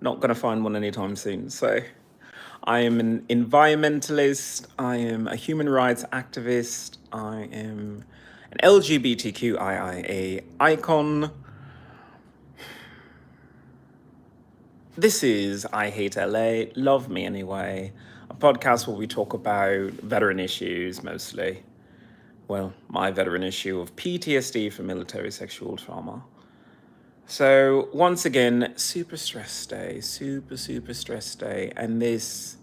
Not going to find one anytime soon. So I am an environmentalist. I am a human rights activist. I am an LGBTQIA icon. This is I Hate LA, Love Me Anyway, a podcast where we talk about veteran issues mostly. Well, my veteran issue of PTSD from military sexual trauma. So, once again, super stress day, super stress day. And this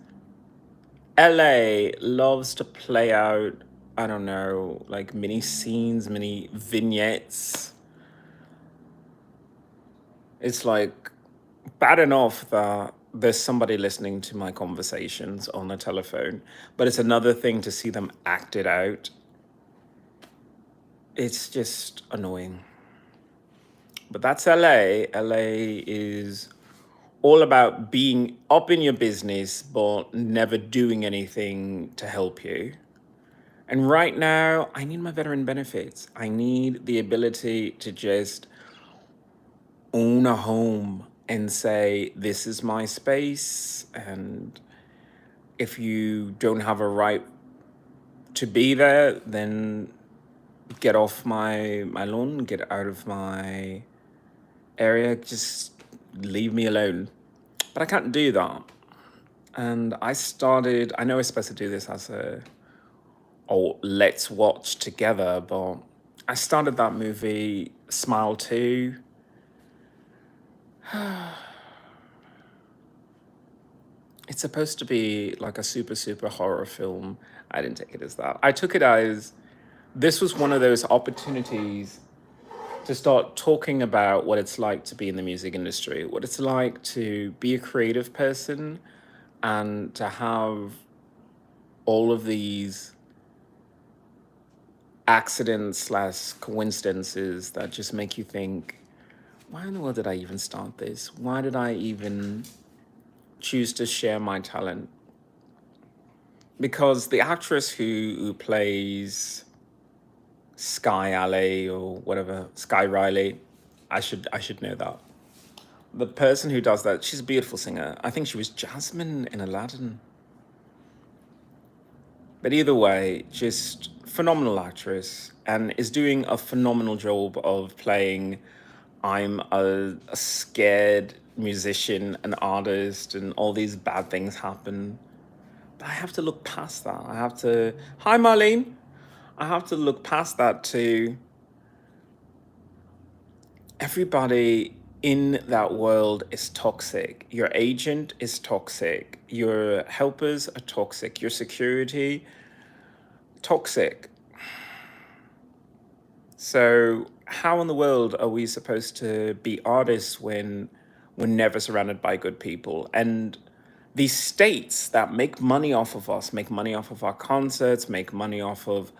LA loves to play out, I don't know, like mini scenes, mini vignettes. It's like bad enough that there's somebody listening to my conversations on a telephone, but it's another thing to see them acted out. It's just annoying. But that's LA. LA is all about being up in your business, but never doing anything to help you. And right now, I need my veteran benefits. I need the ability to just own a home and say, this is my space. And if you don't have a right to be there, then get off my lawn, get out of my area, just leave me alone. But I can't do that. And I know we're supposed to do this as let's watch together, but I started that movie, Smile 2. It's supposed to be like a super horror film. I didn't take it as that. I took it as this was one of those opportunities to start talking about what it's like to be in the music industry, what it's like to be a creative person and to have all of these accidents / coincidences that just make you think, why in the world did I even start this? Why did I even choose to share my talent? Because the actress who plays Sky Alley or whatever, Sky Riley, I should know that. The person who does that, she's a beautiful singer. I think she was Jasmine in Aladdin. But either way, just phenomenal actress and is doing a phenomenal job of playing I'm a scared musician, an artist, and all these bad things happen. But I have to look past that. Hi Marlene. I have to look past that to everybody in that world is toxic. Your agent is toxic. Your helpers are toxic. Your security, toxic. So how in the world are we supposed to be artists when we're never surrounded by good people? And these states that make money off of us, make money off of our concerts, make money off of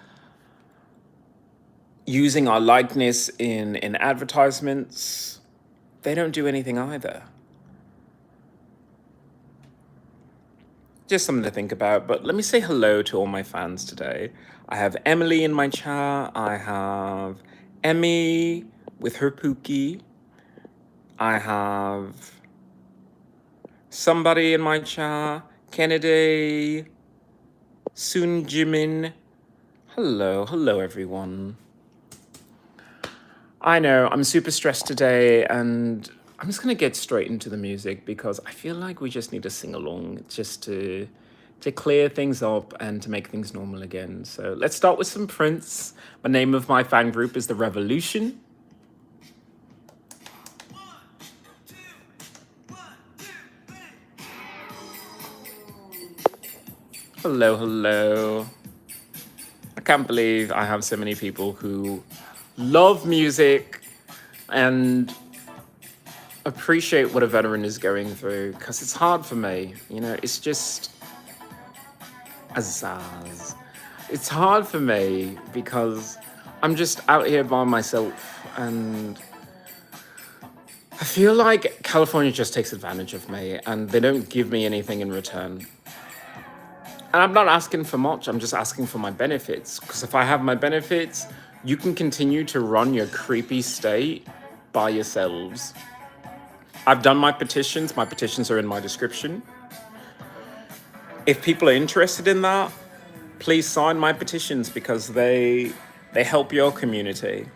using our likeness in advertisements, they don't do anything either. Just something to think about. But let me say hello to all my fans today. I have Emily in my chat. I have Emmy with her Pookie. I have somebody in my chat. Kennedy. Soon Jimin. Hello everyone. I know, I'm super stressed today, and I'm just gonna get straight into the music because I feel like we just need to sing along just to clear things up and to make things normal again. So let's start with some Prince. The name of my fan group is The Revolution. Hello. I can't believe I have so many people who love music and appreciate what a veteran is going through, because it's hard for me. You know, it's just Azaz. It's hard for me because I'm just out here by myself and I feel like California just takes advantage of me and they don't give me anything in return. And I'm not asking for much, I'm just asking for my benefits. Because if I have my benefits, you can continue to run your creepy state by yourselves. I've done my petitions. My petitions are in my description. If people are interested in that, please sign my petitions because they help your community.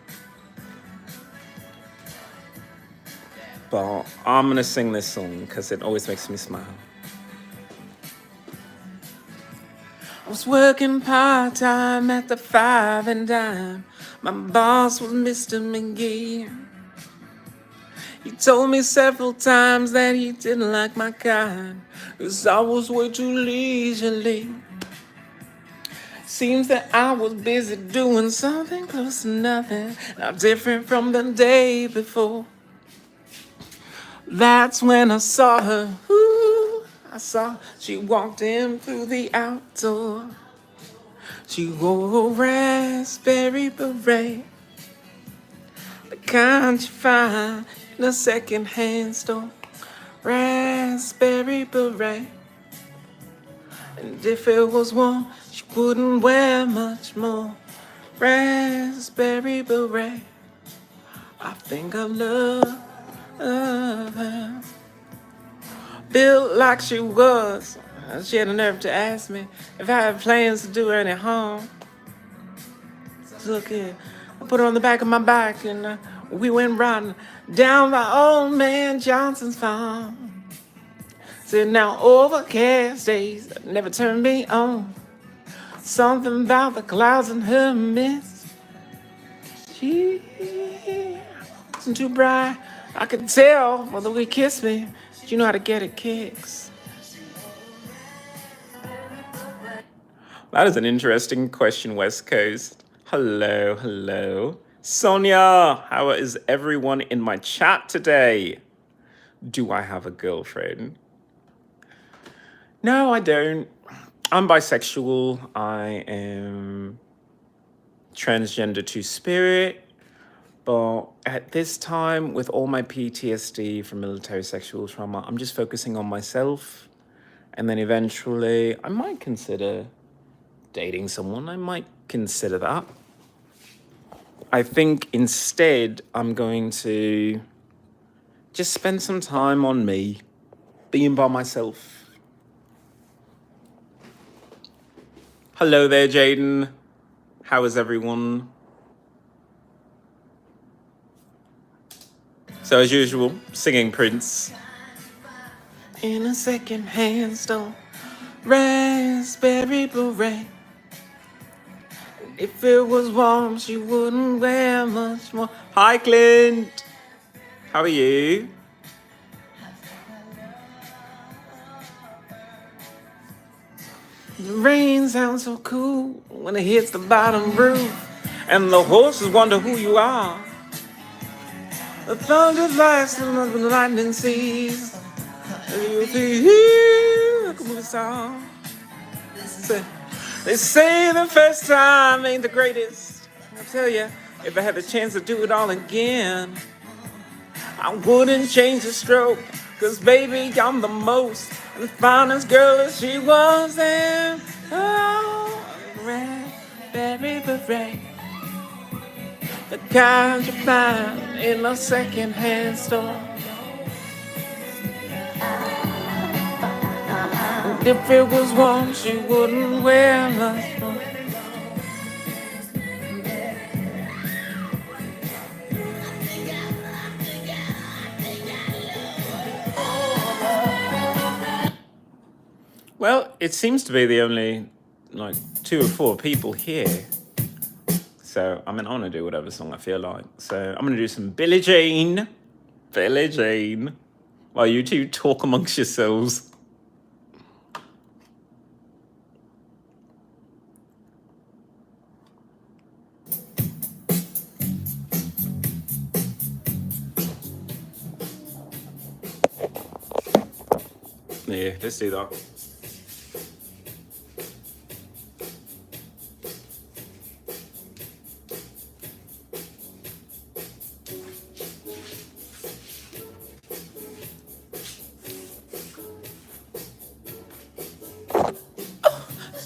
But I'm gonna sing this song because it always makes me smile. I was working part-time at the 5 and dime. My boss was Mr. McGee. He told me several times that he didn't like my kind, 'cause I was way too leisurely. Seems that I was busy doing something close to nothing, not different from the day before. That's when I saw her. Ooh, I saw she walked in through the outdoor. She wore a raspberry beret, the kind you find in a second-hand store. Raspberry beret. And if it was warm, she wouldn't wear much more. Raspberry beret. I think I love her. Built like she was, she had the nerve to ask me if I had plans to do her any harm. So look here, I put her on the back of my bike and we went riding down by old man Johnson's farm. Said now overcast days never turned me on. Something about the clouds and her mist. She wasn't too bright. I could tell by the way he kissed me. You know how to get it kicks. That is an interesting question, West Coast. Hello, hello. Sonia, how is everyone in my chat today? Do I have a girlfriend? No, I don't. I'm bisexual. I am transgender to spirit. But at this time, with all my PTSD from military sexual trauma, I'm just focusing on myself. And then eventually, I might consider dating someone. I might consider that. I think instead, I'm going to just spend some time on me, being by myself. Hello there, Jaden. How is everyone? So as usual, singing Prince. In a second-hand store, raspberry beret. If it was warm, she wouldn't wear much more. Hi, Clint. How are you? The rain sounds so cool when it hits the bottom roof, and the horses wonder who you are. The thunder lights and the lightning sees. You feel like a movie star. They say the first time ain't the greatest. I tell you, if I had the chance to do it all again, I wouldn't change a stroke. 'Cause baby, I'm the most and the finest girl that she was in. Oh, raspberry beret. The kind you find in a second-hand store. If it was warm, she wouldn't wear much more. Well, it seems to be the only, 2 or 4 people here. So, I want to do whatever song I feel like. So, I'm going to do some Billie Jean. Billie Jean. While you two talk amongst yourselves. Yeah, let's do that.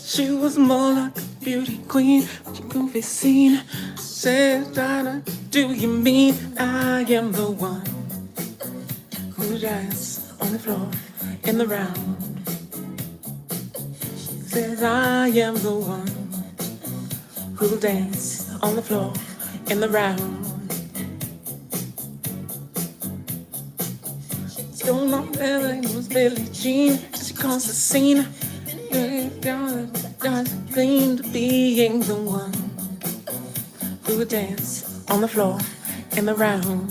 She was more like a beauty queen, she could be seen. Said, Dinah, do you mean I am the one who dance on the floor in the round. Says I am the one who will dance on the floor in the round. Don't know whether it was Billie Jean. She caused the scene. God's claim to being the one who would dance on the floor in the round.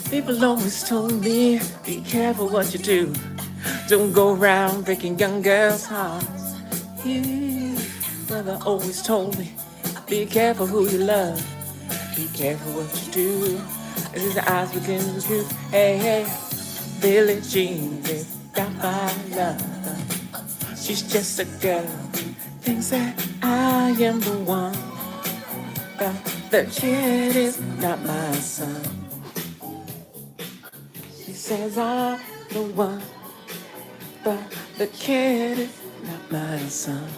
People always told me, be careful what you do. Don't go around breaking young girls' hearts. Yeah. Mother always told me, be careful who you love. Be careful what you do. As his eyes begin to droop. Hey, hey, Billie Jean is got my love. She's just a girl. Thinks that I am the one. But the kid is not my son. She says I'm the one. But the kid is not my son.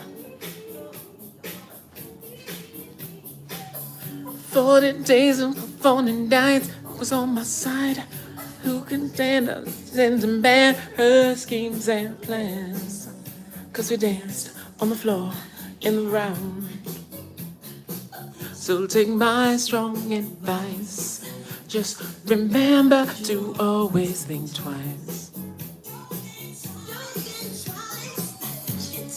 40 days and 40 nights was on my side. Who can stand and ban her schemes and plans? 'Cause we danced on the floor in the round. So take my strong advice. Just remember to always think twice.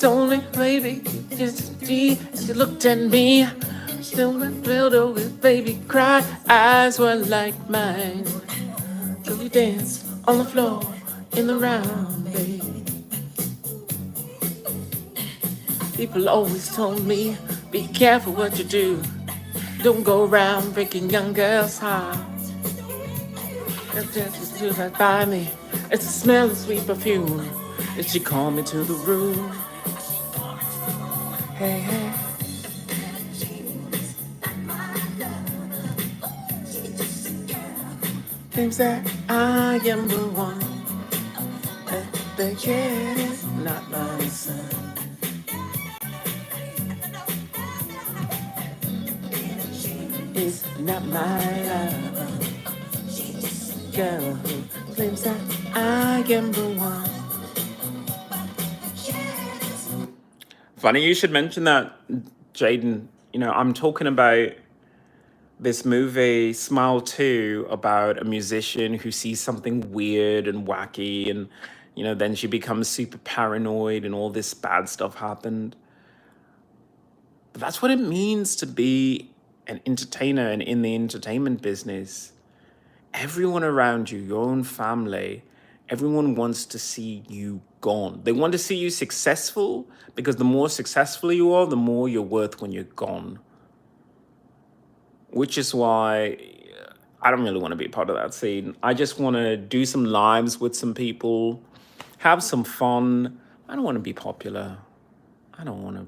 Told me, baby, just deep as you looked at me. Still thrilled over baby cried, eyes were like mine. So we danced on the floor in the round, babe. People always told me, be careful what you do. Don't go around breaking young girls' hearts. That's just what right by me. It's the smell of sweet perfume. And she called me to the room. Hey, hey. Thinks that I am the one. The kid is not my son. It's not my love. Girl who claims that I am the one. Funny you should mention that, Jaden. You know, I'm talking about this movie, Smile 2, about a musician who sees something weird and wacky, and, you know, then she becomes super paranoid and all this bad stuff happened. But that's what it means to be an entertainer and in the entertainment business. Everyone around you, your own family, everyone wants to see you gone. They want to see you successful, because the more successful you are, the more you're worth when you're gone. Which is why I don't really want to be part of that scene. I just want to do some lives with some people, have some fun. I don't want to be popular. I don't want to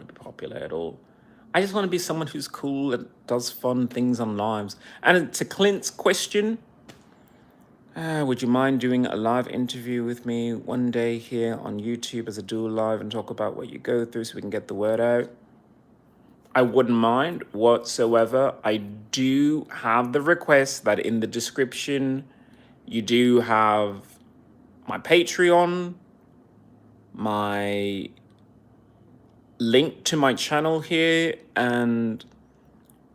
be popular at all. I just want to be someone who's cool and does fun things on lives. And to Clint's question, would you mind doing a live interview with me one day here on YouTube as a dual live and talk about what you go through so we can get the word out? I wouldn't mind whatsoever. I do have the request that in the description, you do have my Patreon, my link to my channel here, and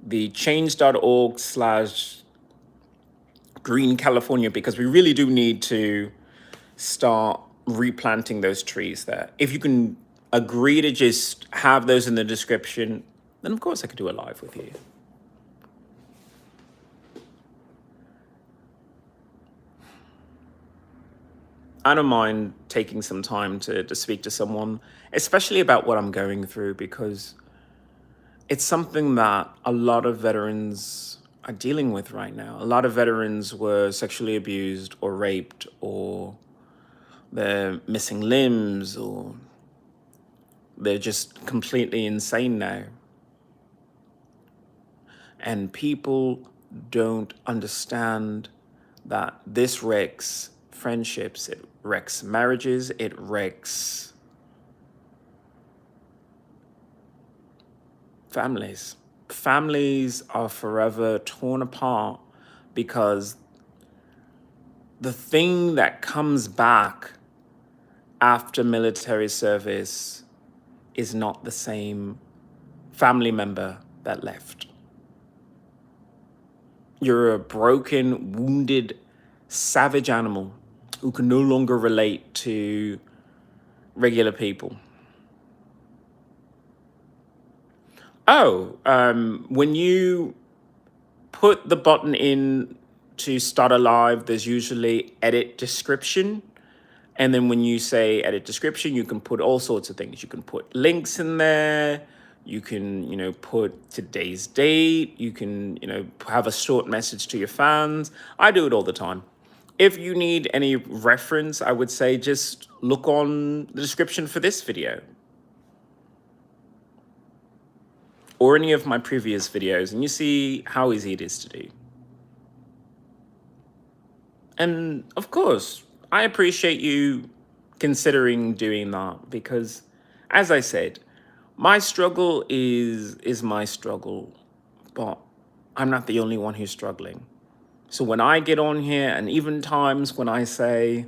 the change.org/Green California, because we really do need to start replanting those trees there. If you can agree to just have those in the description, then of course I could do a live with you. I don't mind taking some time to speak to someone, especially about what I'm going through, because it's something that a lot of veterans are dealing with right now. A lot of veterans were sexually abused or raped, or they're missing limbs, or they're just completely insane now. And people don't understand that this wrecks friendships, it wrecks marriages, it wrecks families. Families are forever torn apart because the thing that comes back after military service is not the same family member that left. You're a broken, wounded, savage animal who can no longer relate to regular people. Oh, when you put the button in to start a live, there's usually edit description. And then when you say edit description, you can put all sorts of things. You can put links in there. You can, put today's date. You can, have a short message to your fans. I do it all the time. If you need any reference, I would say just look on the description for this video or any of my previous videos, and you see how easy it is to do. And of course, I appreciate you considering doing that because, as I said, my struggle is my struggle, but I'm not the only one who's struggling. So when I get on here, and even times when I say,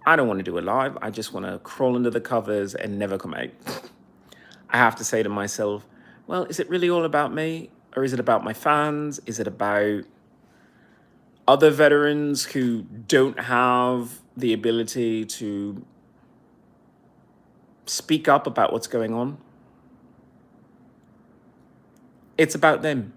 I don't want to do a live, I just want to crawl under the covers and never come out, I have to say to myself, well, is it really all about me? Or is it about my fans? Is it about other veterans who don't have the ability to speak up about what's going on? It's about them,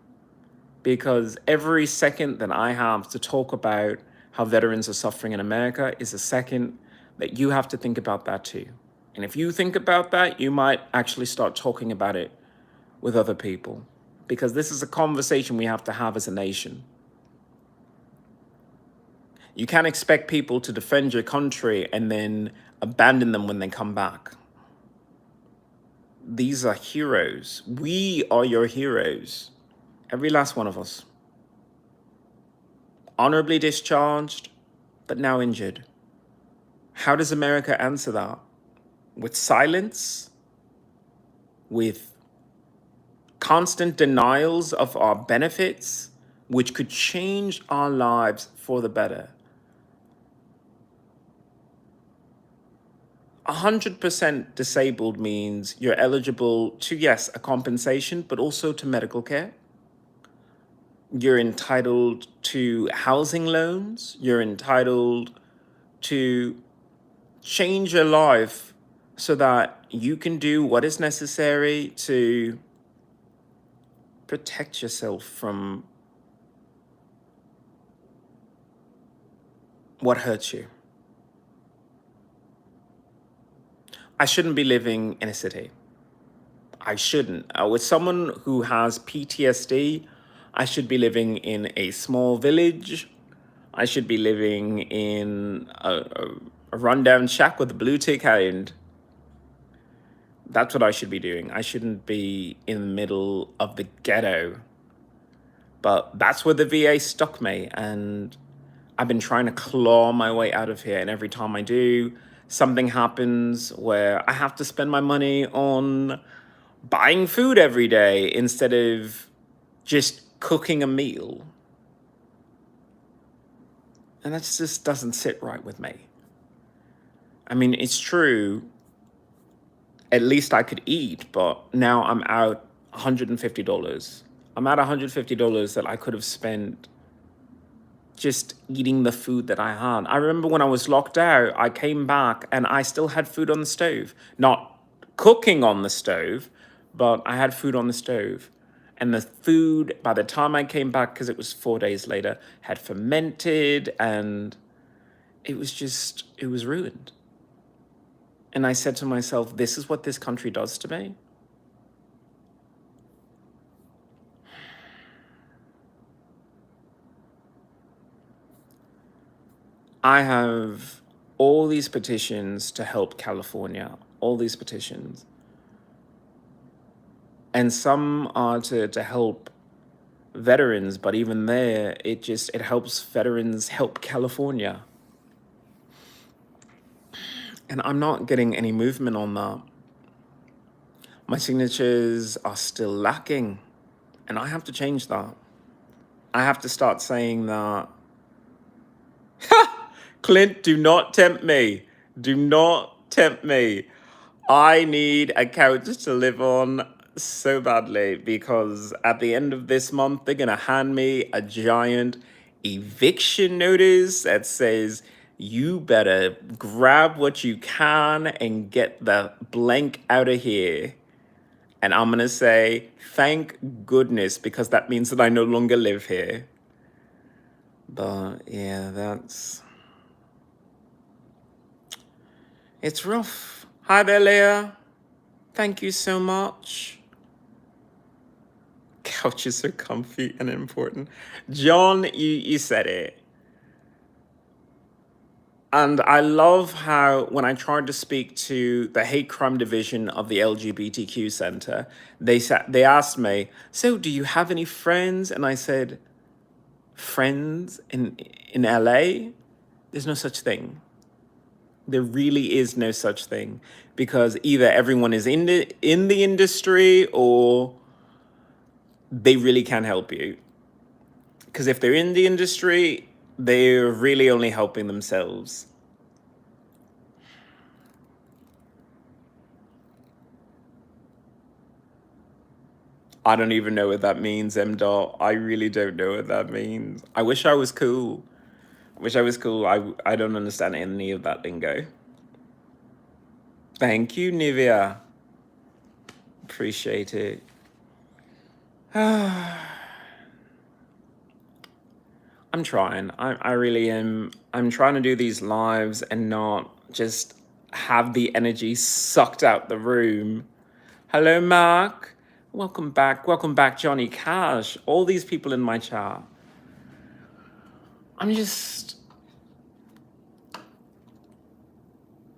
because every second that I have to talk about how veterans are suffering in America is a second that you have to think about that too. And if you think about that, you might actually start talking about it with other people, because this is a conversation we have to have as a nation. You can't expect people to defend your country and then abandon them when they come back. These are heroes. We are your heroes. Every last one of us. Honorably discharged, but now injured. How does America answer that? With silence? With constant denials of our benefits, which could change our lives for the better? 100% disabled means you're eligible to, yes, a compensation, but also to medical care. You're entitled to housing loans. You're entitled to change your life so that you can do what is necessary to protect yourself from what hurts you. I shouldn't be living in a city. I shouldn't. With someone who has PTSD, I should be living in a small village. I should be living in a rundown shack with a blue tick and that's what I should be doing. I shouldn't be in the middle of the ghetto. But that's where the VA stuck me, and I've been trying to claw my way out of here. And every time I do, something happens where I have to spend my money on buying food every day instead of just cooking a meal. And that just doesn't sit right with me. I mean, it's true, at least I could eat, but now I'm out $150. I'm out $150 that I could have spent just eating the food that I had. I remember when I was locked out, I came back and I still had food on the stove. Not cooking on the stove, but I had food on the stove. And the food, by the time I came back, because it was 4 days later, had fermented and it was ruined. And I said to myself, this is what this country does to me. I have all these petitions to help California, all these petitions. And some are to help veterans, but even there, it helps veterans help California. And I'm not getting any movement on that. My signatures are still lacking, and I have to change that. I have to start saying that. Clint, do not tempt me. Do not tempt me. I need a couch to live on so badly because at the end of this month, they're going to hand me a giant eviction notice that says, you better grab what you can and get the blank out of here. And I'm going to say, thank goodness, because that means that I no longer live here. But yeah, it's rough. Hi there, Leah. Thank you so much. Couches are comfy and important. John, you said it. And I love how when I tried to speak to the hate crime division of the LGBTQ center, they asked me, so do you have any friends? And I said, friends in LA? There's no such thing. There really is no such thing, because either everyone is in the industry or they really can't help you. Because if they're in the industry, they're really only helping themselves. I don't even know what that means, M. Dot. I really don't know what that means. I wish I was cool. I don't understand any of that lingo. Thank you, Nivea. Appreciate it. I'm trying. I really am. I'm trying to do these lives and not just have the energy sucked out the room. Hello, Mark. Welcome back. Welcome back, Johnny Cash. All these people in my chat.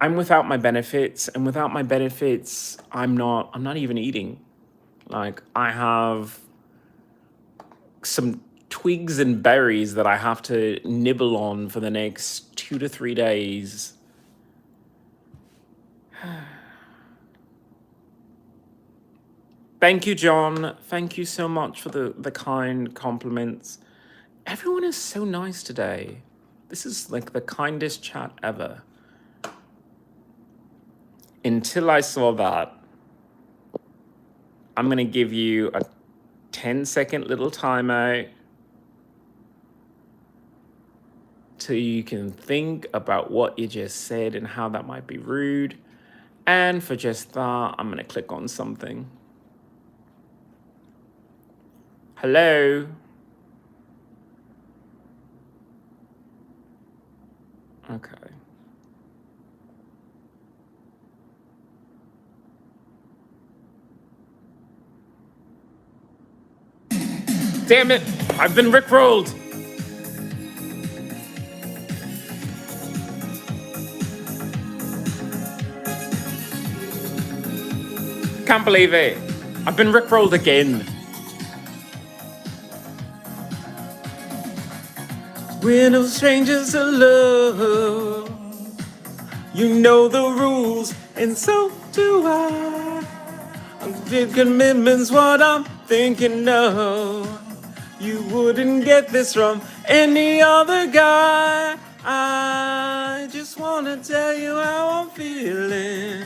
I'm without my benefits, and without my benefits, I'm not even eating. Like, I have some twigs and berries that I have to nibble on for the next 2 to 3 days. Thank you, John. Thank you so much for the kind compliments. Everyone is so nice today. This is like the kindest chat ever. Until I saw that, I'm going to give you a 10-second little timeout till you can think about what you just said and how that might be rude. And for just that, I'm going to click on something. Hello? Okay. Damn it! I've been rickrolled! Can't believe it. I've been rickrolled again. We're no strangers to love. You know the rules, and so do I. Did commitment's what I'm thinking of. You wouldn't get this from any other guy. I just wanna tell you how I'm feeling.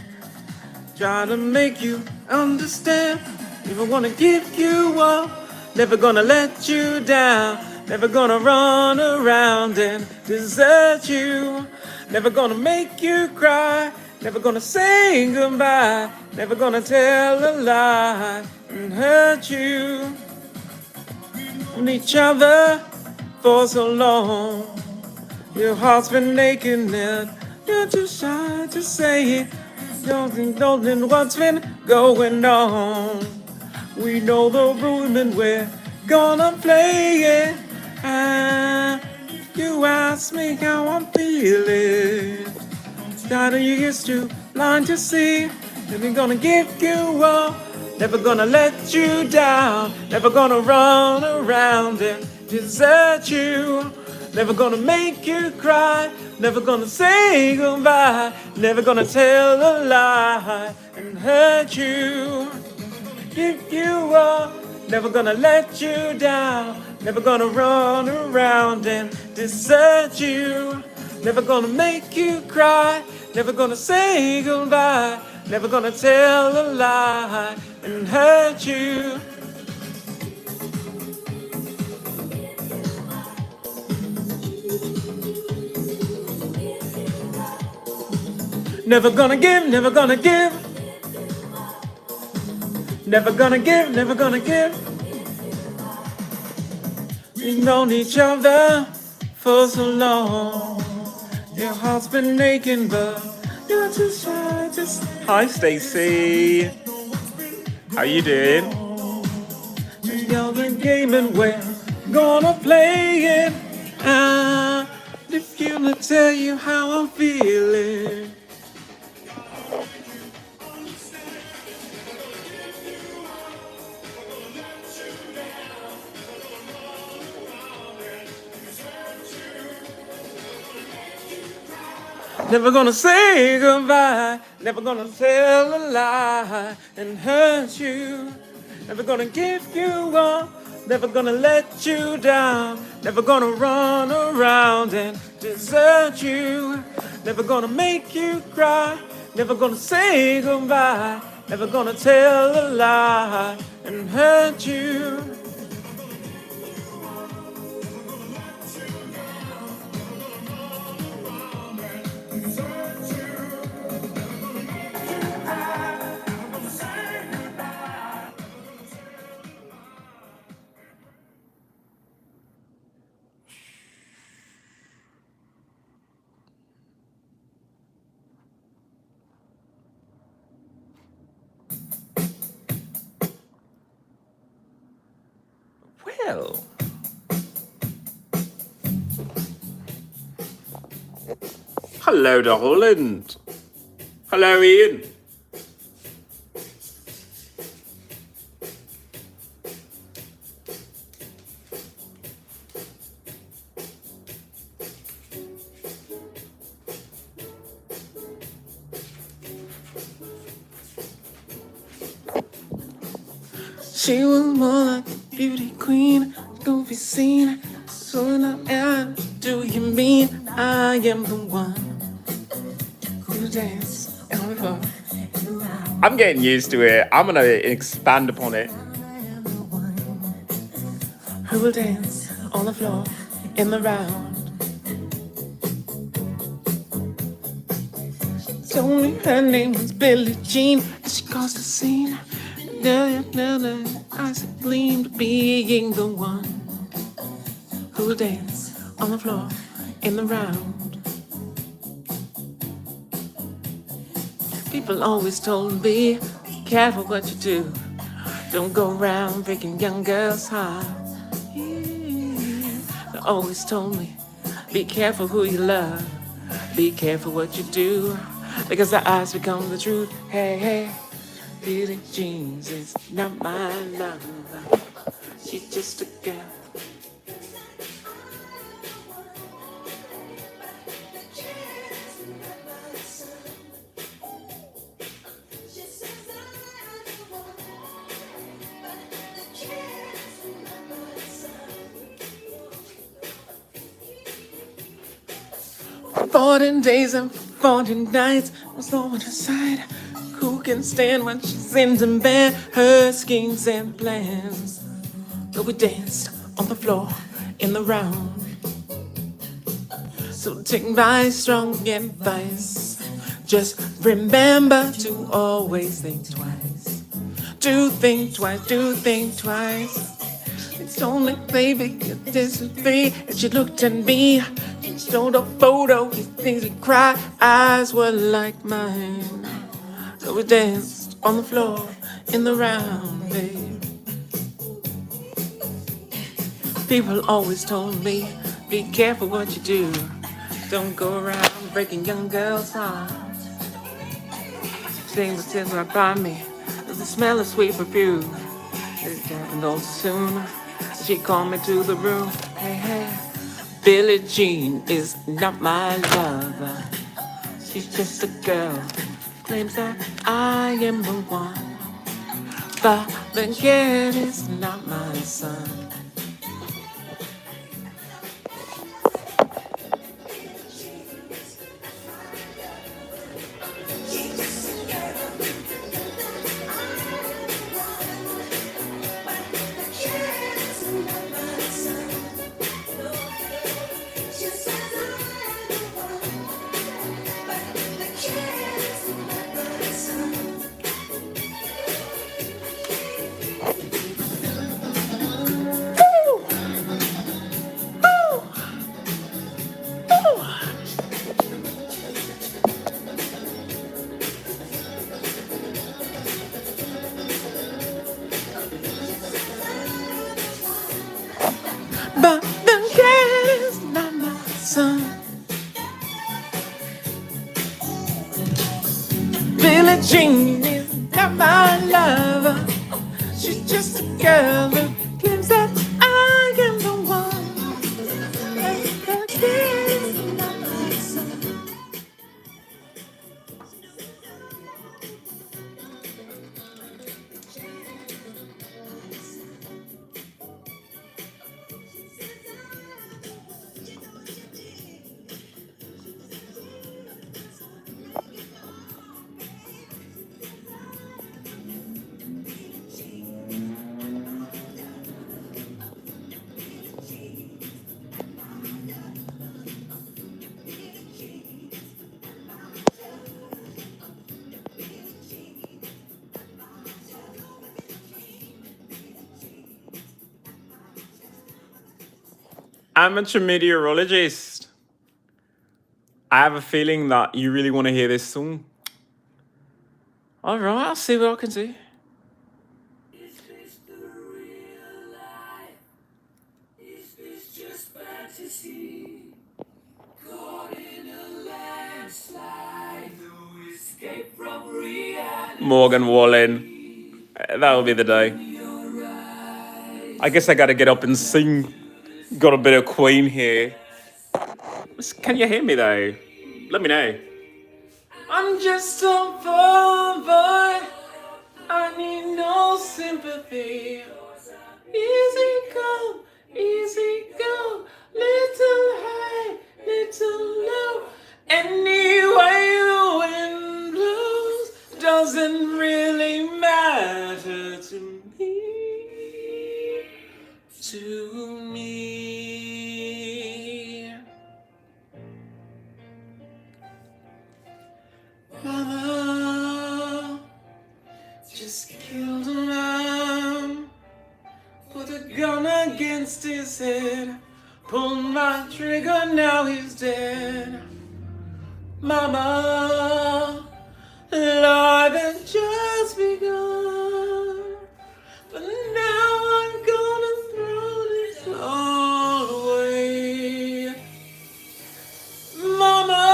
Try to make you understand. Never wanna give you up. Never gonna let you down. Never gonna run around and desert you. Never gonna make you cry. Never gonna say goodbye. Never gonna tell a lie and hurt you. On each other for so long. Your heart's been aching and you're too shy to say it. Don't know what's been going on. We know the room and we're gonna play it. And you ask me how I'm feeling. Tired of you used to blind to see. Never gonna give you up. Never gonna let you down. Never gonna run around and desert you. Never gonna make you cry. Never gonna say goodbye. Never gonna tell a lie and hurt you. Give you up. never gonna let you down, never gonna run around and desert you, never gonna make you cry, never gonna say goodbye, never gonna tell a lie and hurt you. Never gonna give, never gonna give, never gonna give, never gonna give. We've known each other for so long. Your heart's been aching, but you're too shy. Hi, Stacey. How you doing? You're the game and we're gonna play it. If you to tell you how I'm feeling. Never gonna say goodbye, never gonna tell a lie and hurt you. Never gonna give you up, never gonna let you down. Never gonna run around and desert you. Never gonna make you cry, never gonna say goodbye. Never gonna tell a lie and hurt you. Well, hello to Holland. Hello, Ian. She was more like a beauty queen, don't be seen. So what do you mean? I am the one who dance on the floor. I'm getting used to it. I'm gonna expand upon it. Who will dance on the floor in the round? Told me her name was Billie Jean, and she caused a scene. Now, eyes gleamed, being the one who will dance on the floor in the round. People always told me, be careful what you do. Don't go around breaking young girls' hearts. They always told me, be careful who you love. Be careful what you do, because the eyes become the truth. Hey, hey. Billie Jean is not my lover. She's just a girl. For 14 days and 14 nights, was no one aside. Who can stand when she sends in bed her schemes and plans? But we danced on the floor in the round. So take my strong advice. Just remember to always think twice. Do think twice, do think twice. It's only baby, this is three. And she looked at me. She showed a photo, he thinks he cried. Eyes were like mine. So we danced on the floor in the round, babe. People always told me, be careful what you do. Don't go around breaking young girls' hearts. Things that sit right by me, there's the smell of sweet perfume. It happened all too soon. She called me to the room. Hey, hey, Billie Jean is not my lover. She's just a girl. Claims that I am the one but the kid is not my son. But the kid is not my son. Billie Jean is not my lover. She's just a girl who claims that I am the one. The kid is not my son. Amateur meteorologist. I have a feeling that you really want to hear this song. All right, I'll see what I can do. Is this the real life? Is this just fantasy? Caught in a landslide, no escape from reality. Morgan Wallen. That'll be the day. I guess I gotta get up and sing. Got a bit of Queen here. Can you hear me though? Let me know. I'm just a poor boy. I need no sympathy. Easy go, little high, little low. Anyway the wind blows doesn't really matter to me. To me. Mama just killed a man, put a gun against his head, pulled my trigger, now he's dead. Mama, life had just begun, but now I'm gonna throw this all away. Mama,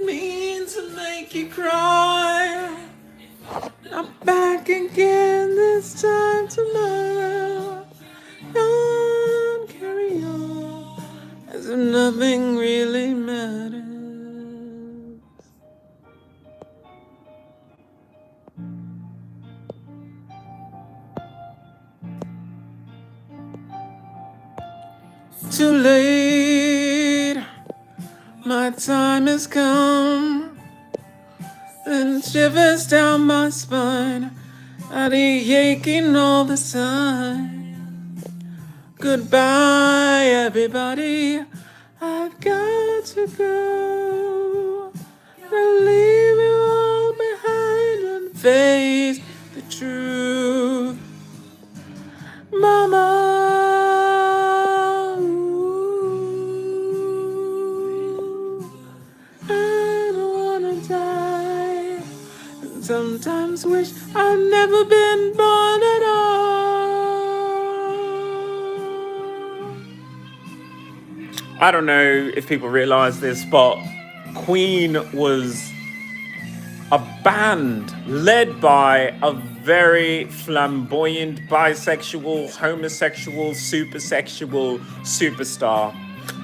mean to make you cry. I'm back again this time tomorrow. On, carry on, as if nothing really matters. Too late, my time has come, and shivers down my spine, I'd be aching all the time. Goodbye, everybody, I've got to go. I'll leave you all behind and face the truth. Mama, I don't wanna die. And sometimes wish I'd never been born at all. I don't know if people realize this, but Queen was a band led by a very flamboyant, bisexual, homosexual, supersexual superstar.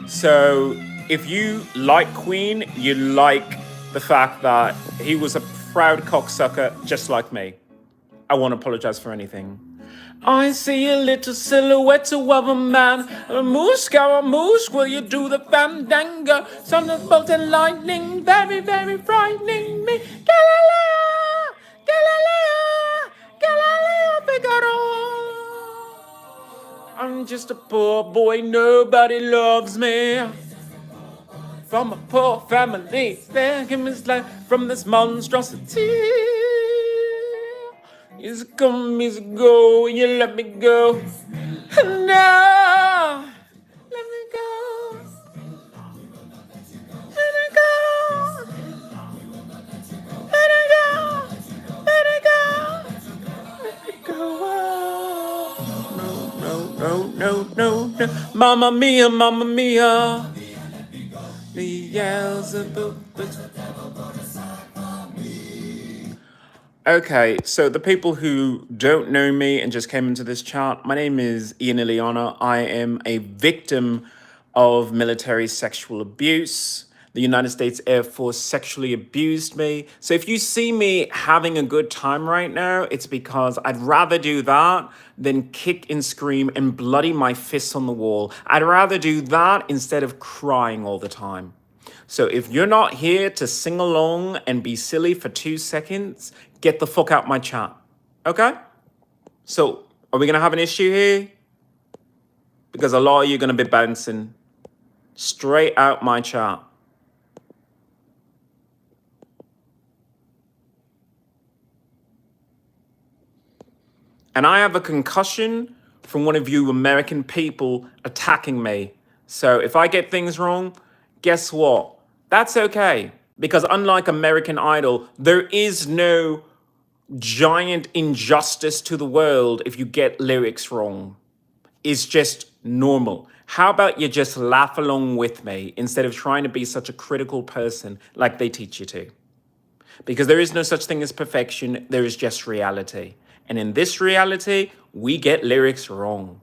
So if you like Queen, you like the fact that he was a proud cocksucker just like me. I won't apologize for anything. I see a little silhouette of a man. A moose, will you do the fandango? Thunderbolt and lightning, very, very frightening me. Galileo, Galileo, Galileo Figaro. I'm just a poor boy, nobody loves me. From a poor family, begging his life from this monstrosity. Years come, years go, you let me go. No, let me go. Let me go. Let it go. Let it go. Let it go. No. Mamma mia, mamma mia. Beelzebub. Okay, so the people who don't know me and just came into this chart, my name is IanXIlyana. I am a victim of military sexual abuse. The United States Air Force sexually abused me. So if you see me having a good time right now, it's because I'd rather do that than kick and scream and bloody my fists on the wall. I'd rather do that instead of crying all the time. So if you're not here to sing along and be silly for 2 seconds, get the fuck out my chat. Okay? So are we going to have an issue here? Because a lot of you are going to be bouncing straight out my chat. And I have a concussion from one of you American people attacking me. So if I get things wrong, guess what? That's okay. Because unlike American Idol, there is no giant injustice to the world if you get lyrics wrong. It's just normal. How about you just laugh along with me instead of trying to be such a critical person like they teach you to? Because there is no such thing as perfection, there is just reality. And in this reality, we get lyrics wrong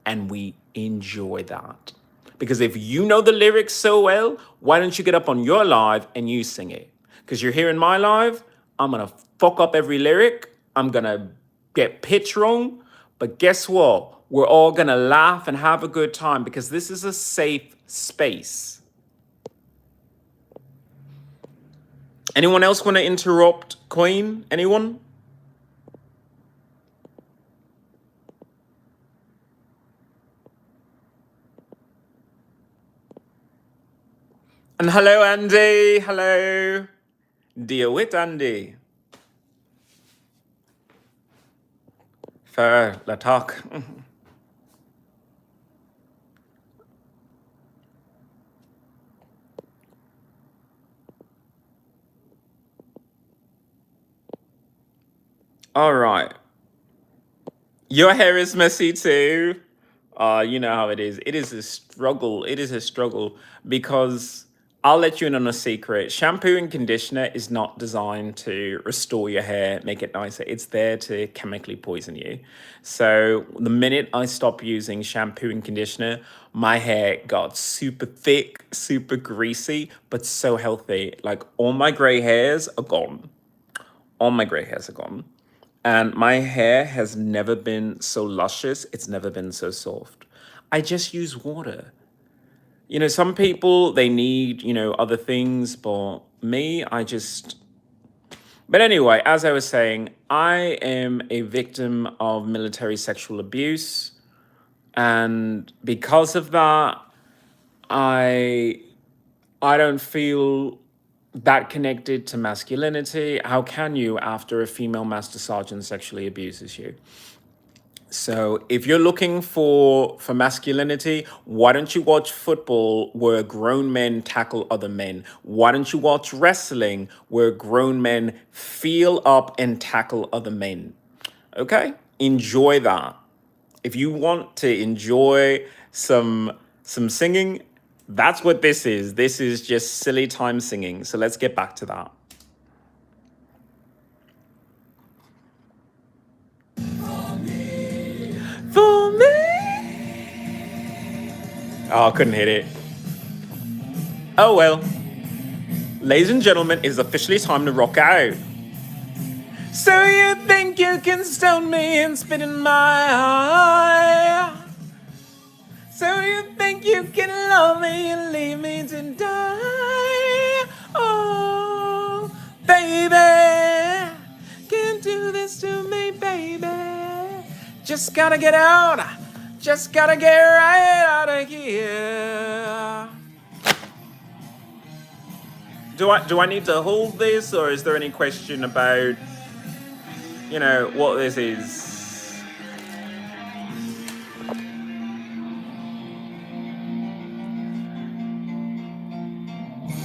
and we enjoy that. Because if you know the lyrics so well, why don't you get up on your live and you sing it? Because you're here in my live, I'm going to fuck up every lyric. I'm going to get pitch wrong. But guess what? We're all going to laugh and have a good time because this is a safe space. Anyone else want to interrupt Queen? Anyone? And hello, Andy. Hello. Deal with Andy. For la talk. All right. Your hair is messy too. You know how it is. It is a struggle. It is a struggle because I'll let you in on a secret. Shampoo and conditioner is not designed to restore your hair, make it nicer. It's there to chemically poison you. So the minute I stopped using shampoo and conditioner, my hair got super thick, super greasy, but so healthy. Like all my gray hairs are gone. All my gray hairs are gone. And my hair has never been so luscious. It's never been so soft. I just use water. You know, some people, they need, other things, but me, But anyway, as I was saying, I am a victim of military sexual abuse. And because of that, I don't feel that connected to masculinity. How can you after a female master sergeant sexually abuses you? So if you're looking for masculinity, why don't you watch football where grown men tackle other men? Why don't you watch wrestling where grown men feel up and tackle other men? Okay? Enjoy that. If you want to enjoy some singing, that's what this is. This is just silly time singing. So let's get back to that. For me. Oh, I couldn't hit it. Oh well. Ladies and gentlemen, it is officially time to rock out. So you think you can stone me and spit in my eye? So you think you can love me and leave me to die? Oh, baby, can't do this to me, baby. Just gotta get out. Just gotta get right out of here. Do I need to hold this, or is there any question about, you know, what this is?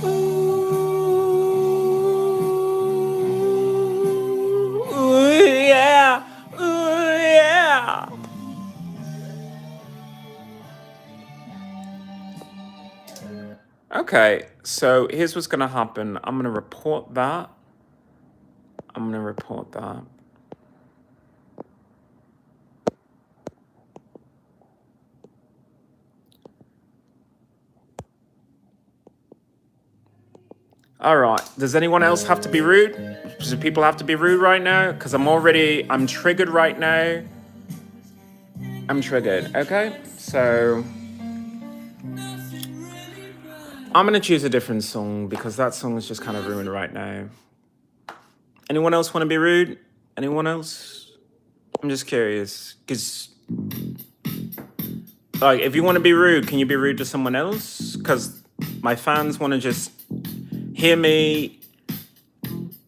Ooh, yeah. Ooh, yeah. Okay, so here's what's gonna happen. I'm gonna report that. All right. Does anyone else have to be rude? Do people have to be rude right now? Because I'm triggered right now. I'm triggered. Okay. So I'm going to choose a different song because that song is just kind of ruined right now. Anyone else want to be rude? Anyone else? I'm just curious. Because, like, if you want to be rude, can you be rude to someone else? Because my fans want to just hear me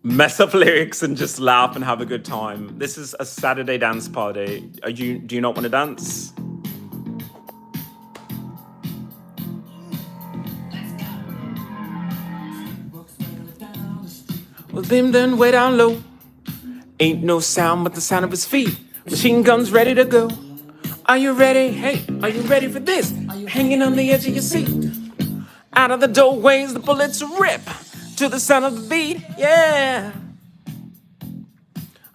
mess up lyrics and just laugh and have a good time. This is a Saturday dance party. Do you not want to dance? Well, them done way down low. Ain't no sound but the sound of his feet. Machine guns ready to go. Are you ready? Hey, are you ready for this? Hanging on the edge of your seat. Out of the doorways, the bullets rip to the sound of the beat. Yeah.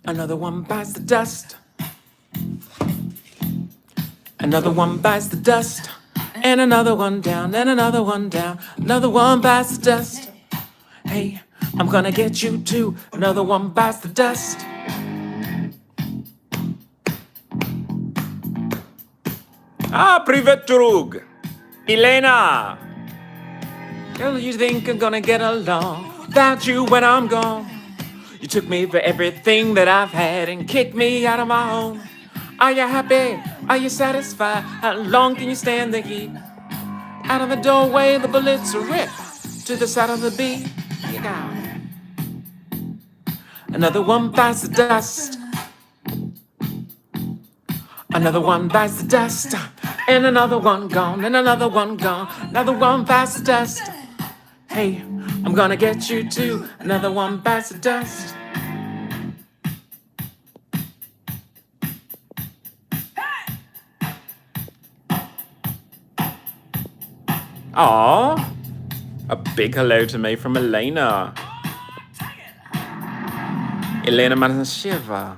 Another one bites the dust. Another one bites the dust. And another one down, and another one down. Another one bites the dust. Hey, I'm gonna get you too. Another one bites the dust. Ah, privet drug. Elena. Girl, you think I'm gonna get along without you when I'm gone? You took me for everything that I've had and kicked me out of my home. Are you happy? Are you satisfied? How long can you stand the heat? Out of the doorway, the bullets rip to the side of the beat. You got another one bites the dust. Another one bites the dust. And another one gone, and another one gone. Another one bites the dust. Hey, I'm gonna get you too. Another one bites the dust. Aww. A big hello to me from Elena. Elena Manashiva.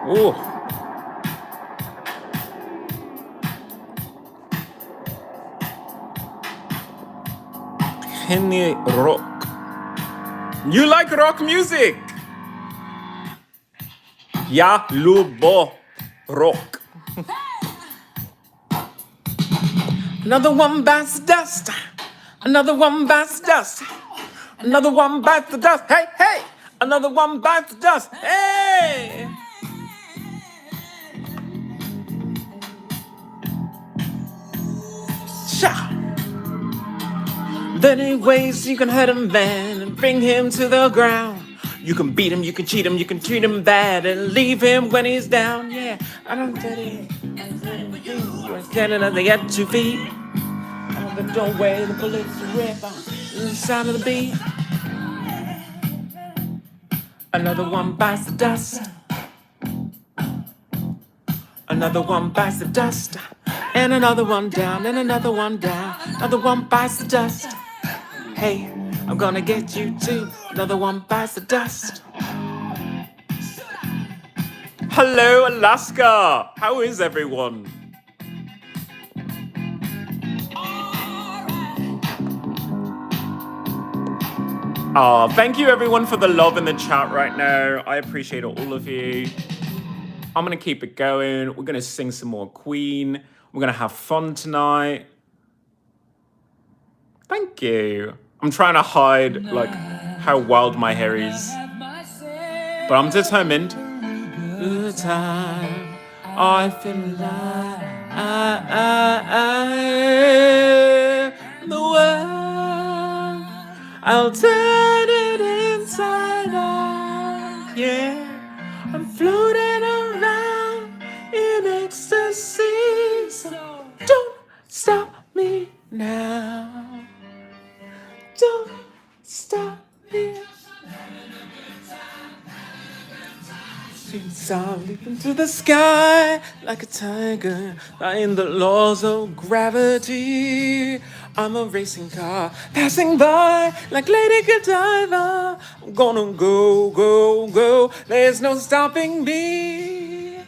Ooh. Henny rock. You like rock music? Ja lubo rock. Another one bites the dust. Another one bites the dust. Another one bites the dust. Hey, hey. Another one bites the dust. Hey. Sha. There ain't ways you can hurt him, man, and bring him to the ground. You can beat him, you can cheat him, you can treat him bad and leave him when he's down. Yeah, I don't get it. You're standing on the edge of 2 feet. Out of the doorway, the bullets rip on the sound of the beat. Another one bites the dust. Another one bites the dust. And another one down, and another one down. Another one bites the dust. Hey, I'm gonna get you too. Another one bites the dust. Hello, Alaska. How is everyone? Oh, thank you everyone for the love in the chat right now. I appreciate all of you. I'm gonna keep it going. We're gonna sing some more Queen. We're gonna have fun tonight. Thank you. I'm trying to hide like how wild my hair is, but I'm determined. Good time, I feel alive. The world, I'll turn it inside out. Yeah, I'm floating around in ecstasy. So don't stop me now. Don't stop me. I'm leaping to the sky like a tiger, flying the laws of gravity. I'm a racing car passing by like Lady Godiva. I'm gonna go, go, go. There's no stopping me.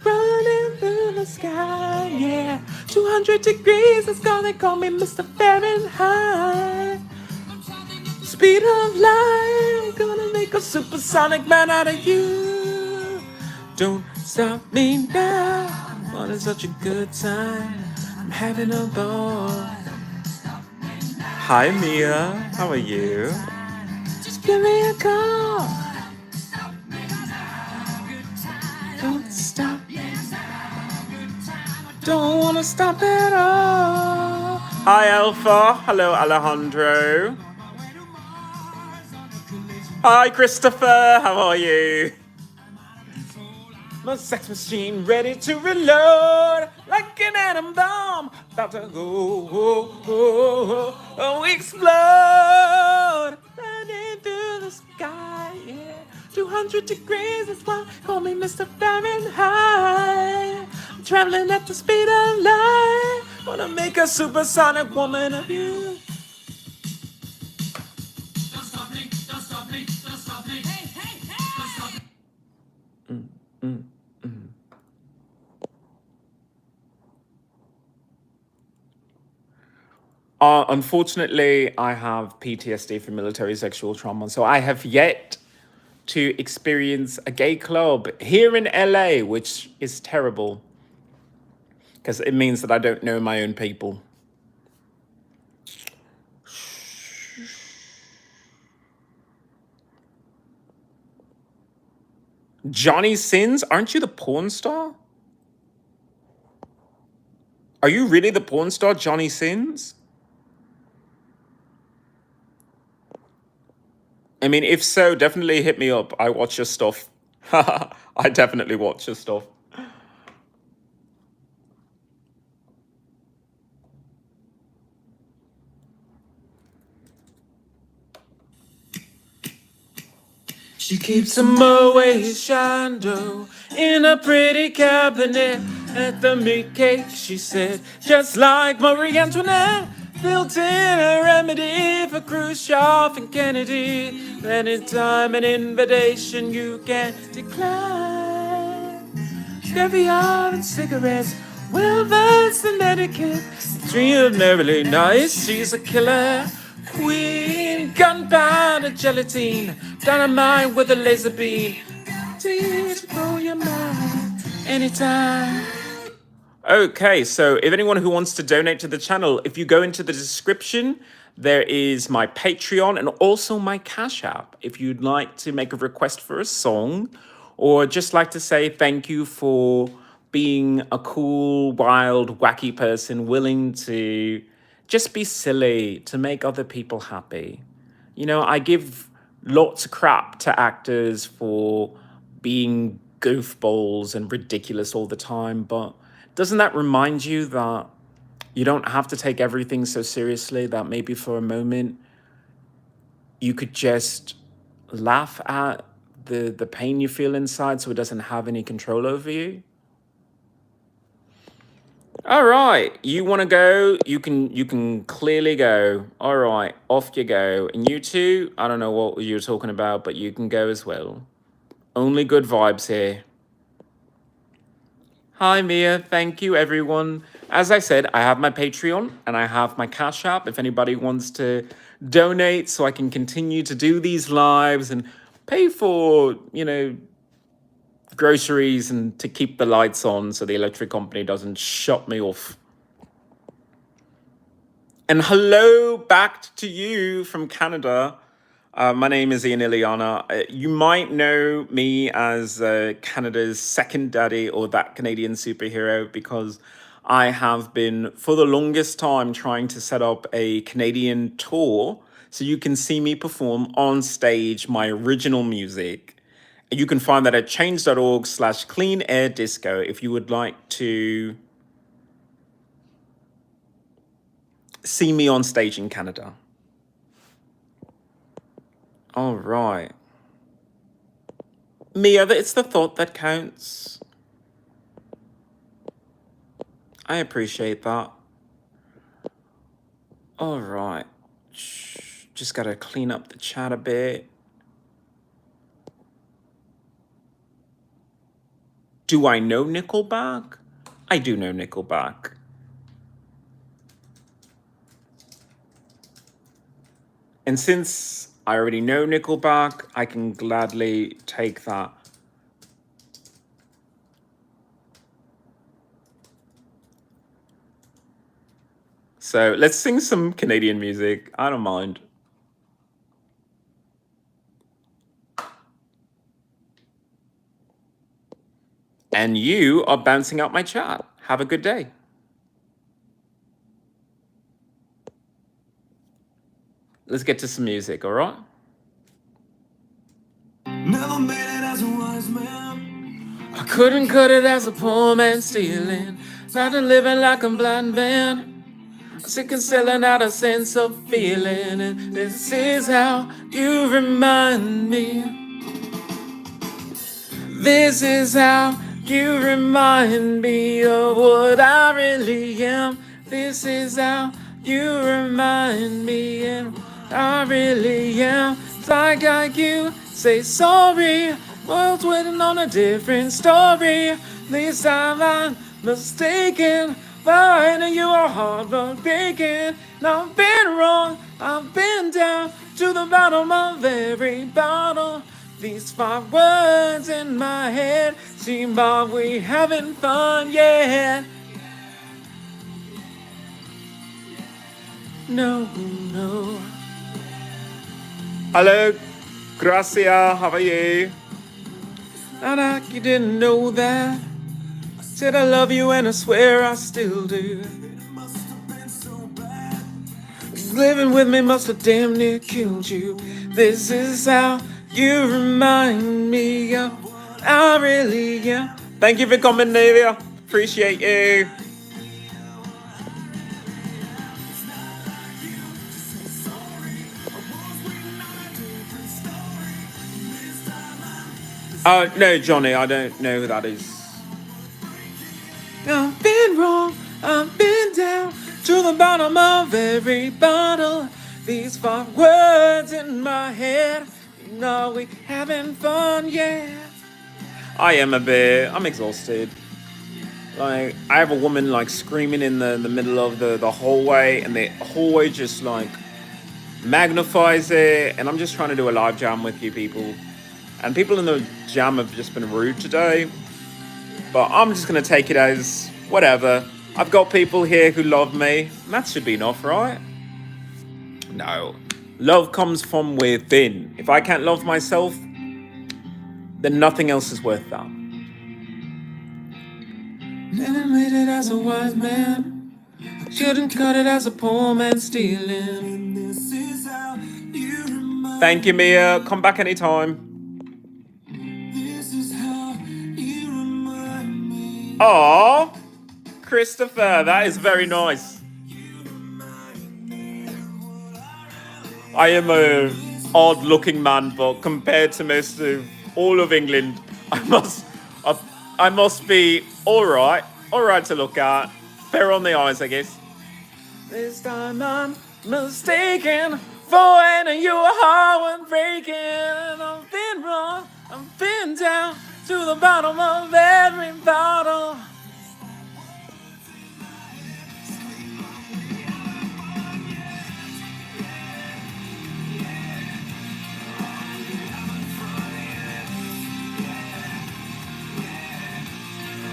Running through the sky, yeah. 200 degrees, it's gonna call me Mr. Fahrenheit. Speed of light, gonna make a supersonic man out of you. Don't stop me now. I'm having such a good time. I'm having a ball. Hi Mia, how are you? Just give me a call. Don't stop. Don't wanna stop at all. Hi Alpha, hello Alejandro. Hi Christopher, how are you? My sex machine ready to reload like an atom bomb, about to go, explode. Running through the sky, yeah. 200 degrees, that's why call me Mr. Fahrenheit. I'm traveling at the speed of light, wanna make a supersonic woman of you. Don't stop me, don't stop me, don't stop me. Hey, hey, hey! Unfortunately, I have PTSD from military sexual trauma, so I have yet to experience a gay club here in LA, which is terrible because it means that I don't know my own people. Johnny Sins, aren't you the porn star? Are you really the porn star, Johnny Sins? I mean, if so, definitely hit me up. I watch your stuff. I definitely watch your stuff. She keeps a Moet Chandon in a pretty cabinet at the meat cake, she said, just like Marie Antoinette. Built in a remedy for Khrushchev and Kennedy. Anytime an invitation you can decline. Caviar and cigarettes, well versed in etiquette. Extraordinarily nice, she's a killer queen. Gunpowder gelatine, dynamite with a laser beam. To blow your mind anytime. Okay, so if anyone who wants to donate to the channel, if you go into the description, there is my Patreon and also my Cash App. If you'd like to make a request for a song or just like to say thank you for being a cool, wild, wacky person willing to just be silly to make other people happy. You know, I give lots of crap to actors for being goofballs and ridiculous all the time, but doesn't that remind you that you don't have to take everything so seriously, that maybe for a moment you could just laugh at the pain you feel inside so it doesn't have any control over you? All right, you want to go? You can clearly go. All right, off you go. And you two, I don't know what you were talking about, but you can go as well. Only good vibes here. Hi, Mia. Thank you, everyone. As I said, I have my Patreon and I have my Cash App if anybody wants to donate so I can continue to do these lives and pay for, groceries and to keep the lights on so the electric company doesn't shut me off. And hello back to you from Canada. My name is IanXIlyana. You might know me as Canada's second daddy or that Canadian superhero because I have been for the longest time trying to set up a Canadian tour so you can see me perform on stage my original music. You can find that at change.org/clean air disco if you would like to see me on stage in Canada. All right. Mia, it's the thought that counts. I appreciate that. All right. Just gotta clean up the chat a bit. Do I know Nickelback? I do know Nickelback. And since I already know Nickelback, I can gladly take that. So let's sing some Canadian music. I don't mind. And you are bouncing out my chat. Have a good day. Let's get to some music, all right? Never made it as a wise man. I couldn't cut it as a poor man stealing. Not living like a blind man. Sick of selling out a sense of feeling. And this is how you remind me. This is how you remind me of what I really am. This is how you remind me of what I really am. It's like you say sorry. World's waiting on a different story. This time I'm mistaken. Finding you are hard but breaking. And I've been wrong. I've been down to the bottom of every bottle. These 5 words in my head seem like we having fun yet. No. Hello, Gracia, how are you? Not like you didn't know that. Said I love you and I swear I still do. Living with me must have damn near killed you. This is how you remind me of what I really am. Thank you for coming, Navia. Appreciate you. No, Johnny, I don't know who that is. I've been wrong, I've been down to the bottom of every bottle. These 5 words in my head, you know we having fun, yeah. I am a bit, I'm exhausted. Like, I have a woman like screaming in the middle of the hallway, and the hallway just like magnifies it, and I'm just trying to do a live jam with you people. And people in the jam have just been rude today. But I'm just going to take it as whatever. I've got people here who love me. That should be enough, right? No. Love comes from within. If I can't love myself, then nothing else is worth that. Never made it as a wise man. Shouldn't cut it as a poor man stealing. This is how you remind. Thank you, Mia. Come back anytime. This is how you remind me. Aww. Christopher, that is very nice. I am a odd-looking man, but compared to most of all of England, I must be all right to look at. Fair on the eyes, I guess. This time I'm mistaken for any you heart was breaking. I've been wrong, I've been down to the bottom of every bottle.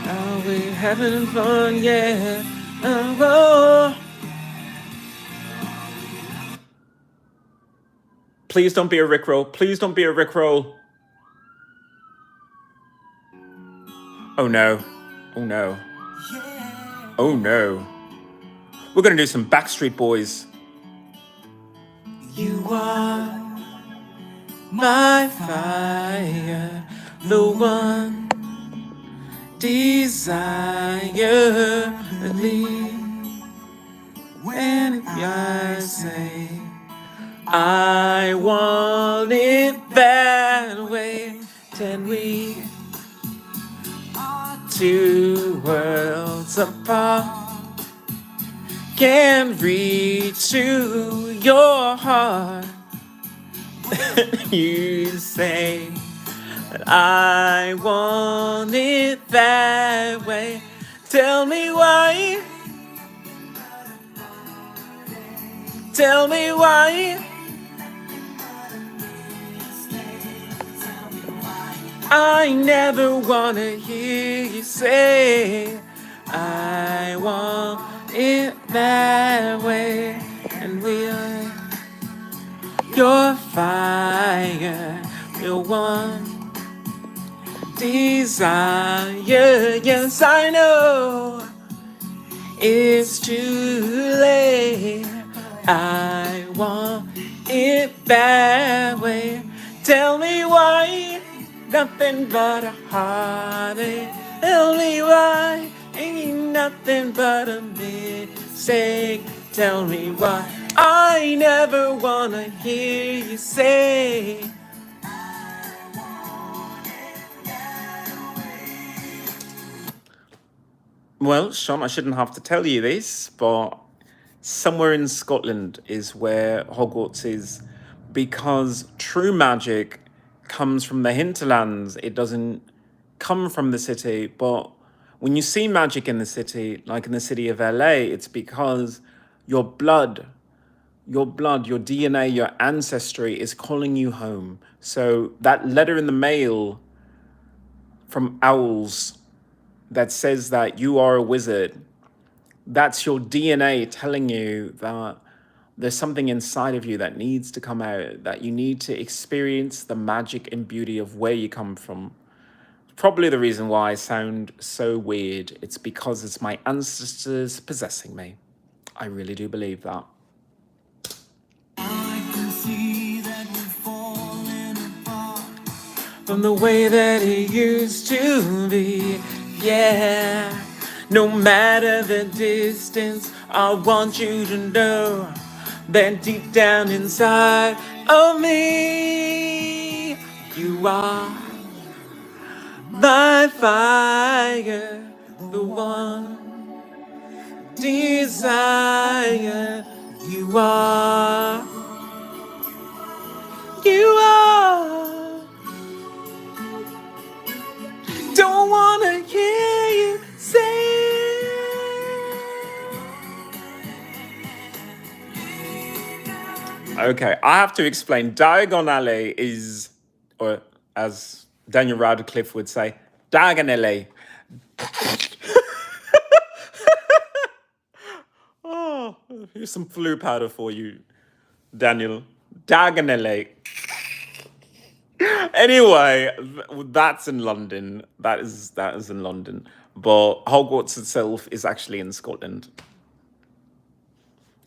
Are we having fun? Yeah. Oh. Please don't be a Rickroll. Please don't be a Rickroll. Oh no. Oh no. Oh no. We're gonna do some Backstreet Boys. You are my fire, the one desire. When I say I want it that way, then we are two worlds apart. Can reach to your heart. You say that I want it that way. Tell me why. Tell me why. I never wanna hear you say I want it that way. And we're your fire, your one desire. Yes, I know it's too late. I want it that way. Tell me why. Nothing but a heartache. Tell me why. Ain't nothing but a mistake. Tell me why. I never wanna hear you say. Well, Sean, I shouldn't have to tell you this, but somewhere in Scotland is where Hogwarts is, because true magic comes from the hinterlands. It doesn't come from the city. But when you see magic in the city, like in the city of LA, it's because your blood, your DNA, your ancestry is calling you home. So that letter in the mail from owls that says that you are a wizard, that's your DNA telling you that there's something inside of you that needs to come out, that you need to experience the magic and beauty of where you come from. Probably the reason why I sound so weird. It's because it's my ancestors possessing me. I really do believe that. I can see that we're falling apart From the way that it used to be, yeah. No matter the distance, I want you to know that deep down inside of me, you are my fire, the one desire. You are, you are. Don't wanna hear you say. Okay, I have to explain. Diagon Alley is, or as Daniel Radcliffe would say, Diagon Alley. Oh, here's some flu powder for you, Daniel. Diagon Alley. Anyway, that's in London. That is in London. But Hogwarts itself is actually in Scotland.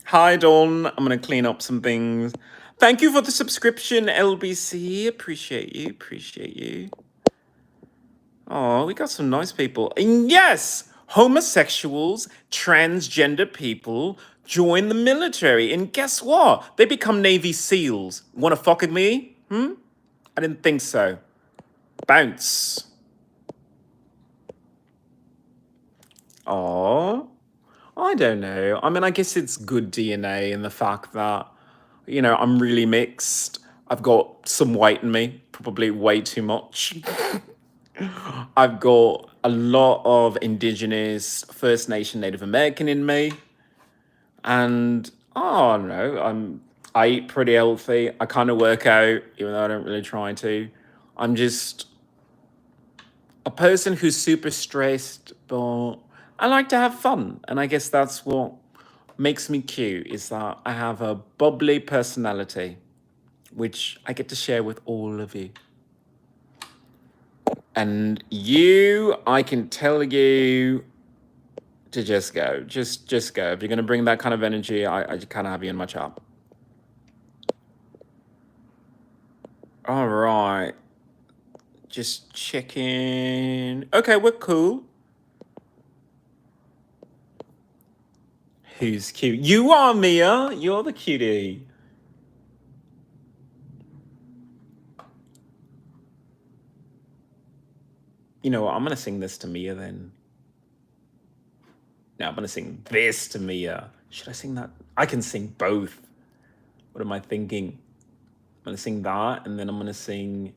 Hi, Dawn. I'm gonna clean up some things. Thank you for the subscription, LBC. Appreciate you. Appreciate you. Oh, we got some nice people. And yes, homosexuals, transgender people join the military. And guess what? They become Navy SEALs. Wanna fuck with me? I didn't think so. Bounce. Oh, I don't know. I mean, I guess it's good DNA in the fact that, I'm really mixed. I've got some white in me, probably way too much. I've got a lot of Indigenous, First Nation, Native American in me. And, I don't know, I eat pretty healthy. I kind of work out, even though I don't really try to. I'm just a person who's super stressed, but I like to have fun. And I guess that's what makes me cute, is that I have a bubbly personality, which I get to share with all of you. And you, I can tell you to just go. Just go. If you're gonna bring that kind of energy, I can't have you in my chat. All right. Just checking. Okay, we're cool. Who's cute? You are, Mia. You're the cutie. You know what? I'm gonna sing this to Mia then. No, I'm gonna sing this to Mia. Should I sing that? I can sing both. What am I thinking? I'm gonna sing that, and then I'm gonna sing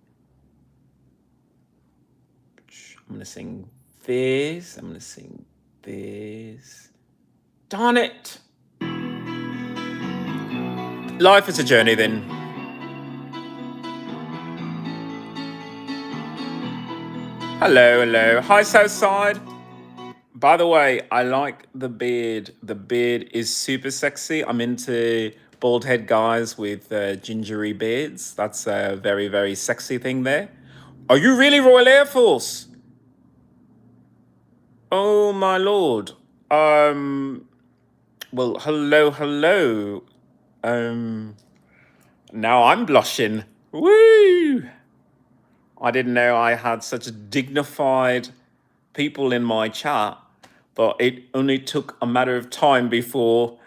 this. I'm gonna sing this. Darn it! Life is a journey then. Hello, hello. Hi, Southside. By the way, I like the beard. The beard is super sexy. I'm into bald head guys with gingery beards. That's a very, very sexy thing there. Are you really Royal Air Force? Oh my lord. Well, hello, hello. Now I'm blushing. Woo! I didn't know I had such dignified people in my chat, but it only took a matter of time before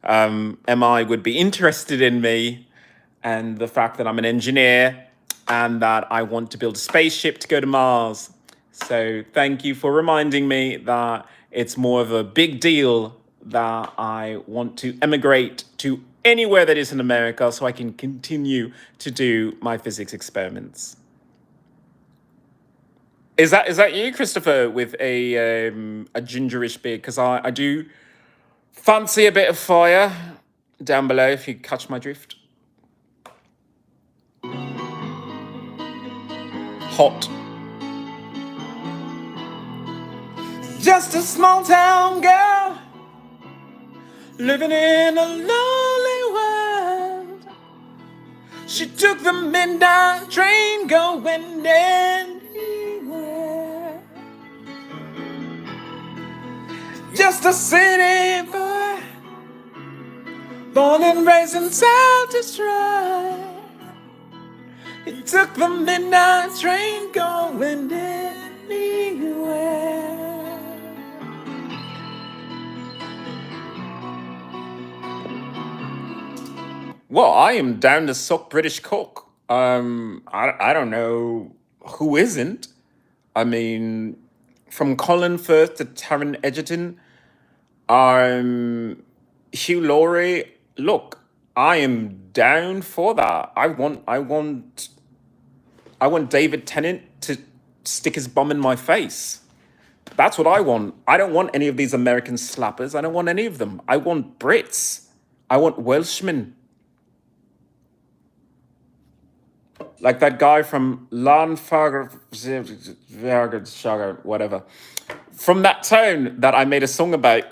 MI would be interested in me, and the fact that I'm an engineer and that I want to build a spaceship to go to Mars. So thank you for reminding me that it's more of a big deal that I want to emigrate to anywhere that is in America so I can continue to do my physics experiments. Is that you, Christopher, with a gingerish beard? Because I do fancy a bit of fire down below, if you catch my drift. Hot. Just a small town girl living in a lonely world. She took the midnight train going anywhere. Just a city boy, born and raised in self-destruct. He took the midnight train going anywhere. Well, I am down to suck British cock. I don't know who isn't. I mean, from Colin Firth to Taron Egerton, Hugh Laurie. Look, I am down for that. I want David Tennant to stick his bum in my face. That's what I want. I don't want any of these American slappers. I don't want any of them. I want Brits. I want Welshmen. Like that guy from Lanfager, whatever. From that town that I made a song about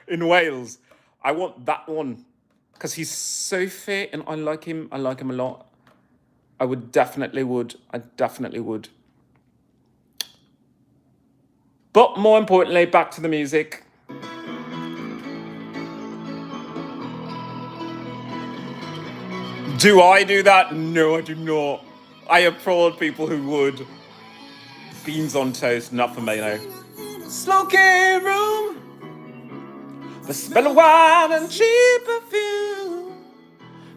in Wales. I want that one. Because he's so fit and I like him. I like him a lot. I definitely would. But more importantly, back to the music. Do I do that? No, I do not. I applaud people who would. Beans on toast, not for me, no. Smoking room, the smell of wine and cheap perfume.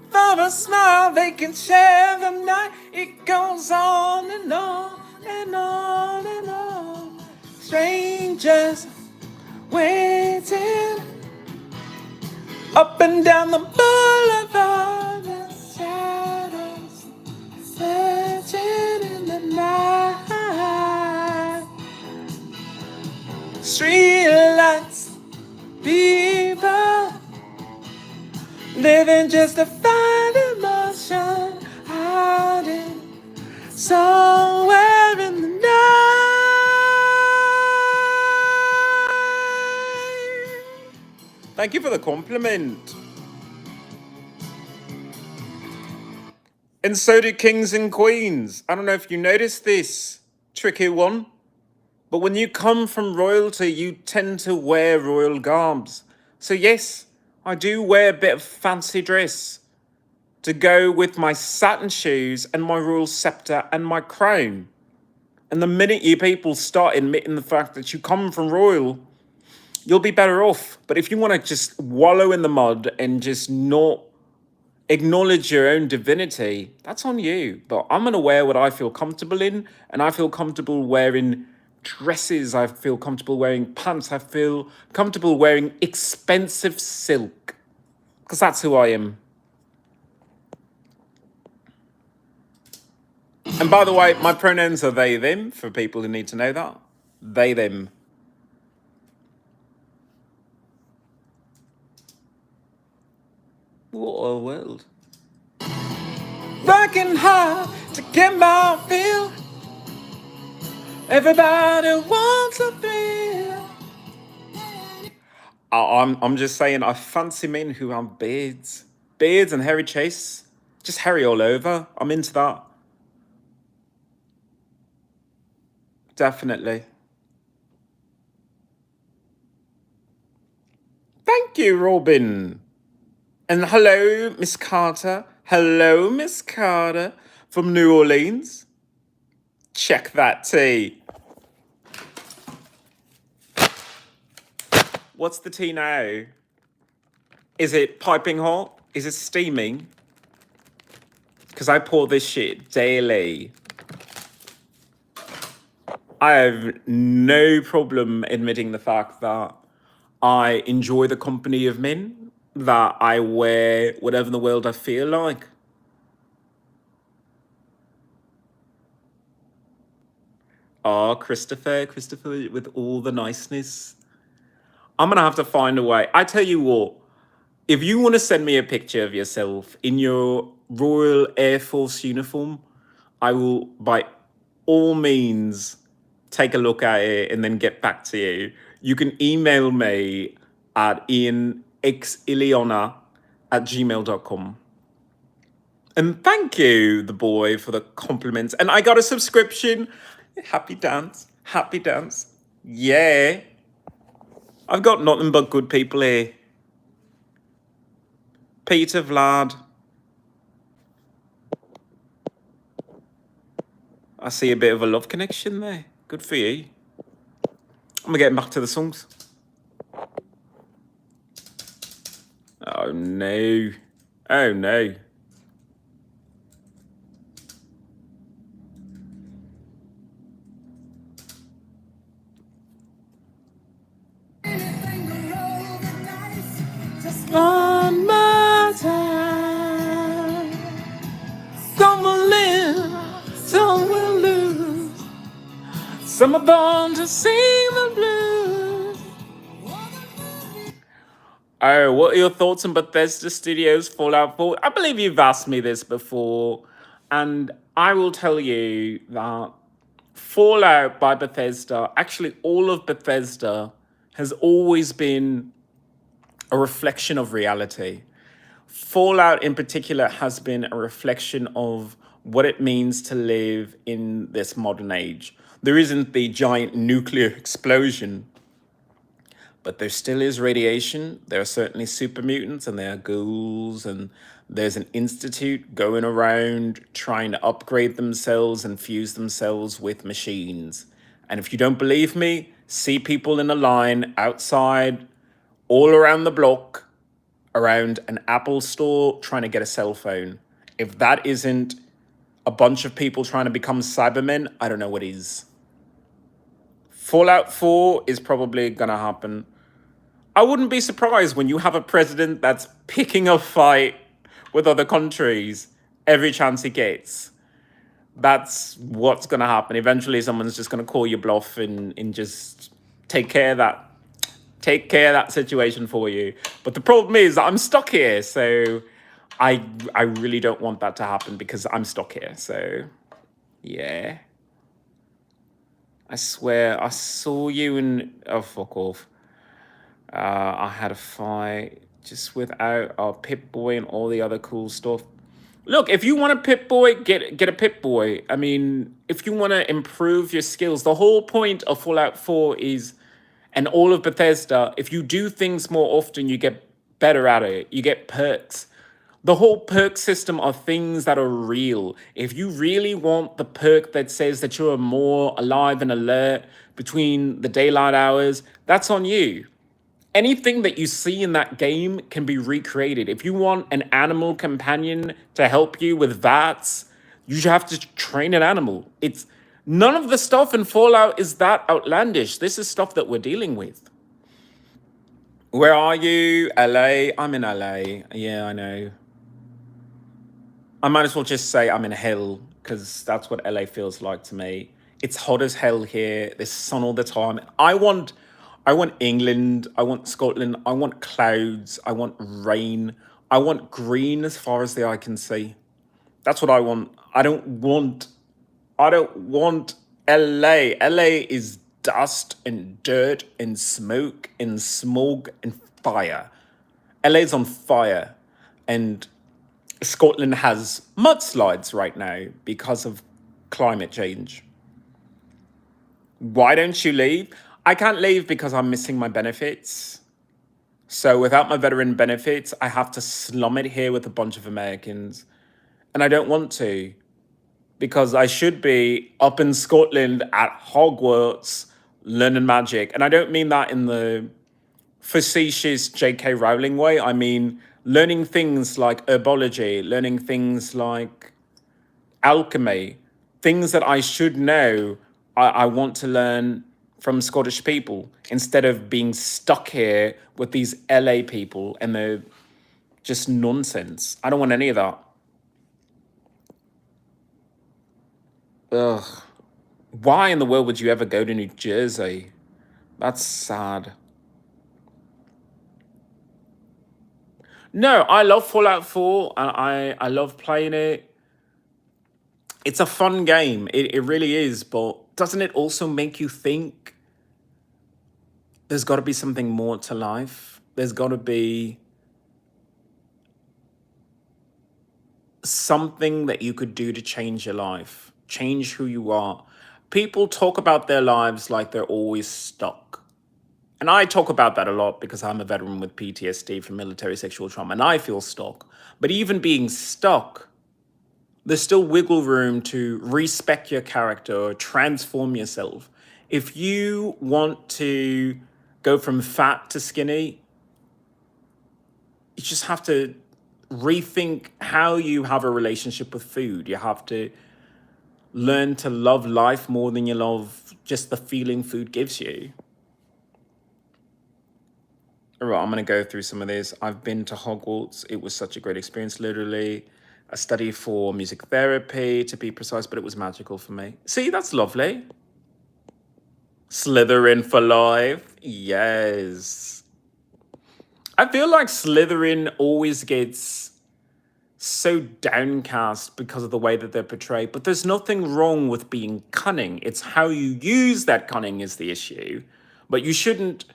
For a smile, they can share the night. It goes on and on and on and on. Strangers waiting up and down the boulevard, and shadows searching in the night. Street lights, people living just to find emotion, hiding somewhere in the night. Thank you for the compliment. And so do kings and queens. I don't know if you noticed this tricky one, but when you come from royalty, you tend to wear royal garbs. So yes, I do wear a bit of fancy dress to go with my satin shoes and my royal scepter and my crown. And the minute you people start admitting the fact that you come from royal, you'll be better off. But if you want to just wallow in the mud and just not acknowledge your own divinity, that's on you. But I'm going to wear what I feel comfortable in, and I feel comfortable wearing dresses. I feel comfortable wearing pants. I feel comfortable wearing expensive silk, because that's who I am. And by the way, my pronouns are they, them, for people who need to know that. They, them. What a world. Working hard to get my fill. Everybody wants a thrill. I'm just saying, I fancy men who have beards. Beards and hairy chase. Just hairy all over. I'm into that. Definitely. Thank you, Robin. And hello, Miss Carter. Hello, Miss Carter from New Orleans. Check that tea. What's the tea now? Is it piping hot? Is it steaming? Because I pour this shit daily. I have no problem admitting the fact that I enjoy the company of men, that I wear whatever in the world I feel like. Oh, Christopher with all the niceness. I'm going to have to find a way. I tell you what, if you want to send me a picture of yourself in your Royal Air Force uniform, I will, by all means, take a look at it and then get back to you. You can email me at IanXIlyana@gmail.com. And thank you, the boy, for the compliments. And I got a subscription. Happy dance. Happy dance. Yeah. I've got nothing but good people here. Peter, Vlad. I see a bit of a love connection there. Good for you. I'm gonna get back to the songs. Oh no. Oh no. One more time. Some will live, some will lose. Some are born to sing the blues. Oh, what are your thoughts on Bethesda Studios Fallout 4? I believe you've asked me this before, and I will tell you that Fallout by Bethesda, actually all of Bethesda, has always been a reflection of reality. Fallout in particular has been a reflection of what it means to live in this modern age. There isn't the giant nuclear explosion, but there still is radiation. There are certainly super mutants and there are ghouls, and there's an institute going around trying to upgrade themselves and fuse themselves with machines. And if you don't believe me, see people in a line outside all around the block around an Apple store trying to get a cell phone. If that isn't a bunch of people trying to become Cybermen, I don't know what is. Fallout 4 is probably gonna happen. I wouldn't be surprised when you have a president that's picking a fight with other countries every chance he gets. That's what's gonna happen. Eventually someone's just gonna call you bluff and just take care of that situation for you. But the problem is I'm stuck here, so I really don't want that to happen because I'm stuck here. So yeah. I swear I saw you in... Oh, fuck off. I had a fight just without our Pip Boy and all the other cool stuff. Look, if you want a Pip Boy, get a Pip Boy. I mean, if you want to improve your skills, the whole point of Fallout 4 is, and all of Bethesda, if you do things more often, you get better at it. You get perks. The whole perk system are things that are real. If you really want the perk that says that you are more alive and alert between the daylight hours, that's on you. Anything that you see in that game can be recreated. If you want an animal companion to help you with VATS, you should have to train an animal. It's none of the stuff in Fallout is that outlandish. This is stuff that we're dealing with. Where are you? LA? I'm in LA. Yeah, I know. I might as well just say I'm in hell because that's what LA feels like to me. It's hot as hell here. There's sun all the time. I want England. I want Scotland. I want clouds. I want rain. I want green as far as the eye can see. That's what I want. I don't want LA. LA is dust and dirt and smoke and smog and fire. LA's on fire. And Scotland has mudslides right now because of climate change. Why don't you leave? I can't leave because I'm missing my benefits. So without my veteran benefits, I have to slum it here with a bunch of Americans. And I don't want to because I should be up in Scotland at Hogwarts learning magic. And I don't mean that in the facetious J.K. Rowling way. I mean learning things like herbology, learning things like alchemy, things that I should know. I want to learn from Scottish people instead of being stuck here with these LA people and they're just nonsense. I don't want any of that. Ugh. Why in the world would you ever go to New Jersey? That's sad. No, I love Fallout 4 and I love playing it. It's a fun game. It really is, but doesn't it also make you think there's got to be something more to life? There's got to be something that you could do to change your life, change who you are. People talk about their lives like they're always stuck. And I talk about that a lot because I'm a veteran with PTSD from military sexual trauma and I feel stuck. But even being stuck, there's still wiggle room to respec your character or transform yourself. If you want to go from fat to skinny, you just have to rethink how you have a relationship with food. You have to learn to love life more than you love just the feeling food gives you. All right, I'm going to go through some of this. I've been to Hogwarts. It was such a great experience, literally. A study for music therapy, to be precise, but it was magical for me. See, that's lovely. Slytherin for life. Yes. I feel like Slytherin always gets so downcast because of the way that they're portrayed, but there's nothing wrong with being cunning. It's how you use that cunning is the issue. But you shouldn't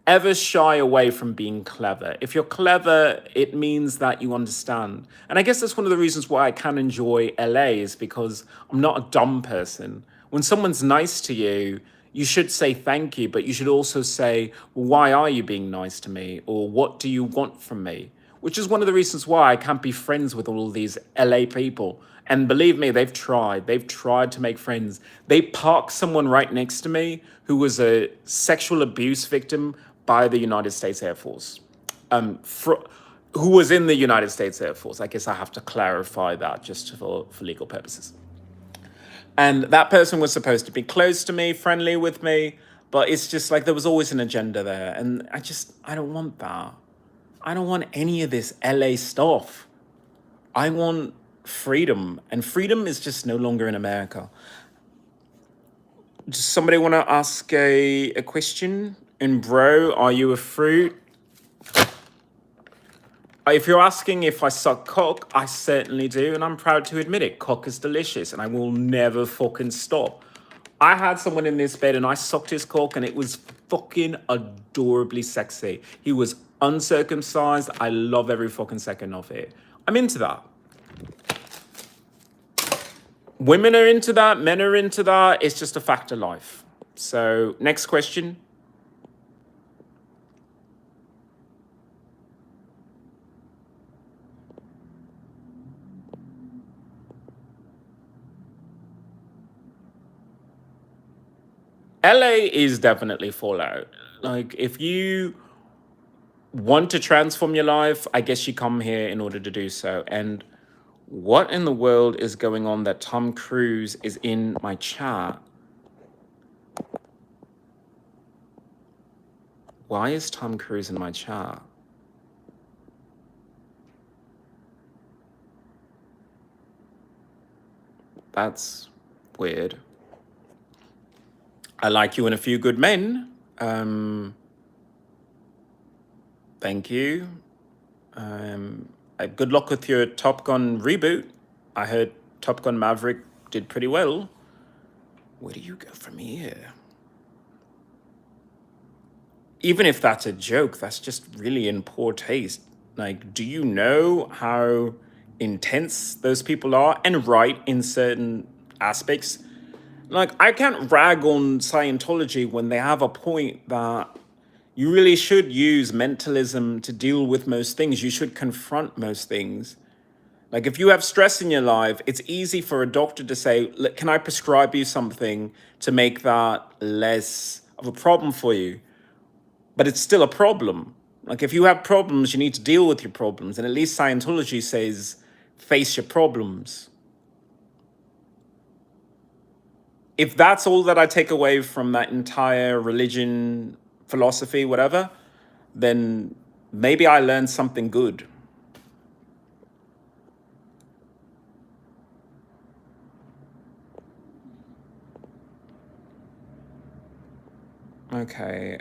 ever shy away from being clever. If you're clever, it means that you understand. And I guess that's one of the reasons why I can enjoy LA is because I'm not a dumb person. When someone's nice to you, you should say thank you, but you should also say, well, why are you being nice to me? Or what do you want from me? Which is one of the reasons why I can't be friends with all of these LA people. And believe me, they've tried. They've tried to make friends. They parked someone right next to me who was a sexual abuse victim by the United States Air Force, who was in the United States Air Force. I guess I have to clarify that just for legal purposes. And that person was supposed to be close to me, friendly with me, but it's just like there was always an agenda there. And I don't want that. I don't want any of this LA stuff. I want freedom, and freedom is just no longer in America. Does somebody want to ask a question? And bro, are you a fruit? If you're asking if I suck cock, I certainly do, and I'm proud to admit it. Cock is delicious, and I will never fucking stop. I had someone in this bed, and I sucked his cock, and it was fucking adorably sexy. He was uncircumcised. I love every fucking second of it. I'm into that. Women are into that. Men are into that. It's just a fact of life. So, next question. LA is definitely Fallout. Like, if you want to transform your life, I guess you come here in order to do so. And what in the world is going on that Tom Cruise is in my chat? Why is Tom Cruise in my chat? That's weird. I like you and a few good men. Thank you. Good luck with your Top Gun reboot. I heard Top Gun Maverick did pretty well. Where do you go from here? Even if that's a joke, that's just really in poor taste. Like, do you know how intense those people are and right in certain aspects? Like, I can't rag on Scientology when they have a point that you really should use mentalism to deal with most things. You should confront most things. Like, if you have stress in your life, it's easy for a doctor to say, "Look, can I prescribe you something to make that less of a problem for you?" But it's still a problem. Like, if you have problems, you need to deal with your problems. And at least Scientology says, face your problems. If that's all that I take away from that entire religion, philosophy, whatever, then maybe I learned something good. Okay,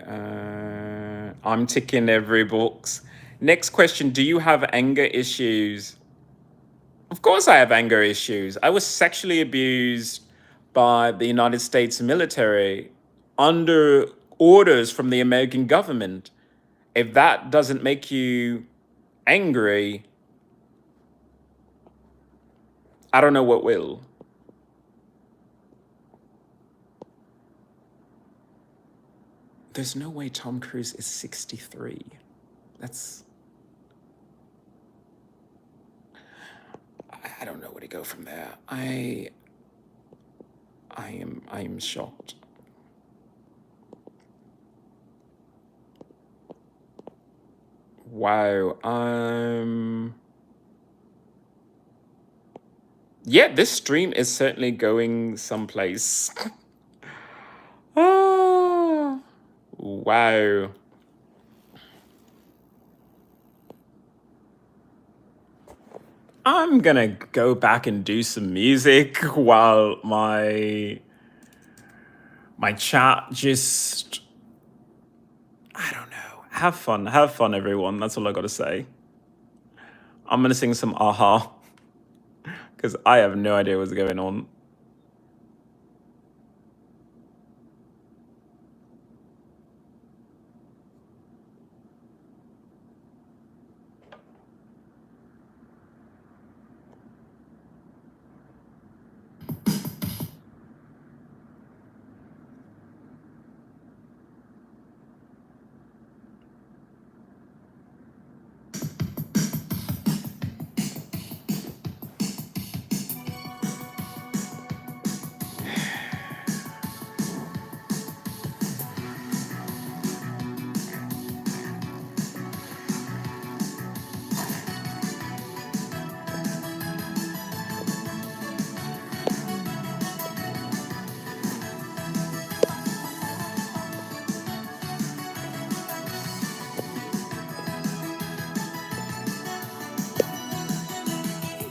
I'm ticking every box. Next question, do you have anger issues? Of course I have anger issues. I was sexually abused by the United States military under orders from the American government. If that doesn't make you angry, I don't know what will. There's no way Tom Cruise is 63. That's... I don't know where to go from there. I am shocked. Wow. Yeah, this stream is certainly going someplace. Oh, wow. I'm gonna go back and do some music while my chat just, I don't know. Have fun, everyone. That's all I gotta say. I'm gonna sing some Aha because I have no idea what's going on.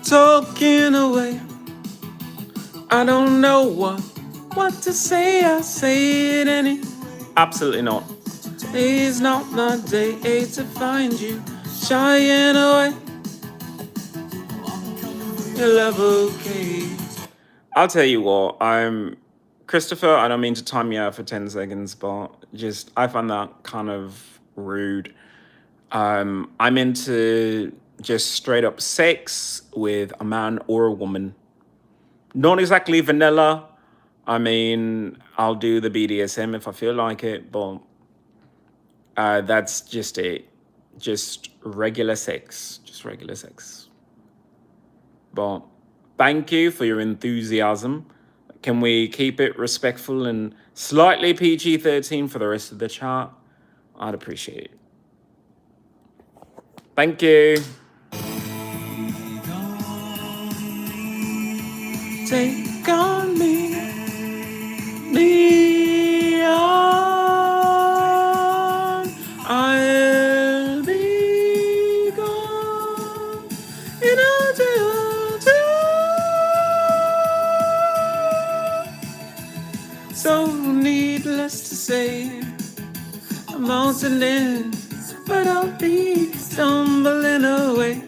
Talking away, I don't know what to say. I say it any. Absolutely not. Today's not the day to find you shying away. Your love, okay. I'll tell you what, I'm Christopher, I don't mean to time you out for 10 seconds, but just I find that kind of rude. I'm into just straight up sex with a man or a woman. Not exactly vanilla. I mean, I'll do the BDSM if I feel like it, but that's just it. Just regular sex. Just regular sex. But thank you for your enthusiasm. Can we keep it respectful and slightly PG-13 for the rest of the chat? I'd appreciate it. Thank you. Take on me, me on. I'll be gone in a day or two. So needless to say, I'm lost in it, but I'll be stumbling away.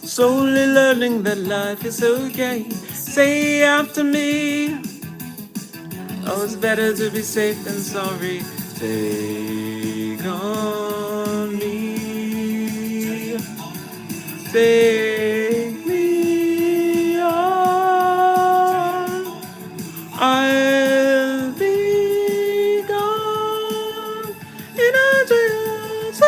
Slowly learning that life is okay. Say after me, oh, it's better to be safe than sorry. Take on me, take me on. I'll be gone in a day or two.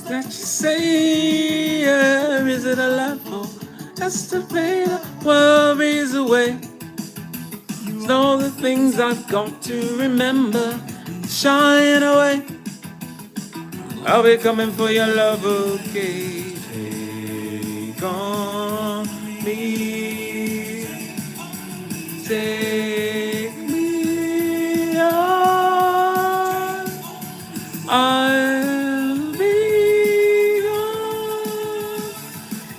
That you say, is it a life or just to play the worries away? It's all the things I've got to remember, shying away. I'll be coming for your love, okay? Take on me, take me on. I'll be gone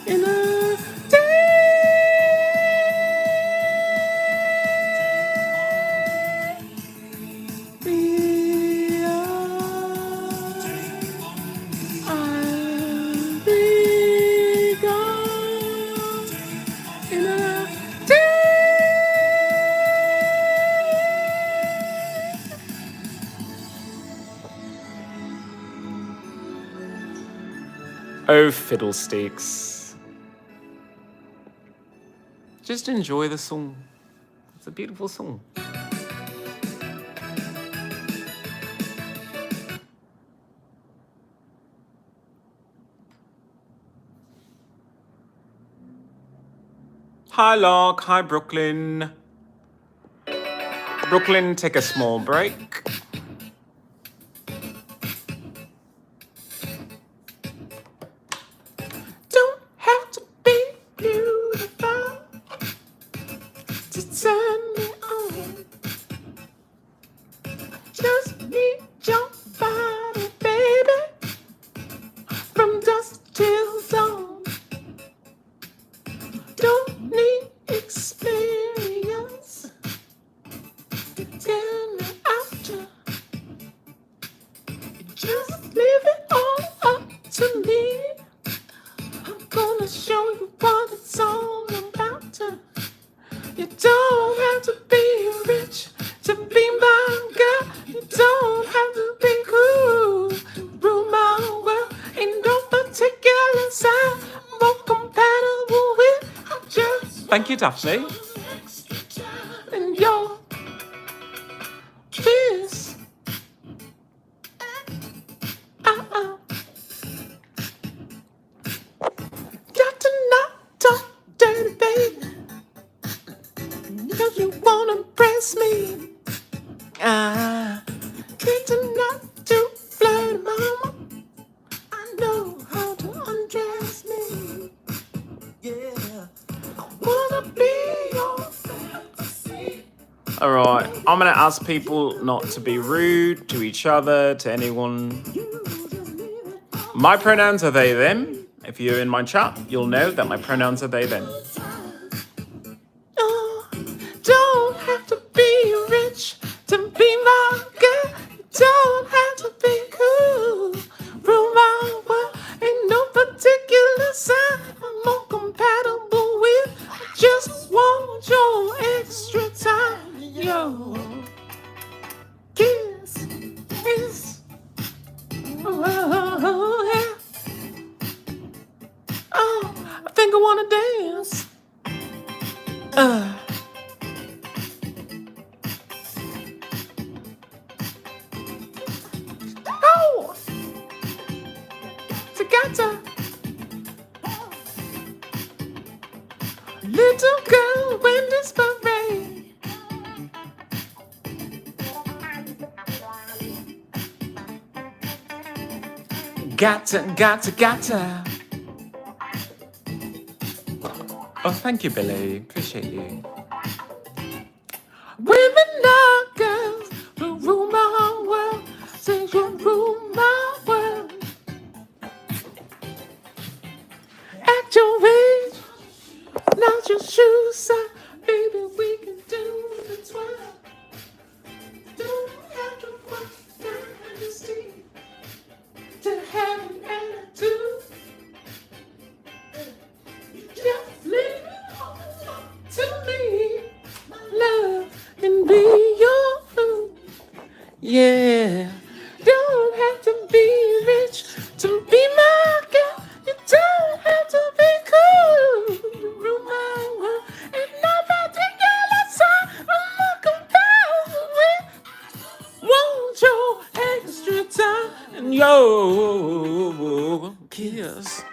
in a day. Be on. I'll be gone in a day. Oh, fiddlesticks. Just enjoy the song. It's a beautiful song. Hi, Lark. Hi, Brooklyn. Brooklyn, take a small break. Don't have to be beautiful to turn me on. Just need your body, baby, from dusk till dawn. Don't need experience to tell me after. Just leave it all up to me. I'm gonna show you what it's all about. You don't have to be rich to be my girl. You don't have to be cool to rule my world. Ain't no particular side I'm more compatible with. I'm just thank you, Daphne. And your kiss. Got to not talk dirty, baby. Cause you wanna press me. All right, I'm gonna ask people not to be rude to each other, to anyone. My pronouns are they, them. If you're in my chat, you'll know that my pronouns are they, them. Oh, don't have to be rich to be my girl. You don't have to be cool. Rule my world. Ain't no particular sign I'm more compatible with. I just want your extra time. Yo, kiss, kiss. Oh, yeah. Oh, I think I wanna dance. Oh, together. Little girl, when this parade. Gotta. Oh, thank you, Billy. Appreciate you. Women are girls who rule my world. Say you rule my world. At your age, not your shoes size. Baby, we can do the 12. Don't have to work dynasty to have an attitude. Just leave it all to me. My love can be your food. Yeah. Don't have to be rich to be my girl. You don't have to be cool to rule my world. Ain't no particular sign I'm more compatible with. Want your extra time and yo kiss.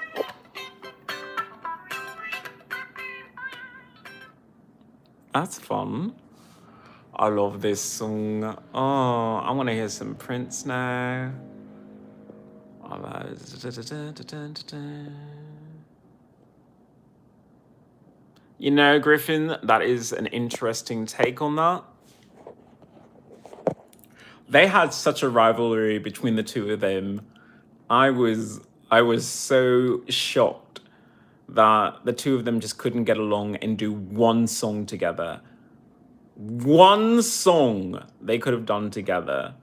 That's fun. I love this song. Oh, I want to hear some Prince now. You know, Griffin, that is an interesting take on that. They had such a rivalry between the two of them. I was so shocked that the two of them just couldn't get along and do one song together. One song they could have done together,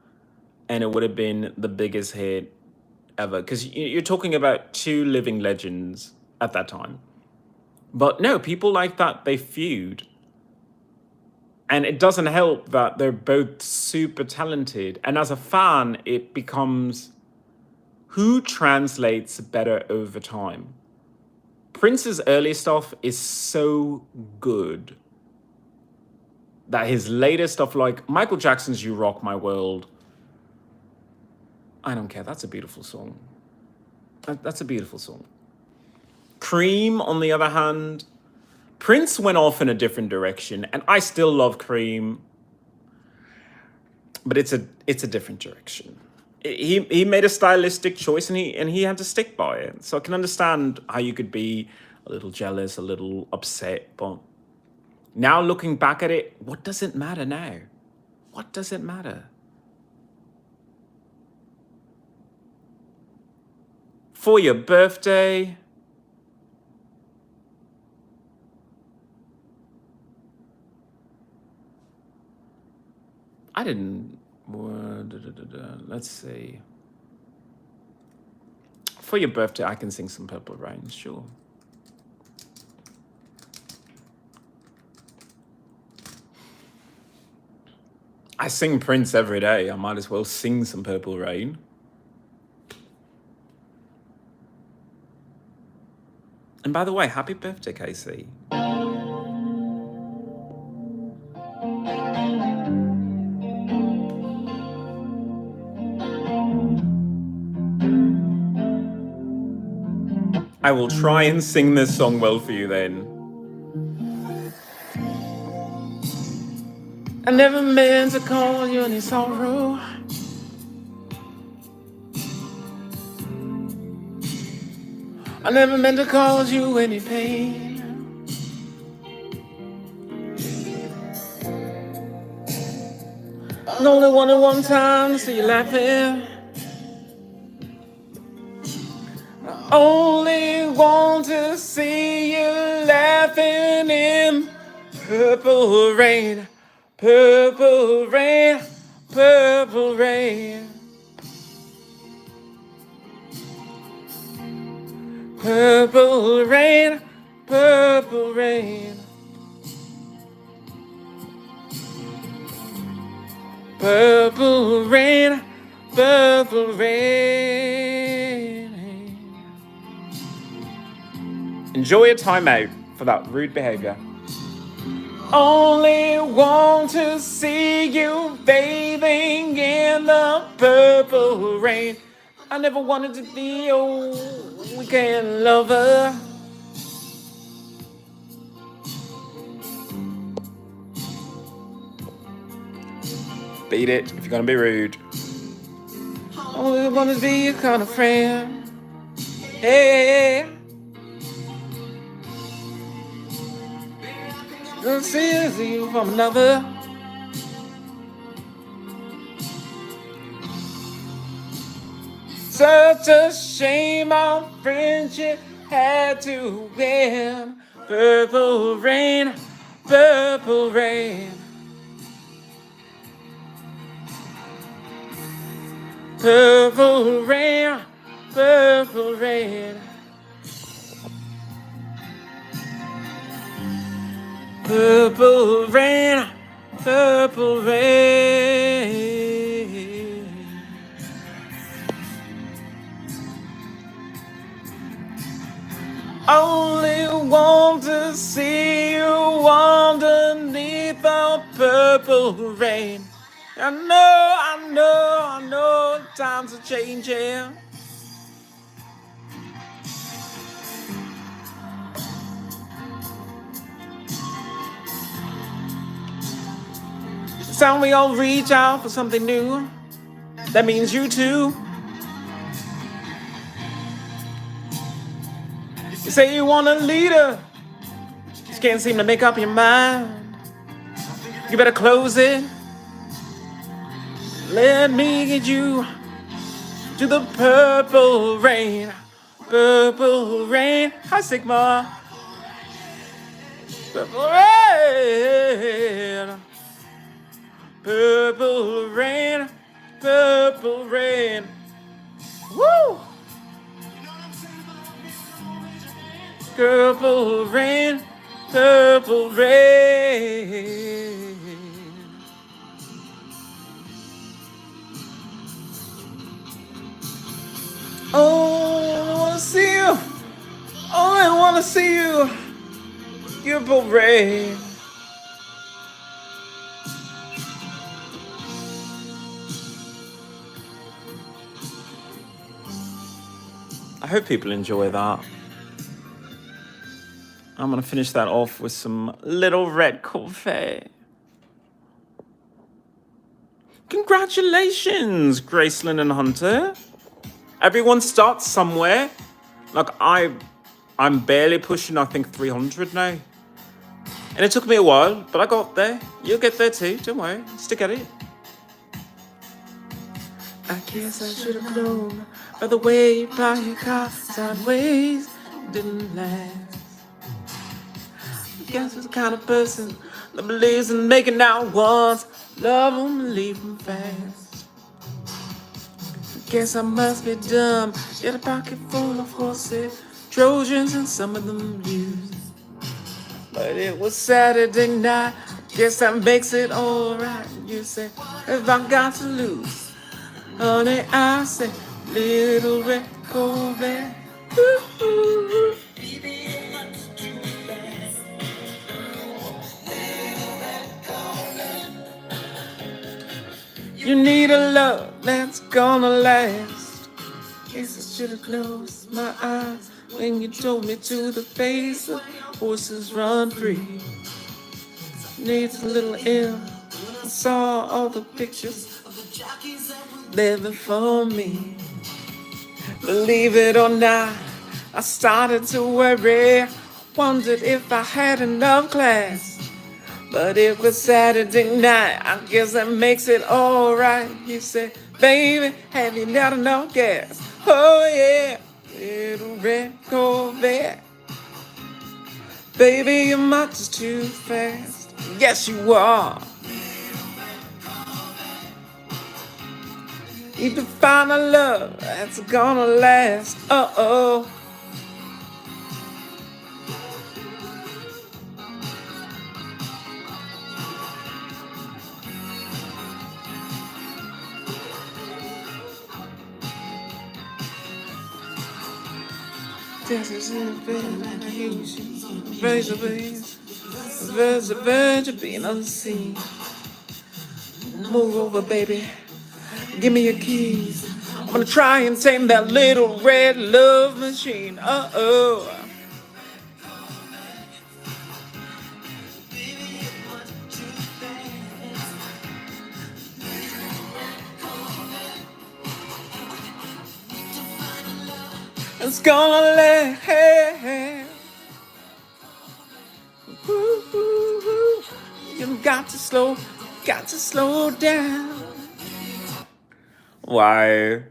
and it would have been the biggest hit ever. Because you're talking about two living legends at that time. But no, people like that, they feud. And it doesn't help that they're both super talented. And as a fan, it becomes who translates better over time. Prince's early stuff is so good that his later stuff, like Michael Jackson's You Rock My World, I don't care. That's a beautiful song. That's a beautiful song. Cream, on the other hand, Prince went off in a different direction, and I still love Cream, but it's a different direction. He made a stylistic choice, and he had to stick by it. So I can understand how you could be a little jealous, a little upset, but now looking back at it, what does it matter now? What does it matter? For your birthday. I didn't. Let's see. For your birthday, I can sing some Purple Rain, sure. I sing Prince every day. I might as well sing some Purple Rain. And by the way, happy birthday, Casey. I will try and sing this song well for you then. I never meant to call you any sorrow. I never meant to cause you any pain. Only wanted one time to see you laughing. I only want to see you laughing in purple rain, purple rain, purple rain. Purple rain, purple rain. Purple rain, purple rain. Enjoy your time out for that rude behavior. Only want to see you bathing in the purple rain. I never wanted to be your weekend lover. Beat it if you're gonna be rude. Only wanna be your kind of friend. Hey, don't see you from another. Such a shame our friendship had to end. Purple rain, purple rain. Purple rain, purple rain. Purple rain, purple rain. Only want to see you underneath the purple rain. I know, times are changing. It's time we all reach out for something new. That means you too. You say you want a leader, just can't seem to make up your mind. You better close it. Let me get you to the purple rain. Purple rain. Hi, Sigma. Purple rain. Purple rain. Purple rain. Woo! Purple rain. Purple rain. Oh, I wanna see you. Oh, I wanna see you. Purple rain. I hope people enjoy that. I'm gonna finish that off with some little red coffee. Congratulations, Gracelyn and Hunter. Everyone starts somewhere. Like I'm barely pushing, I think, 300 now. And it took me a while, but I got there. You'll get there too, don't worry. Stick at it. I guess I should have known by the way you buy your car sideways. Didn't last. I guess I'm the kind of person that believes in making out once. Love them and leave them fast. Guess I must be dumb. Get a pocket full of horses, Trojans, and some of them used. But it was Saturday night. Guess that makes it alright. You say, if I got to lose, honey, I say, little red Corvette. Ooh. You need a love that's gonna last. Guess I should've closed my eyes when you told me to the face of horses run free. Needs a little ill. I saw all the pictures there before me. Believe it or not, I started to worry. Wondered if I had enough class. But it was Saturday night, I guess that makes it alright. He said, baby, have you got enough gas? Oh yeah, little red Corvette. Baby, you're much too fast. Yes, you are. You can find a love that's gonna last. Uh-oh. This is a virgin being unseen. Move over, baby. Give me your keys. I'm gonna try and tame that little red love machine. Uh-oh. It's gonna let. You got to slow down. Why?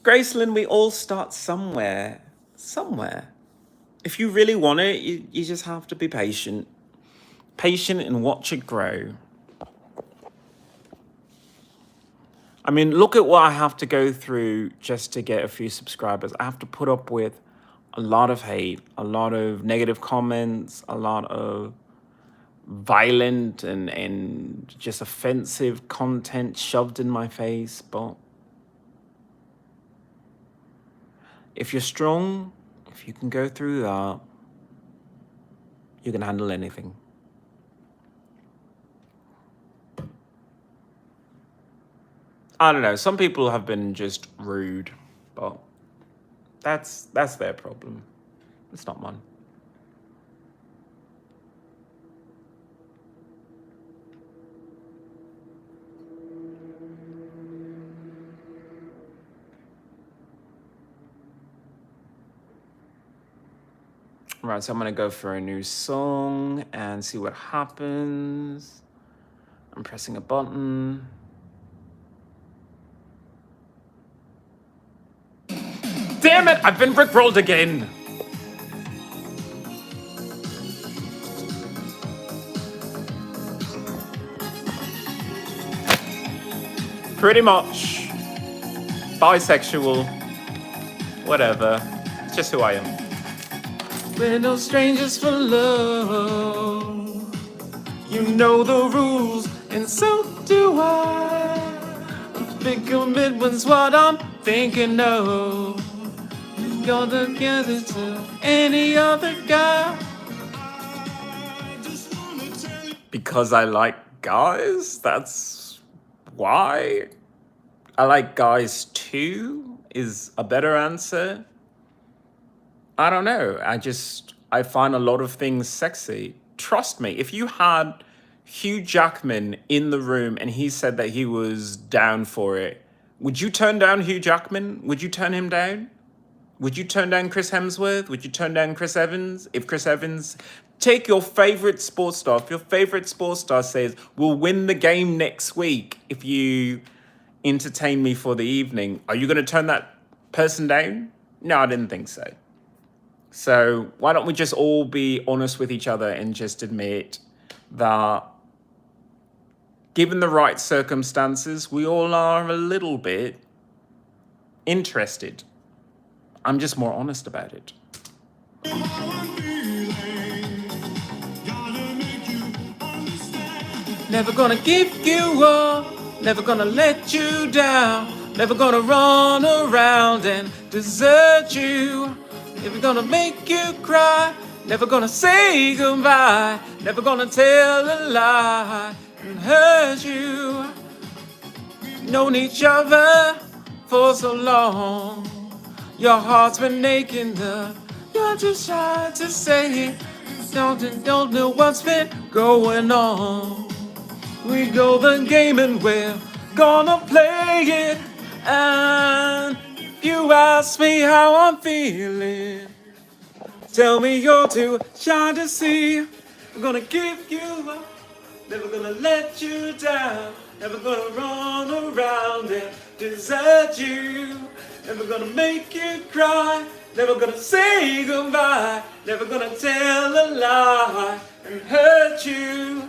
Graceland, we all start somewhere. Somewhere. If you really want it, you just have to be patient. Patient and watch it grow. I mean, look at what I have to go through just to get a few subscribers. I have to put up with a lot of hate, a lot of negative comments, a lot of violent and just offensive content shoved in my face. But if you're strong, if you can go through that, you can handle anything. I don't know. Some people have been just rude, but that's their problem. It's not mine. Right, so I'm gonna go for a new song and see what happens. I'm pressing a button. Damn it! I've been rickrolled again! Pretty much. Bisexual. Whatever. It's just who I am. We're no strangers for love. You know the rules, and so do I. A big commitment's what I'm thinking of. You're together to any other guy. Because I like guys? That's why? I like guys too is a better answer. I don't know. I find a lot of things sexy. Trust me, if you had Hugh Jackman in the room and he said that he was down for it, would you turn down Hugh Jackman? Would you turn him down? Would you turn down Chris Hemsworth? Would you turn down Chris Evans? If Chris Evans, take your favorite sports star. If your favorite sports star says, we'll win the game next week if you entertain me for the evening, are you going to turn that person down? No, I didn't think so. So why don't we just all be honest with each other and just admit that given the right circumstances, we all are a little bit interested. I'm just more honest about it. Never gonna give you up, never gonna let you down, never gonna run around and desert you. Never gonna make you cry, never gonna say goodbye, never gonna tell a lie and hurt you. Known each other for so long, your heart's been aching up, you're too shy to say it. Don't know what's been going on. We go the game and we're gonna play it. And if you ask me how I'm feeling, tell me you're too shy to see. I'm gonna give you up, never gonna let you down, never gonna run around and desert you, never gonna make you cry, never gonna say goodbye, never gonna tell a lie and hurt you.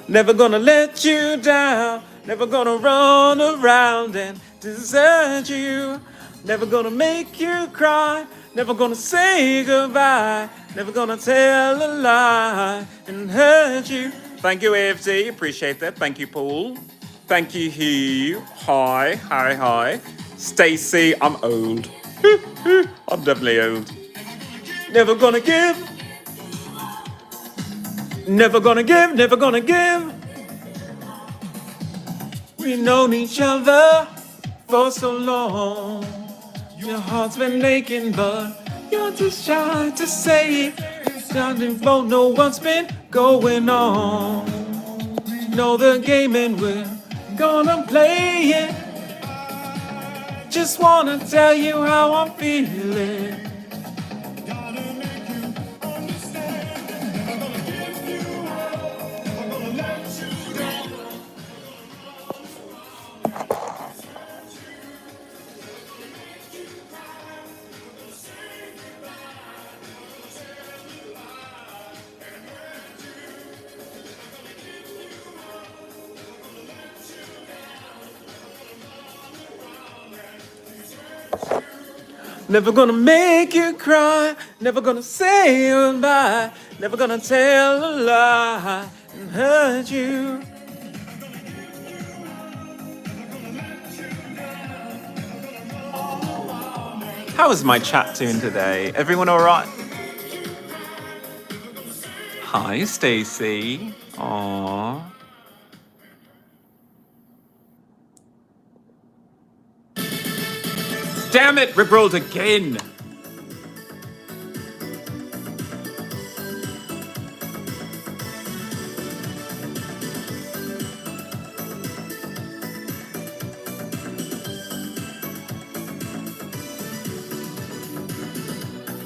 Never gonna let you down, never gonna run around and desert you, never gonna make you cry, never gonna say goodbye, never gonna tell a lie and hurt you. Thank you, AFD, appreciate that. Thank you, Paul. Thank you, Hugh. Hi. Stacy, I'm old. I'm definitely old. Never gonna give. Never gonna give, never gonna give. We've known each other for so long. Your heart's been aching, but you're too shy to say it. Don't know what's been going on. Know the game and we're gonna play it. Just wanna tell you how I'm feeling. Never gonna make you cry, never gonna say goodbye, never gonna tell a lie and hurt you. How is my chat doing today? Everyone alright? Hi, Stacy. Aww. Damn it, Rickrolls again!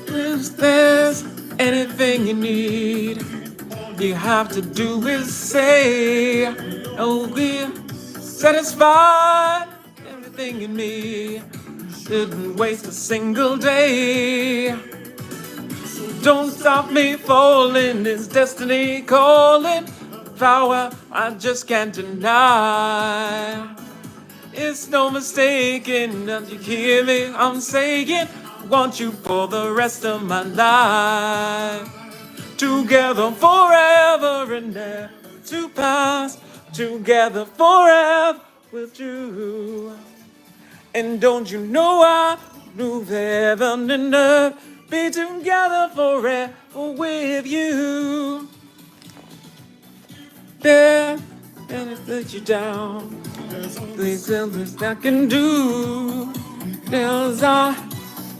If there's anything you need, you have to do is say, oh, we're satisfied. Everything in me didn't waste a single day. Don't stop me falling, it's destiny calling. Power I just can't deny. It's no mistaking, don't you hear me? I'm saying, want you for the rest of my life. Together forever and never to pass. Together forever with you. And don't you know I knew heaven and earth be together forever with you. Yeah, and it let you down. Please tell me I can do. There's I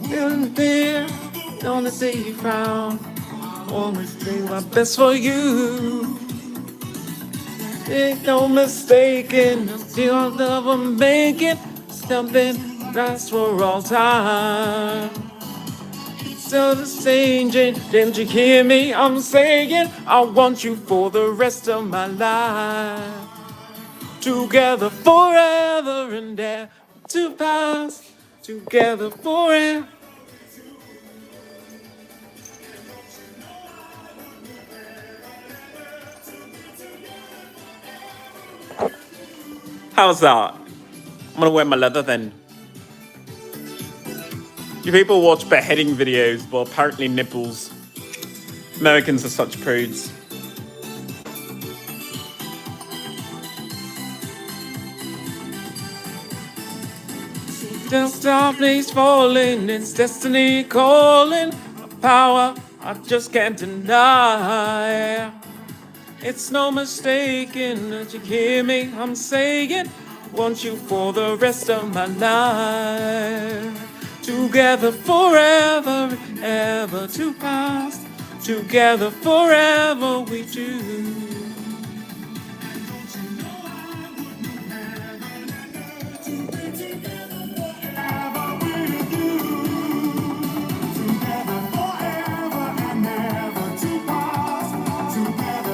feeling fear, don't say you frown. Always do my best for you. Ain't no mistaking, still love I'm making. Something lasts for all time. So the changing, didn't you hear me? I'm saying I want you for the rest of my life. Together forever and ever to pass. Together forever. How's that? I'm gonna wear my leather then. You people watch beheading videos, but apparently nipples. Americans are such prudes. Don't stop, please falling, it's destiny calling. A power I just can't deny. It's no mistaking, that you hear me? I'm saying, want you for the rest of my life. Together forever, ever to pass. Together forever we do. Together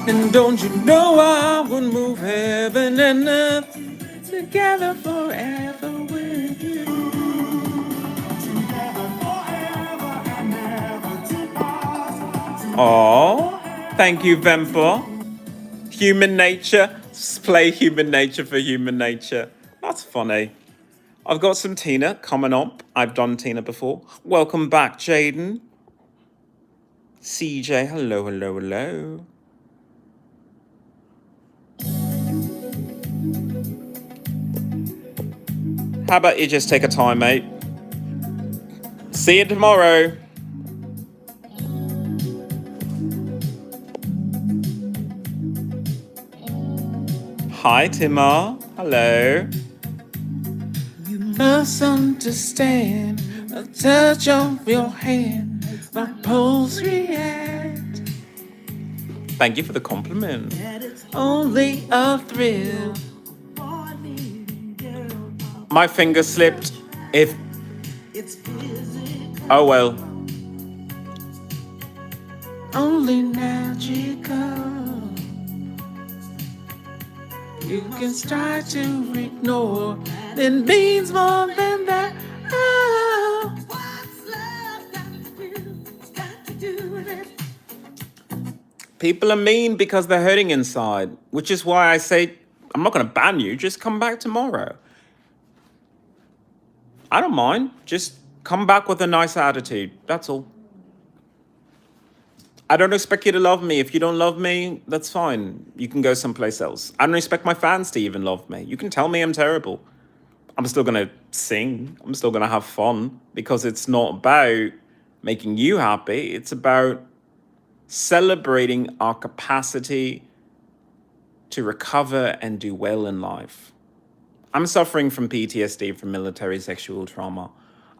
And don't you know I would move heaven and earth together forever with you. Oh, thank you, Vempa. Human nature. Play human nature for human nature. That's funny. I've got some Tina coming up. I've done Tina before. Welcome back, Jaden. CJ, hello, hello, hello. How about you just take a time, mate? See you tomorrow. Hi, Timar. Hello. You must understand the touch of your hand, my pulse react. Thank you for the compliment. Only a thrill. My finger slipped. If. Oh well. Only magical. You can try to ignore. It means more than that. Oh. What's love got to do with it? People are mean because they're hurting inside, which is why I say, I'm not going to ban you. Just come back tomorrow. I don't mind. Just come back with a nice attitude. That's all. I don't expect you to love me. If you don't love me, that's fine. You can go someplace else. I don't expect my fans to even love me. You can tell me I'm terrible. I'm still going to sing. I'm still going to have fun because it's not about making you happy. It's about celebrating our capacity to recover and do well in life. I'm suffering from PTSD from military sexual trauma.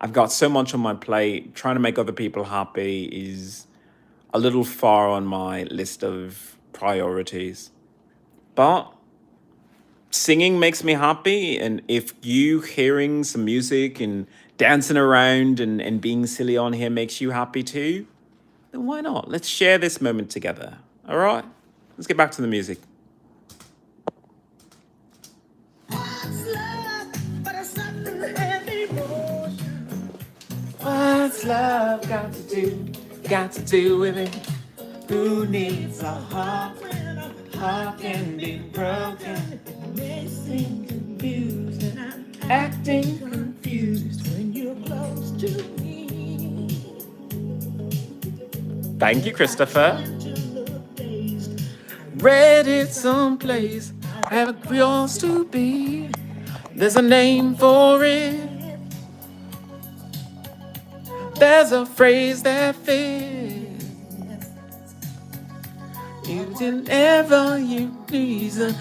I've got so much on my plate. Trying to make other people happy is a little far on my list of priorities. But singing makes me happy. And if you hearing some music and dancing around and being silly on here makes you happy too, then why not? Let's share this moment together. All right? Let's get back to the music. What's love got to do with it? Who needs a heart when a heart can be broken? It may seem confused and I'm acting confused when you're close to me. Thank you, Christopher. Read it someplace, have a yours to be. There's a name for it. There's a phrase that fits. You did ever you please and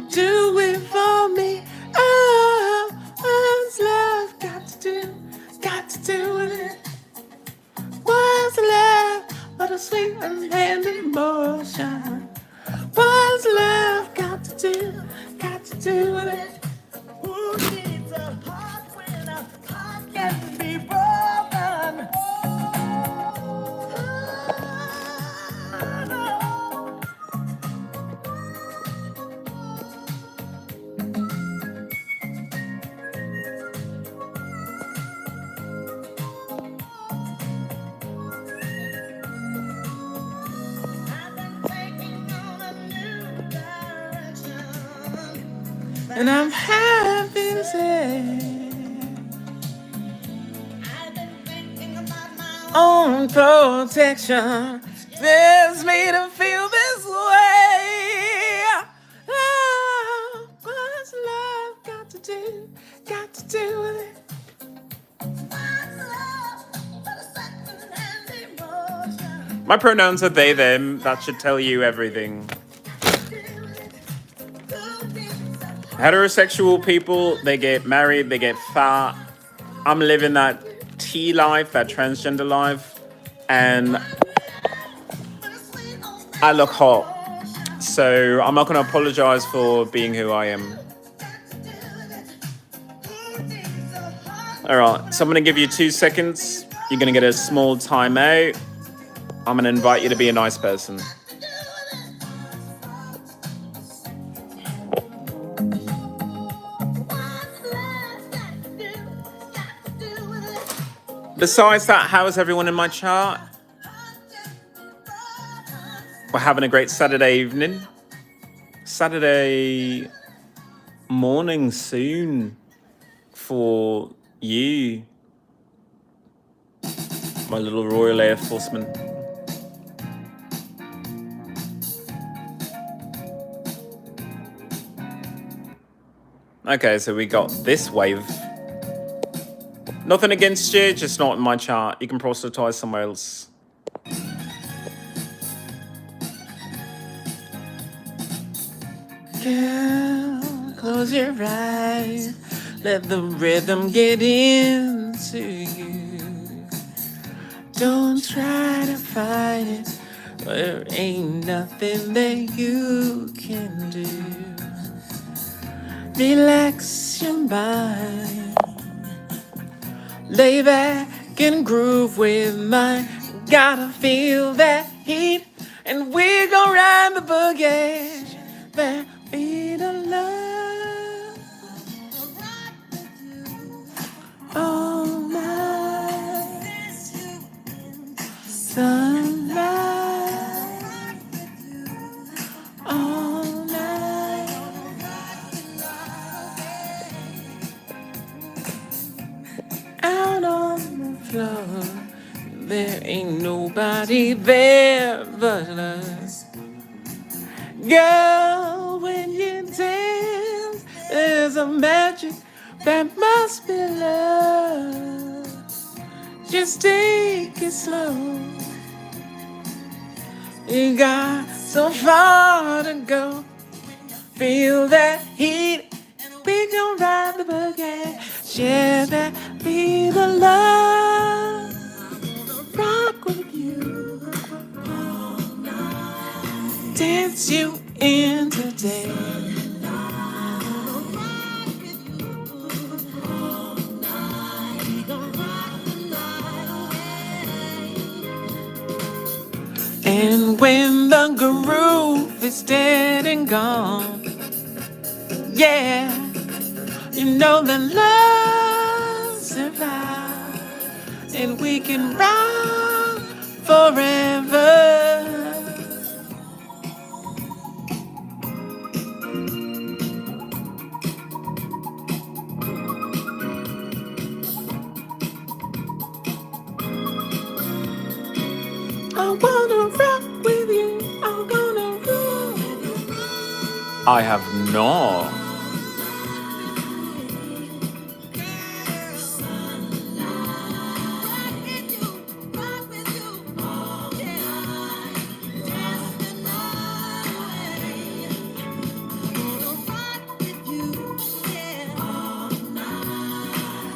do it for me. Oh, what's love got to do with it? What's love but a sweet and handy emotion? What's love got to do with it? Who needs a heart when a heart can be broken? And I'm happy to say I've been thinking about my own protection. Feels me to feel this way. Oh, what's love got to do with it? My pronouns are they, them. That should tell you everything. Heterosexual people, they get married, they get fat. I'm living that T life, that transgender life, and I look hot. So I'm not going to apologize for being who I am. All right, so I'm going to give you 2 seconds. You're going to get a small timeout. I'm going to invite you to be a nice person. Besides that, how is everyone in my chart? We're having a great Saturday evening. Saturday morning soon for you, my little Royal Air Forceman. Okay, so we got this wave. Nothing against you, just not in my chart. You can proselytize somewhere else. Girl, close your eyes. Let the rhythm get into you. Don't try to fight it. There ain't nothing that you can do. Relax your mind. Lay back and groove with mine. Gotta feel that heat. And we gon' ride the boogie. That beat of love. All night. Sunlight. All night. Out on the floor. There ain't nobody there but us. Girl, when you dance, there's a magic that must be love. Just take it slow. You got so far to go. Feel that heat. We gon' ride the boogie. Share that beat of love. Rock with you. Dance you in today. And when the groove is dead and gone, yeah, you know that love survives, and we can rock forever. I wanna rock with you. I'm gonna rock. I have not.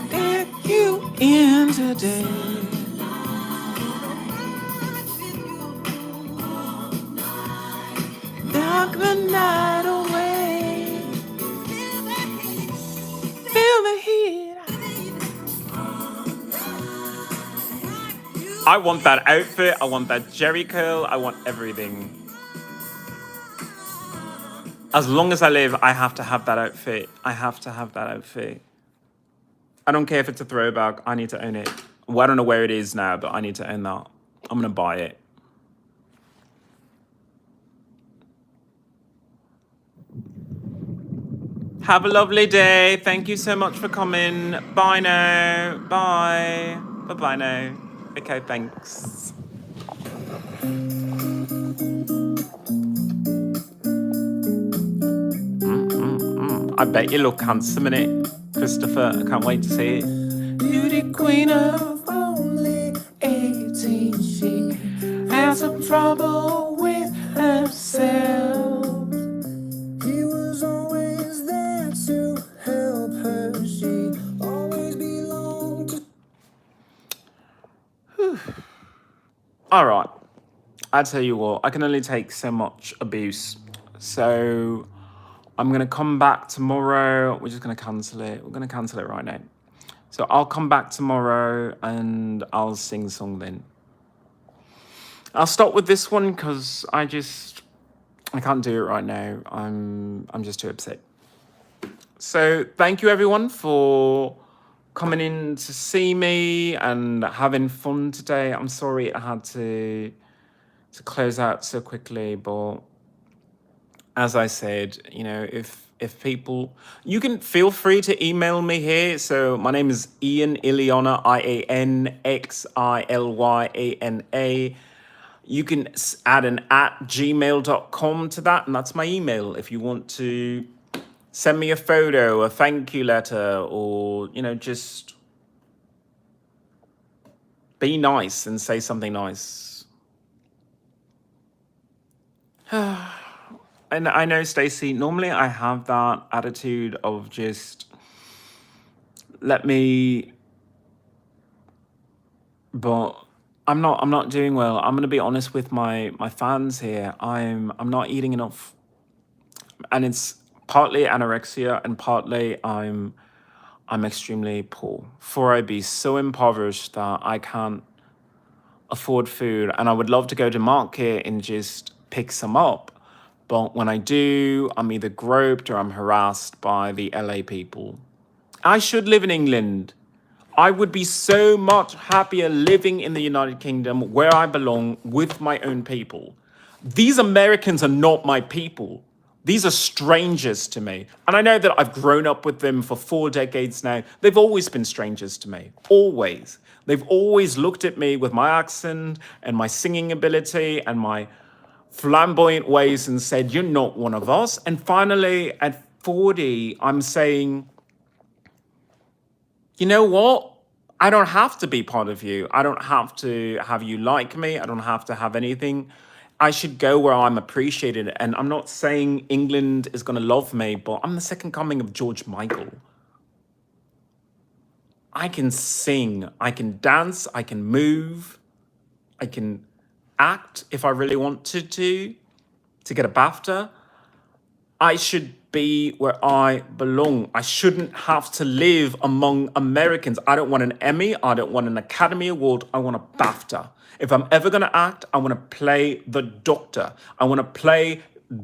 Get you in today. Knock the night away. Feel the heat. I want that outfit. I want that jerry curl. I want everything. As long as I live, I have to have that outfit. I have to have that outfit. I don't care if it's a throwback. I need to own it. Well, I don't know where it is now, but I need to own that. I'm going to buy it. Have a lovely day. Thank you so much for coming. Bye now. Bye. Bye-bye now. Okay, thanks. I bet you look handsome in it, Christopher. I can't wait to see it. Beauty queen of only 18. She has some trouble with herself. He was always there to help her. She always belonged to. All right. I tell you what, I can only take so much abuse. So I'm going to come back tomorrow. We're just going to cancel it. We're going to cancel it right now. So I'll come back tomorrow and I'll sing a song then. I'll stop with this one because I can't do it right now. I'm just too upset. So thank you everyone for coming in to see me and having fun today. I'm sorry I had to close out so quickly, but as I said, if people, you can feel free to email me here. So my name is IanXIlyana, IanXILYANA. You can add an @gmail.com to that, and that's my email if you want to send me a photo, a thank you letter, or just be nice and say something nice. And I know, Stacey, normally I have that attitude of just let me, but I'm not doing well. I'm gonna be honest with my fans here. I'm not eating enough. And it's partly anorexia and partly I'm extremely poor. For I be so impoverished that I can't afford food, and I would love to go to market and just pick some up. But when I do, I'm either groped or I'm harassed by the LA people. I should live in England. I would be so much happier living in the United Kingdom where I belong with my own people. These Americans are not my people. These are strangers to me. And I know that I've grown up with them for 4 decades now. They've always been strangers to me. Always. They've always looked at me with my accent and my singing ability and my flamboyant ways and said, "You're not one of us." And finally, at 40, I'm saying, you know what? I don't have to be part of you. I don't have to have you like me. I don't have to have anything. I should go where I'm appreciated. And I'm not saying England is going to love me, but I'm the second coming of George Michael. I can sing, I can dance, I can move, I can act if I really wanted to get a BAFTA. I should be where I belong. I shouldn't have to live among Americans. I don't want an Emmy. I don't want an Academy Award. I want a BAFTA. If I'm ever going to act, I want to play the Doctor. I want to play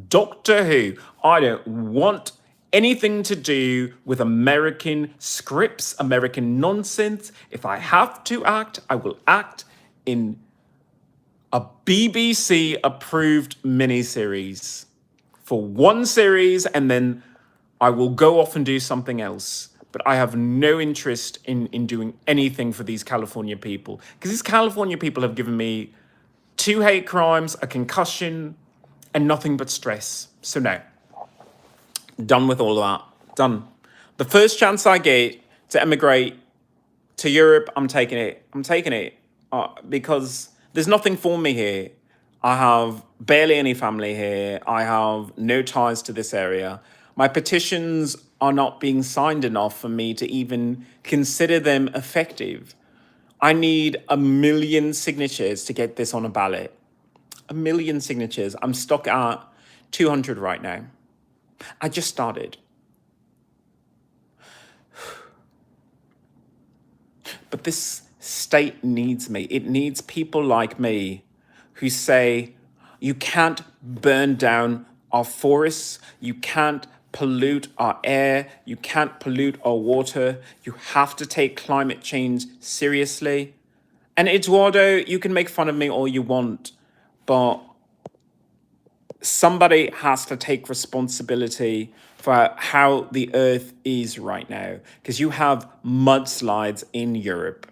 Doctor Who. I don't want anything to do with American scripts, American nonsense. If I have to act, I will act in a BBC approved miniseries for one series, and then I will go off and do something else. But I have no interest in doing anything for these California people, because these California people have given me 2 hate crimes, a concussion, and nothing but stress. So no, done with all of that. Done. The first chance I get to emigrate to Europe, I'm taking it. I'm taking it because there's nothing for me here. I have barely any family here. I have no ties to this area. My petitions are not being signed enough for me to even consider them effective. I need 1 million signatures to get this on a ballot. 1 million signatures. I'm stuck at 200 right now. I just started. But this state needs me. It needs people like me who say, you can't burn down our forests, you can't pollute our air, you can't pollute our water, you have to take climate change seriously. And Eduardo, you can make fun of me all you want, but somebody has to take responsibility for how the earth is right now, because you have mudslides in Europe.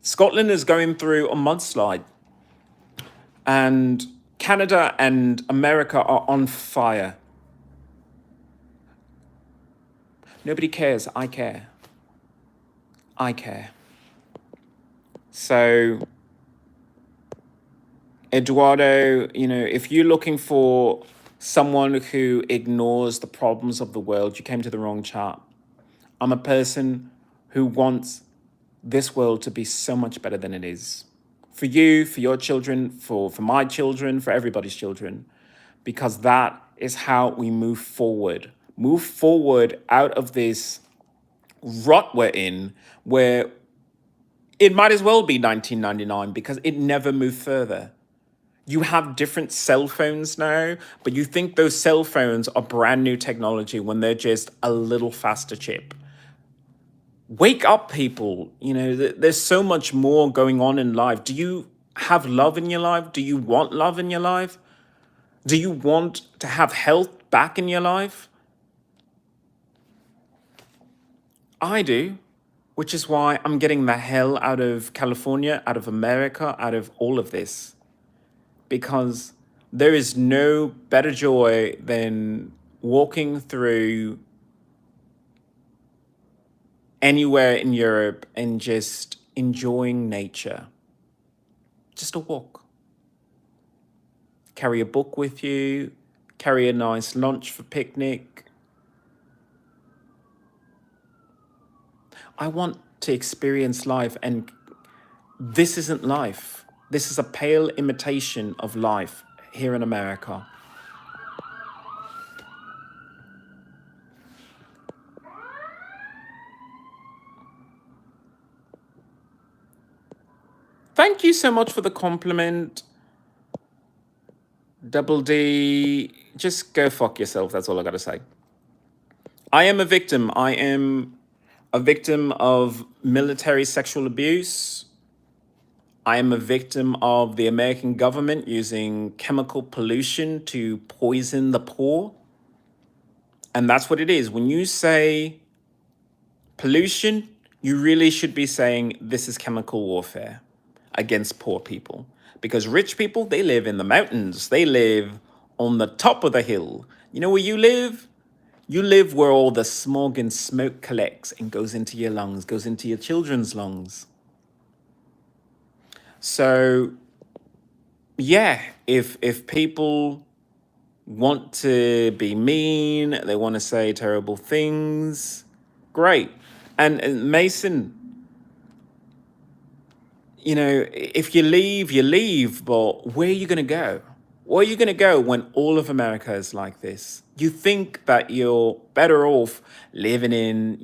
Scotland is going through a mudslide, and Canada and America are on fire. Nobody cares. I care. I care. So, Eduardo, if you're looking for someone who ignores the problems of the world, you came to the wrong chat. I'm a person who wants this world to be so much better than it is. For you, for your children, for my children, for everybody's children. Because that is how we move forward. Move forward out of this rut we're in, where it might as well be 1999 because it never moved further. You have different cell phones now, but you think those cell phones are brand new technology when they're just a little faster chip. Wake up, people. There's so much more going on in life. Do you have love in your life? Do you want love in your life? Do you want to have health back in your life? I do, which is why I'm getting the hell out of California, out of America, out of all of this. Because there is no better joy than walking through anywhere in Europe and just enjoying nature. Just a walk. Carry a book with you, carry a nice lunch for picnic. I want to experience life, and this isn't life. This is a pale imitation of life here in America. Thank you so much for the compliment. Double D, just go fuck yourself. That's all I gotta say. I am a victim. I am a victim of military sexual abuse. I am a victim of the American government using chemical pollution to poison the poor. And that's what it is. When you say pollution, you really should be saying this is chemical warfare against poor people. Because rich people, they live in the mountains. They live on the top of the hill. You know where you live? You live where all the smog and smoke collects and goes into your lungs, goes into your children's lungs. So, yeah, if people want to be mean, they want to say terrible things, great. And Mason, if you leave, you leave, but where are you going to go? Where are you going to go when all of America is like this? You think that you're better off living in,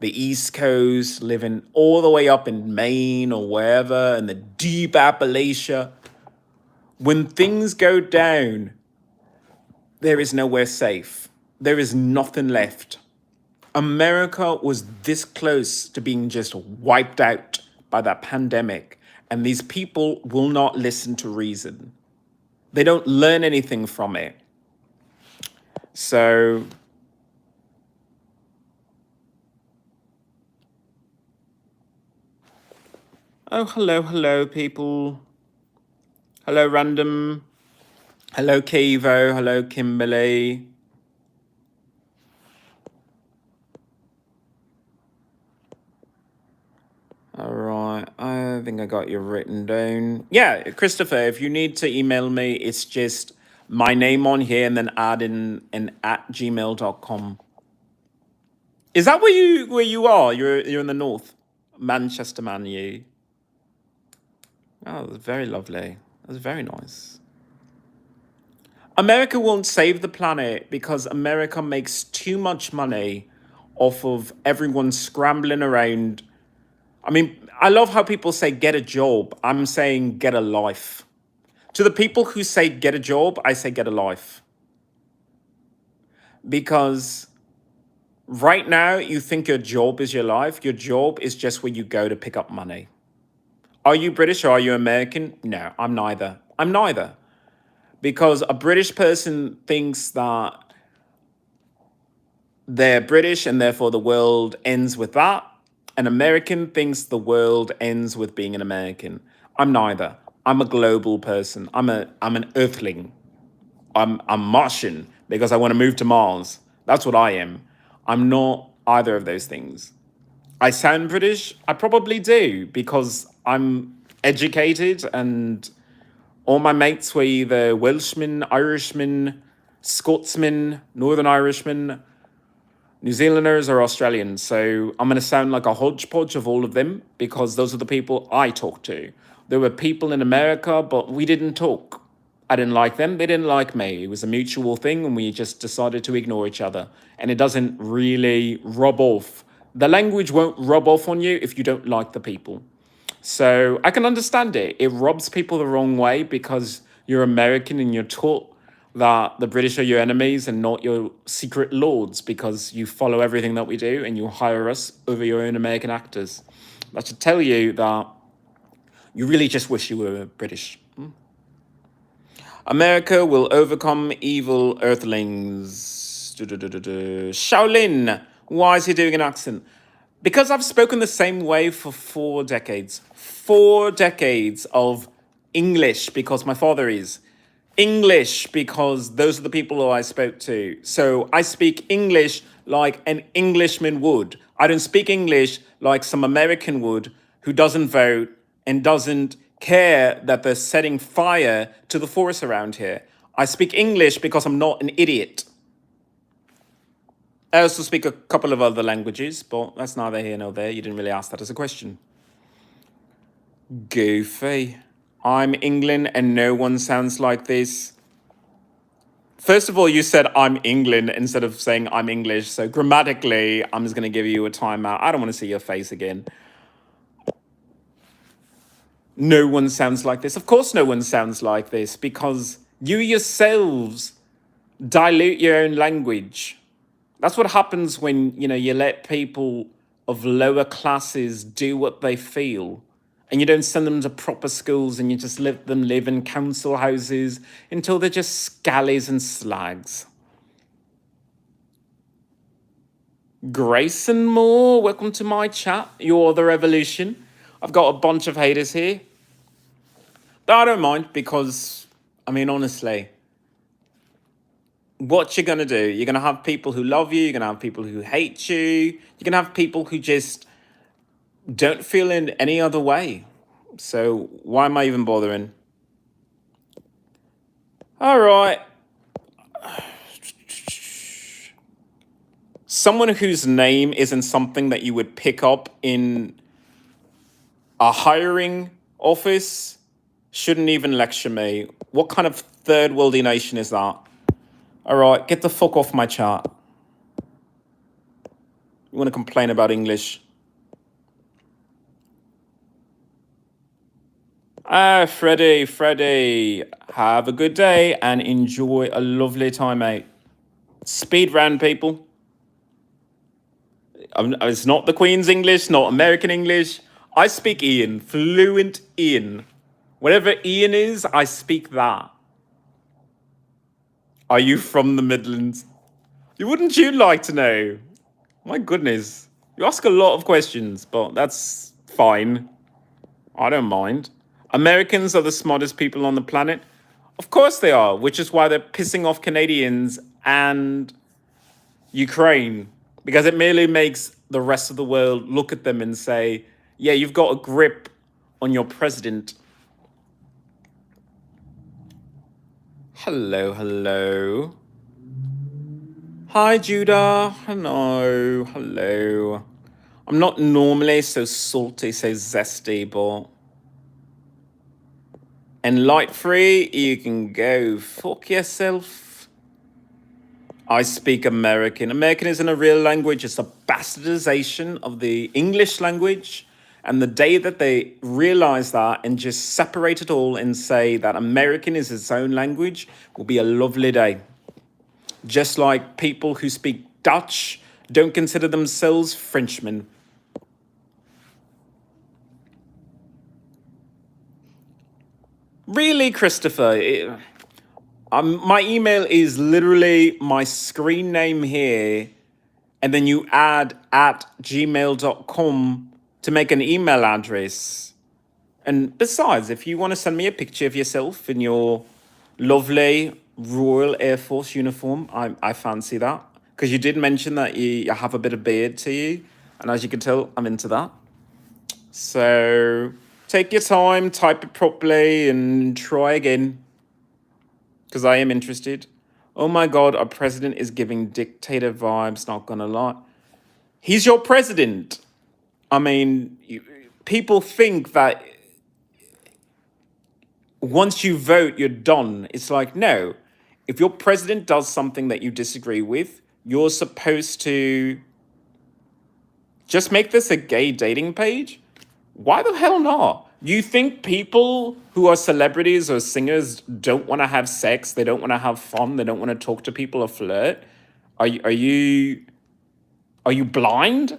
the East Coast, living all the way up in Maine or wherever, in the deep Appalachia. When things go down, there is nowhere safe. There is nothing left. America was this close to being just wiped out by that pandemic, and these people will not listen to reason. They don't learn anything from it. So, oh, hello, people. Hello, Random. Hello, Kevo. Hello, Kimberly. All right, I think I got you written down. Yeah, Christopher, if you need to email me, it's just my name on here and then add in an @gmail.com. Is that where you are? You're in the north, Manchester, man. You. Oh, that's very lovely. That's very nice. America won't save the planet because America makes too much money off of everyone scrambling around. I mean, I love how people say get a job. I'm saying get a life. To the people who say get a job, I say get a life. Because right now, you think your job is your life. Your job is just where you go to pick up money. Are you British or are you American? No, I'm neither. I'm neither. Because a British person thinks that they're British and therefore the world ends with that. An American thinks the world ends with being an American. I'm neither. I'm a global person. I'm an earthling. I'm Martian because I want to move to Mars. That's what I am. I'm not either of those things. I sound British. I probably do because I'm educated and all my mates were either Welshmen, Irishmen, Scotsmen, Northern Irishmen, New Zealanders, or Australians. So I'm going to sound like a hodgepodge of all of them because those are the people I talk to. There were people in America, but we didn't talk. I didn't like them. They didn't like me. It was a mutual thing, and we just decided to ignore each other. And it doesn't really rub off. The language won't rub off on you if you don't like the people. So I can understand it. It rubs people the wrong way because you're American and you're taught that the British are your enemies and not your secret lords because you follow everything that we do and you hire us over your own American actors. That should tell you that you really just wish you were British. America will overcome evil earthlings. Shaolin, why is he doing an accent? Because I've spoken the same way for 4 decades. 4 decades of English because my father is. English because those are the people who I spoke to. So I speak English like an Englishman would. I don't speak English like some American would who doesn't vote and doesn't care that they're setting fire to the forest around here. I speak English because I'm not an idiot. I also speak a couple of other languages, but that's neither here nor there. You didn't really ask that as a question. Goofy. I'm England and no one sounds like this. First of all, you said I'm England instead of saying I'm English. So grammatically, I'm just going to give you a timeout. I don't want to see your face again. No one sounds like this. Of course no one sounds like this because you yourselves dilute your own language. That's what happens when, you let people of lower classes do what they feel. And you don't send them to proper schools and you just let them live in council houses until they're just scallies and slags. Grayson Moore, welcome to my chat. You're the revolution. I've got a bunch of haters here. But I don't mind because, honestly, what you're going to do, you're going to have people who love you, you're going to have people who hate you, you're going to have people who just don't feel in any other way. So why am I even bothering? All right. Someone whose name isn't something that you would pick up in a hiring office shouldn't even lecture me. What kind of third worldy nation is that? All right, get the fuck off my chart. You want to complain about English? Freddie, have a good day and enjoy a lovely time, mate. Speed round, people. It's not the Queen's English, not American English. I speak Ian, fluent Ian. Whatever Ian is, I speak that. Are you from the Midlands? Wouldn't you like to know? My goodness. You ask a lot of questions, but that's fine. I don't mind. Americans are the smartest people on the planet. Of course they are, which is why they're pissing off Canadians and Ukraine, because it merely makes the rest of the world look at them and say, yeah, you've got a grip on your president. Hello. Hi, Judah. Hello. I'm not normally so salty, so zesty, but... And light free, you can go fuck yourself. I speak American. American isn't a real language. It's a bastardization of the English language. And the day that they realize that and just separate it all and say that American is its own language will be a lovely day. Just like people who speak Dutch don't consider themselves Frenchmen. Really, Christopher? My email is literally my screen name here, and then you add @gmail.com to make an email address. And besides, if you want to send me a picture of yourself in your lovely Royal Air Force uniform, I fancy that. Because you did mention that you have a bit of beard to you, and as you can tell, I'm into that. So take your time, type it properly, and try again. Because I am interested. Oh my God, our president is giving dictator vibes, not gonna lie. He's your president. People think that once you vote, you're done. It's like, no. If your president does something that you disagree with, you're supposed to just make this a gay dating page. Why the hell not? You think people who are celebrities or singers don't want to have sex? They don't want to have fun. They don't want to talk to people or flirt? Are you blind?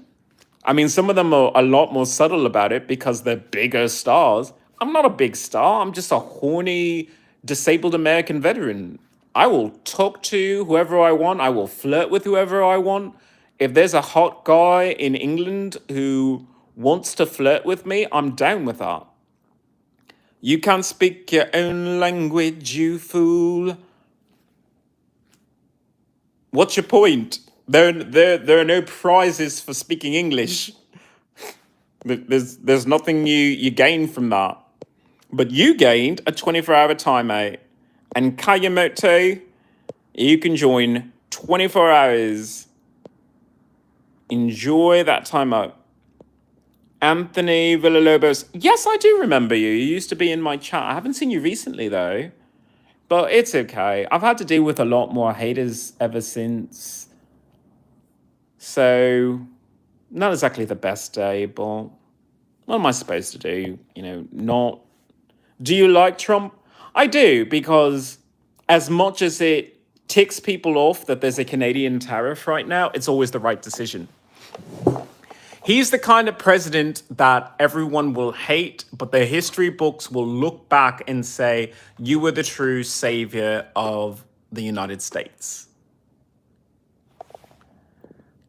I mean, some of them are a lot more subtle about it because they're bigger stars. I'm not a big star. I'm just a horny, disabled American veteran. I will talk to whoever I want. I will flirt with whoever I want. If there's a hot guy in England who wants to flirt with me, I'm down with that. You can't speak your own language, you fool. What's your point? There are no prizes for speaking English. There's nothing you gain from that. But you gained a 24-hour timeout. And Kayamoto, you can join 24 hours. Enjoy that timeout. Anthony Villalobos. Yes, I do remember you. You used to be in my chat. I haven't seen you recently, though. But it's okay. I've had to deal with a lot more haters ever since. So, not exactly the best day, but what am I supposed to do? Not. Do you like Trump? I do, because as much as it ticks people off that there's a Canadian tariff right now, it's always the right decision. He's the kind of president that everyone will hate, but the history books will look back and say, you were the true savior of the United States.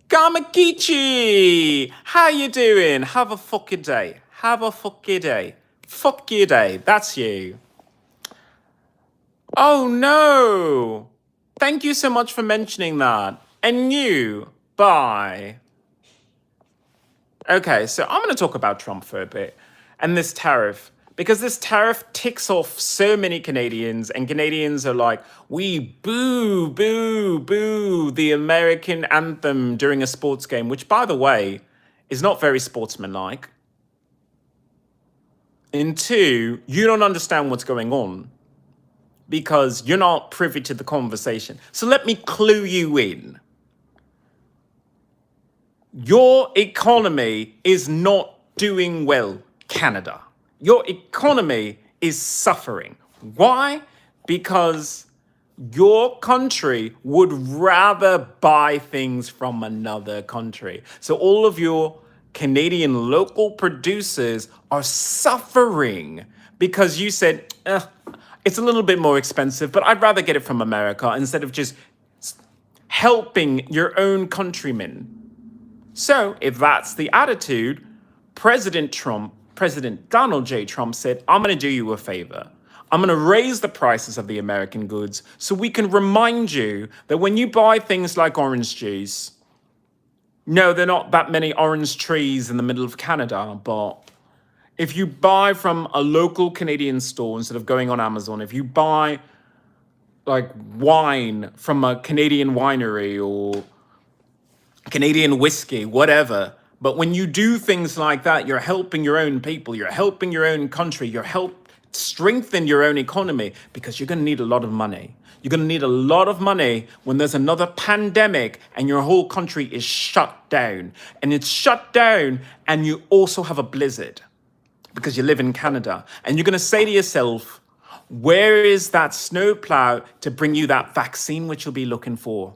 Gamakichi! How you doing? Have a fucking day. Have a fucking day. Fuck your day. That's you. Oh no! Thank you so much for mentioning that. And you. Bye. Okay, so I'm going to talk about Trump for a bit and this tariff, because this tariff ticks off so many Canadians, and Canadians are like, we boo, boo, boo the American anthem during a sports game, which, by the way, is not very sportsmanlike. And two, you don't understand what's going on because you're not privy to the conversation. So let me clue you in. Your economy is not doing well, Canada. Your economy is suffering. Why? Because your country would rather buy things from another country. So all of your Canadian local producers are suffering because you said, it's a little bit more expensive, but I'd rather get it from America instead of just helping your own countrymen. So if that's the attitude, President Donald J. Trump said, I'm going to do you a favor. I'm going to raise the prices of the American goods so we can remind you that when you buy things like orange juice, no, there are not that many orange trees in the middle of Canada, but if you buy from a local Canadian store instead of going on Amazon, if you buy like wine from a Canadian winery or Canadian whiskey, whatever. But when you do things like that, you're helping your own people, you're helping your own country, you're help strengthen your own economy, because you're going to need a lot of money. You're going to need a lot of money when there's another pandemic and your whole country is shut down. And it's shut down and you also have a blizzard because you live in Canada. And you're going to say to yourself, where is that snowplow to bring you that vaccine which you'll be looking for?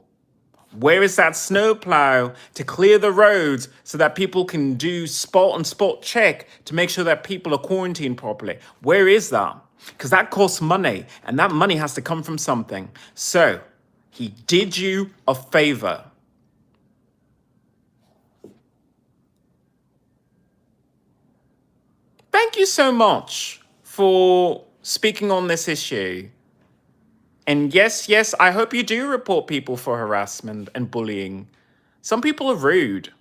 Where is that snowplow to clear the roads so that people can do spot check to make sure that people are quarantined properly? Where is that? Because that costs money, and that money has to come from something. So he did you a favor. Thank you so much for speaking on this issue. And yes, I hope you do report people for harassment and bullying. Some people are rude.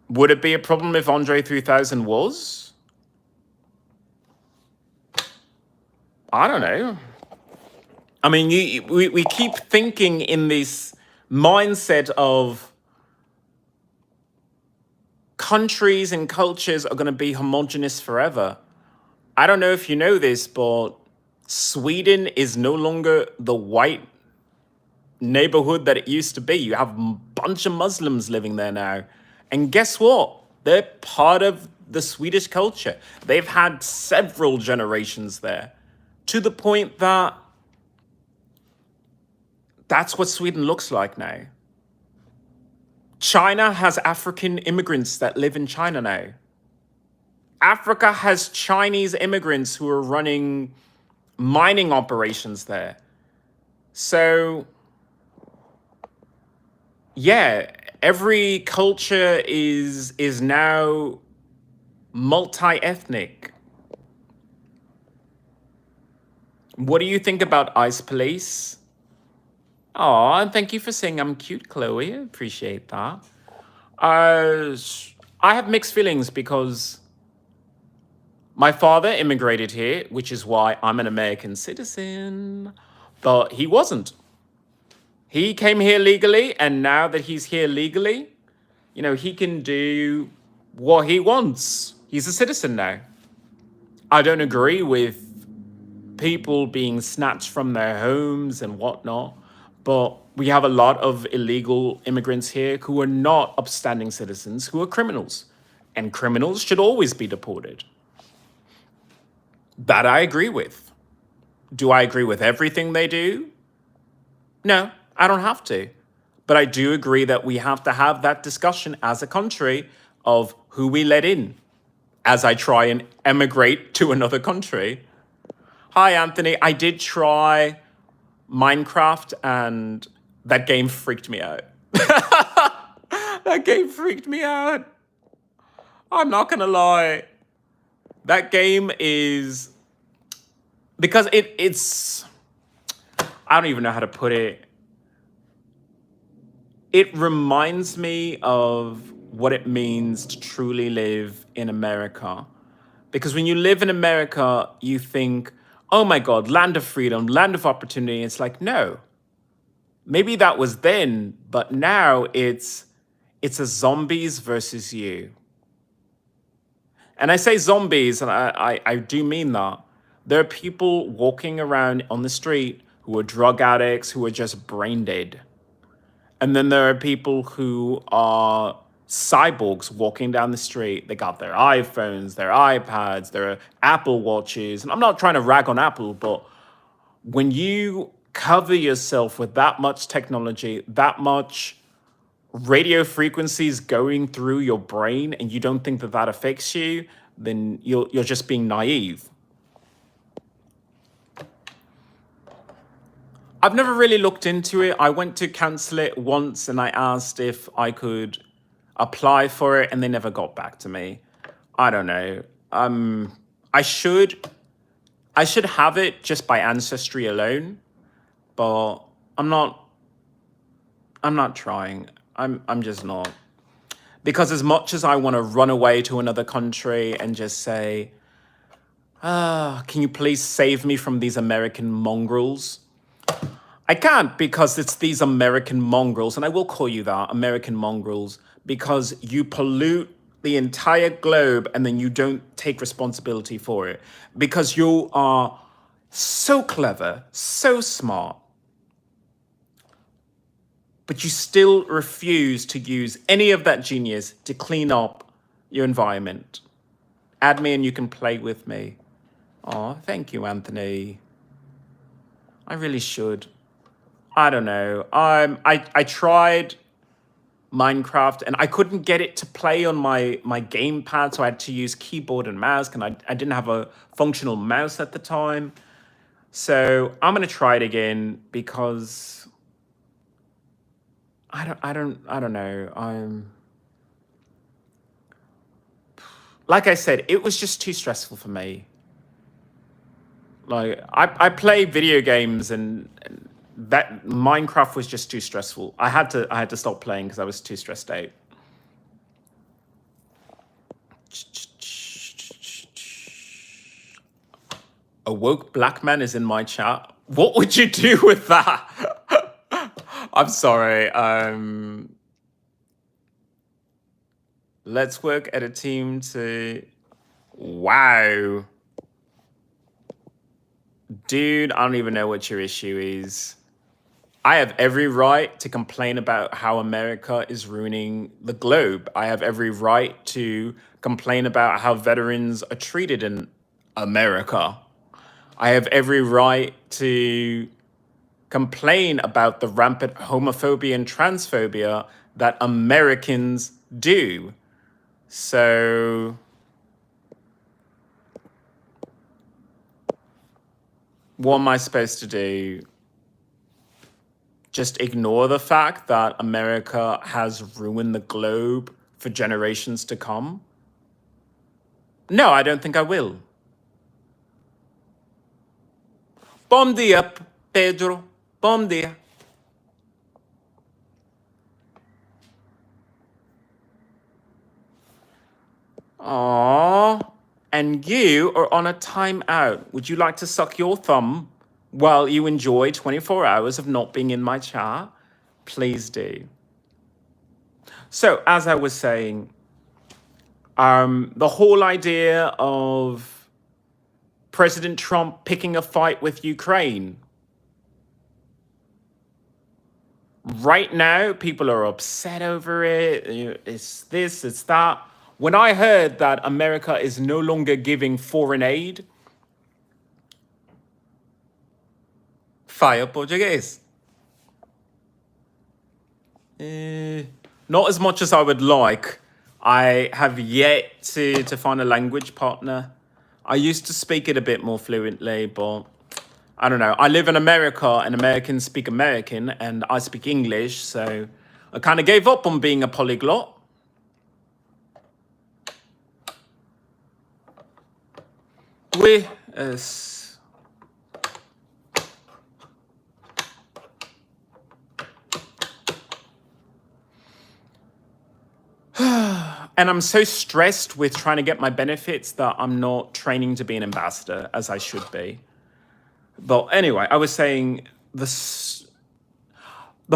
Would it be a problem if Andre 3000 was? I don't know. I mean, we keep thinking in this mindset of countries and cultures are going to be homogenous forever. I don't know if you know this, but Sweden is no longer the white neighborhood that it used to be. You have bunch of Muslims living there now. And guess what? They're part of the Swedish culture. They've had several generations there, to the point that that's what Sweden looks like now. China has African immigrants that live in China now. Africa has Chinese immigrants who are running mining operations there. So, yeah, every culture is now multi-ethnic. What do you think about ICE Police? Oh, and thank you for saying I'm cute, Chloe. I appreciate that. Uh, I have mixed feelings because my father immigrated here, which is why I'm an American citizen, but he wasn't. He came here legally, and now that he's here legally, he can do what he wants. He's a citizen now. I don't agree with people being snatched from their homes and whatnot, but we have a lot of illegal immigrants here who are not upstanding citizens, who are criminals. And criminals should always be deported. That I agree with. Do I agree with everything they do? No, I don't have to. But I do agree that we have to have that discussion as a country of who we let in as I try and emigrate to another country. Hi, Anthony. I did try Minecraft and that game freaked me out. That game freaked me out. I'm not going to lie. That game is... Because it's... I don't even know how to put it. It reminds me of what it means to truly live in America. Because when you live in America, you think, oh my God, land of freedom, land of opportunity. It's like, no. Maybe that was then, but now it's a zombies versus you. And I say zombies, and I do mean that. There are people walking around on the street who are drug addicts, who are just brain dead. And then there are people who are cyborgs walking down the street. They got their iPhones, their iPads, their Apple Watches. And I'm not trying to rag on Apple, but when you cover yourself with that much technology, that much radio frequencies going through your brain, and you don't think that that affects you, then you're just being naive. I've never really looked into it. I went to cancel it once and I asked if I could apply for it and they never got back to me. I don't know. I should have it just by ancestry alone, but I'm not trying. I'm just not. Because as much as I want to run away to another country and just say, can you please save me from these American mongrels? I can't, because it's these American mongrels, and I will call you that, American mongrels, because you pollute the entire globe and then you don't take responsibility for it. Because you are so clever, so smart, but you still refuse to use any of that genius to clean up your environment. Add me and you can play with me. Oh, thank you, Anthony. I really should. I don't know. I tried Minecraft and I couldn't get it to play on my gamepad, so I had to use keyboard and mouse, and I didn't have a functional mouse at the time. So I'm gonna try it again because I don't know. Like I said, it was just too stressful for me. Like I play video games and that Minecraft was just too stressful. I had to stop playing because I was too stressed out. A woke black man is in my chat. What would you do with that? I'm sorry. Let's work at a team to... Wow. Dude, I don't even know what your issue is. I have every right to complain about how America is ruining the globe. I have every right to complain about how veterans are treated in America. I have every right to complain about the rampant homophobia and transphobia that Americans do. So, what am I supposed to do? Just ignore the fact that America has ruined the globe for generations to come? No, I don't think I will. Bom dia, Pedro. Bom dia. Aww. And you are on a timeout. Would you like to suck your thumb while you enjoy 24 hours of not being in my chat? Please do. So, as I was saying, the whole idea of President Trump picking a fight with Ukraine. Right now, people are upset over it. It's this, it's that. When I heard that America is no longer giving foreign aid, fire Portuguese. Not as much as I would like. I have yet to find a language partner. I used to speak it a bit more fluently, but I don't know. I live in America and Americans speak American and I speak English, so I kind of gave up on being a polyglot. We, and I'm so stressed with trying to get my benefits that I'm not training to be an ambassador as I should be. But anyway, I was saying the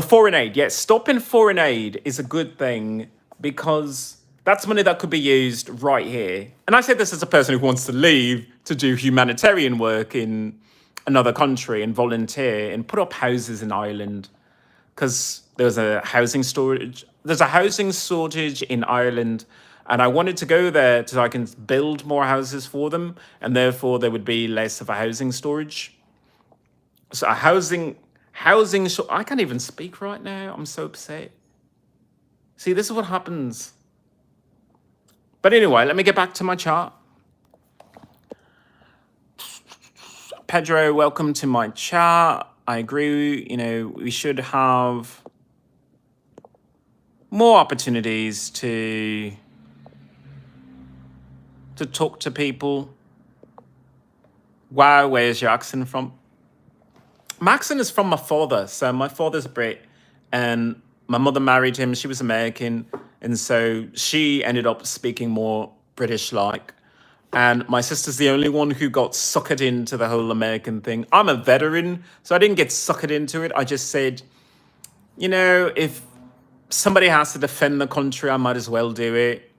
foreign aid. Yes, stopping foreign aid is a good thing because that's money that could be used right here. And I say this as a person who wants to leave to do humanitarian work in another country and volunteer and put up houses in Ireland because there's a housing storage. There's a housing shortage in Ireland, and I wanted to go there so I can build more houses for them, and therefore there would be less of a housing storage. So a I can't even speak right now. I'm so upset. See, this is what happens. But anyway, let me get back to my chart. Pedro, welcome to my chat. I agree, we should have more opportunities to talk to people. Wow, where's your accent from? My accent is from my father. So my father's Brit and my mother married him. She was American. And so she ended up speaking more British-like. And my sister's the only one who got suckered into the whole American thing. I'm a veteran, so I didn't get suckered into it. I just said, if somebody has to defend the country, I might as well do it.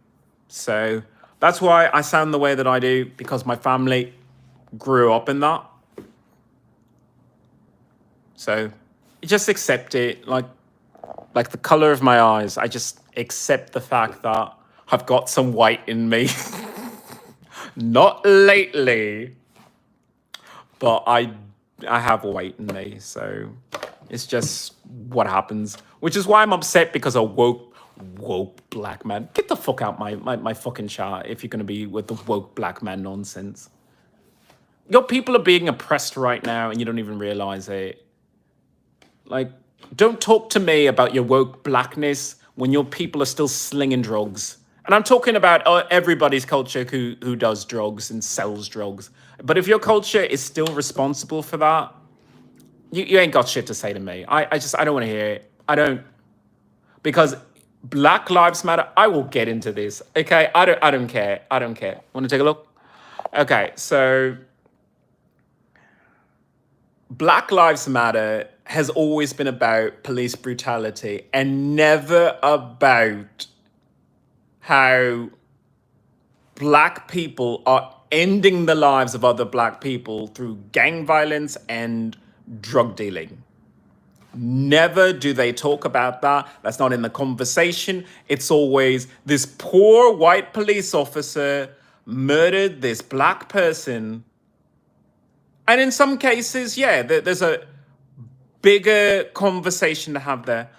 So that's why I sound the way that I do, because my family grew up in that. So you just accept it, like the color of my eyes. I just accept the fact that I've got some white in me. Not lately, but I have white in me, so it's just what happens. Which is why I'm upset, because a woke black man. Get the fuck out my fucking chat if you're gonna be with the woke black man nonsense. Your people are being oppressed right now and you don't even realize it. Like, don't talk to me about your woke blackness when your people are still slinging drugs. And I'm talking about everybody's culture who does drugs and sells drugs. But if your culture is still responsible for that, you ain't got shit to say to me. I don't want to hear it. I don't. Because Black Lives Matter, I will get into this. Okay, I don't care. I don't care. Want to take a look? Okay, so Black Lives Matter has always been about police brutality and never about how black people are ending the lives of other black people through gang violence and drug dealing. Never do they talk about that. That's not in the conversation. It's always this poor white police officer murdered this black person. And in some cases, yeah, there's a bigger conversation to have there.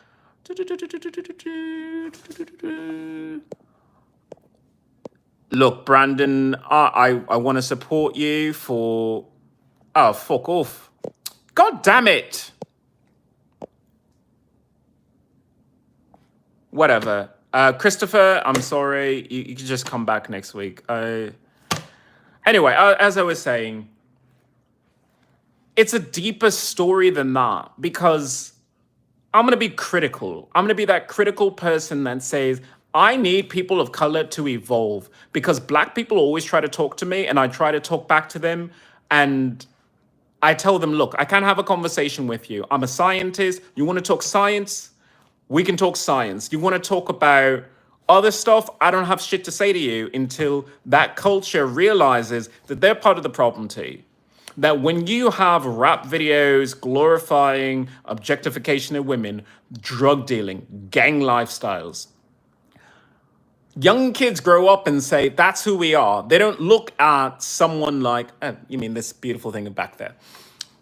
Look, Brandon, I want to support you for... Oh, fuck off. God damn it. Whatever. Christopher, I'm sorry. You can just come back next week. Anyway, as I was saying, it's a deeper story than that, because I'm going to be critical. I'm going to be that critical person that says, I need people of color to evolve, because black people always try to talk to me and I try to talk back to them. And I tell them, look, I can't have a conversation with you. I'm a scientist. You want to talk science? We can talk science. You want to talk about other stuff? I don't have shit to say to you until that culture realizes that they're part of the problem too. That when you have rap videos glorifying objectification of women, drug dealing, gang lifestyles, young kids grow up and say, that's who we are. They don't look at someone like, you mean this beautiful thing back there.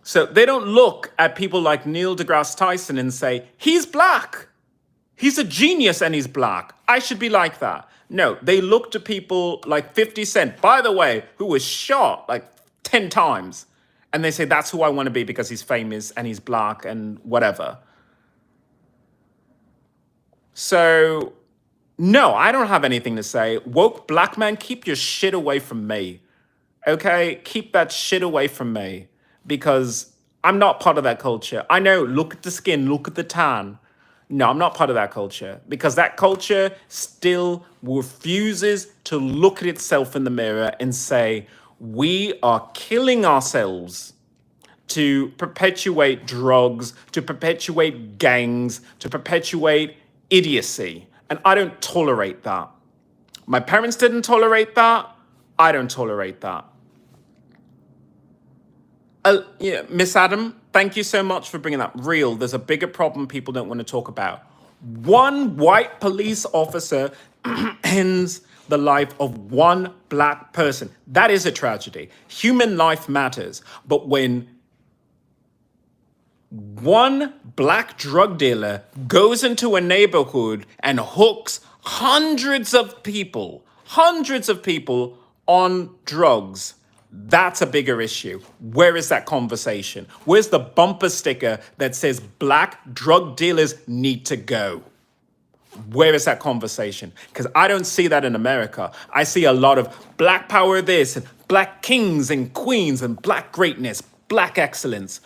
So they don't look at people like Neil deGrasse Tyson and say, he's black. He's a genius and he's black. I should be like that. No, they look to people like 50 Cent, by the way, who was shot like 10 times. And they say, that's who I want to be because he's famous and he's black and whatever. So, no, I don't have anything to say. Woke black man, keep your shit away from me. Okay? Keep that shit away from me. Because I'm not part of that culture. I know, look at the skin, look at the tan. No, I'm not part of that culture, because that culture still refuses to look at itself in the mirror and say, we are killing ourselves to perpetuate drugs, to perpetuate gangs, to perpetuate idiocy. And I don't tolerate that. My parents didn't tolerate that. I don't tolerate that. Yeah, Miss Adam, thank you so much for bringing that. Real, there's a bigger problem people don't want to talk about. One white police officer ends the life of one black person. That is a tragedy. Human life matters. But when one black drug dealer goes into a neighborhood and hooks hundreds of people on drugs, that's a bigger issue. Where is that conversation? Where's the bumper sticker that says black drug dealers need to go? Where is that conversation? Because I don't see that in America. I see a lot of black power this, and black kings and queens, and black greatness, black excellence.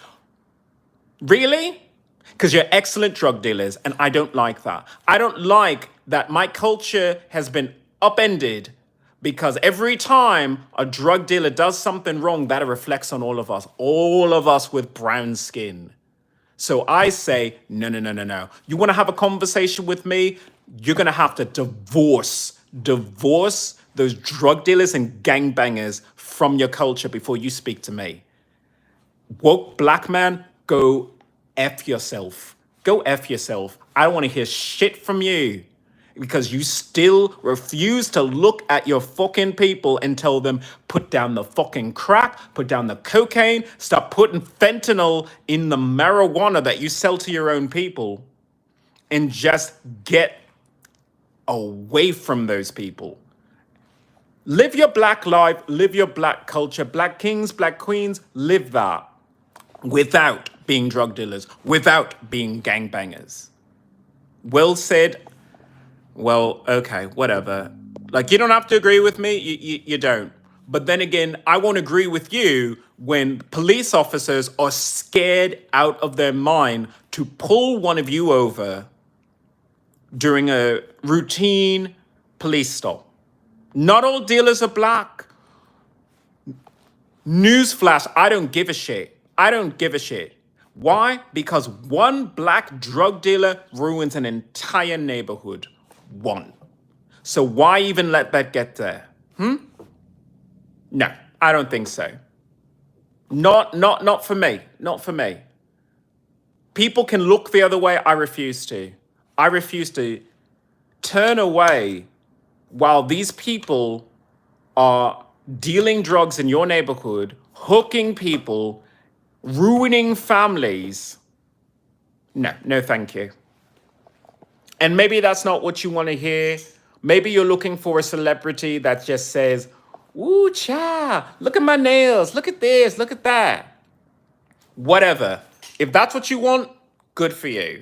Really? Because you're excellent drug dealers, and I don't like that. I don't like that my culture has been upended, because every time a drug dealer does something wrong, that reflects on all of us with brown skin. So I say, no, no, no, no, no. You want to have a conversation with me? You're going to have to divorce those drug dealers and gangbangers from your culture before you speak to me. Woke black man, go F yourself. Go F yourself. I don't want to hear shit from you, because you still refuse to look at your fucking people and tell them, put down the fucking crack, put down the cocaine, stop putting fentanyl in the marijuana that you sell to your own people, and just get away from those people. Live your black life, live your black culture, black kings, black queens, live that without being drug dealers, without being gangbangers. Well said. Well, okay, whatever. Like, you don't have to agree with me. You don't. But then again, I won't agree with you when police officers are scared out of their mind to pull one of you over during a routine police stop. Not all dealers are black. Newsflash, I don't give a shit. I don't give a shit. Why? Because one black drug dealer ruins an entire neighborhood. One. So why even let that get there? No, I don't think so. Not for me. Not for me. people can look the other way, I refuse to. I refuse to turn away while these people are dealing drugs in your neighborhood, hooking people, ruining families. No, no, thank you. And maybe that's not what you want to hear. Maybe you're looking for a celebrity that just says, ooh, cha, look at my nails, look at this, look at that. Whatever. If that's what you want, good for you.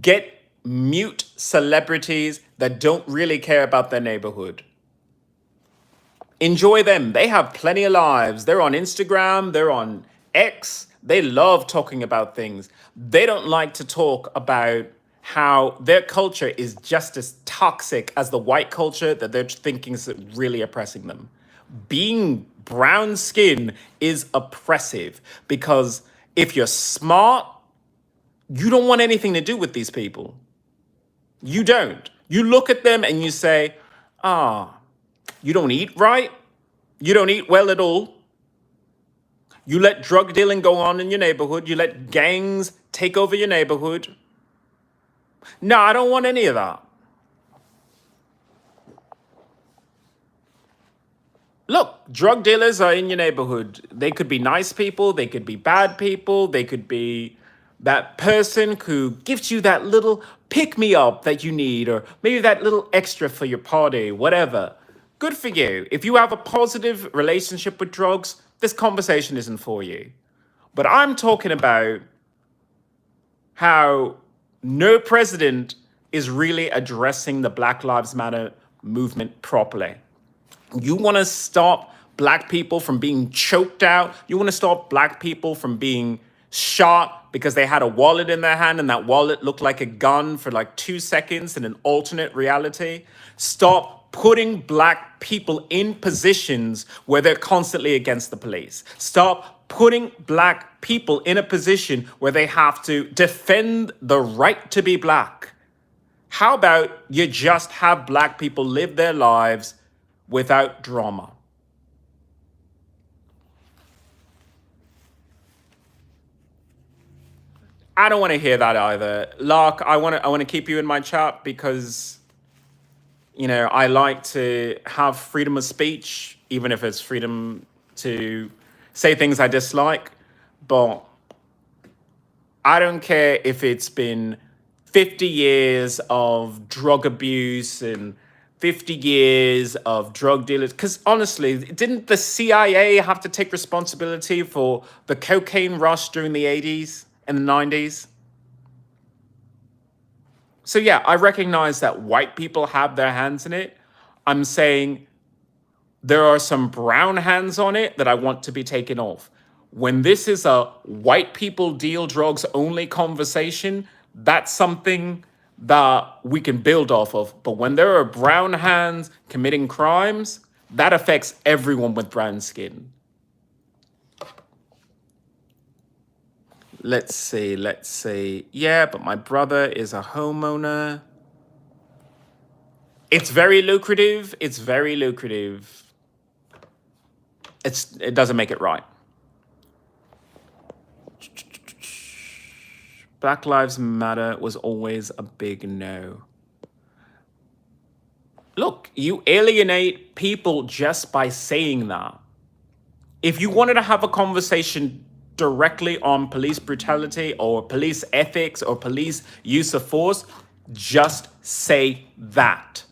Get mute celebrities that don't really care about their neighborhood. Enjoy them. They have plenty of lives. They're on Instagram, they're on X. They love talking about things. They don't like to talk about how their culture is just as toxic as the white culture that they're thinking is really oppressing them. Being brown skin is oppressive because if you're smart, you don't want anything to do with these people. You don't. You look at them and you say, you don't eat right. You don't eat well at all. You let drug dealing go on in your neighborhood. You let gangs take over your neighborhood. No, I don't want any of that. Look, drug dealers are in your neighborhood. They could be nice people. They could be bad people. They could be that person who gives you that little pick me up that you need, or maybe that little extra for your party, whatever. Good for you. If you have a positive relationship with drugs, this conversation isn't for you. But I'm talking about how no president is really addressing the Black Lives Matter movement properly. You want to stop black people from being choked out. You want to stop black people from being shot because they had a wallet in their hand and that wallet looked like a gun for like 2 seconds in an alternate reality. Stop putting black people in positions where they're constantly against the police. Stop putting black people in a position where they have to defend the right to be black. How about you just have black people live their lives without drama? I don't want to hear that either. Lark, I want to keep you in my chat because, I like to have freedom of speech, even if it's freedom to say things I dislike. But I don't care if it's been 50 years of drug abuse and 50 years of drug dealers. Because honestly, didn't the CIA have to take responsibility for the cocaine rush during the 80s and the 90s? So yeah, I recognize that white people have their hands in it. I'm saying there are some brown hands on it that I want to be taken off. When this is a white people deal drugs only conversation, that's something that we can build off of. But when there are brown hands committing crimes, that affects everyone with brown skin. Let's see. Yeah, but my brother is a homeowner. It's very lucrative. It doesn't make it right. Black Lives Matter was always a big no. Look, you alienate people just by saying that. If you wanted to have a conversation directly on police brutality or police ethics or police use of force, just say that.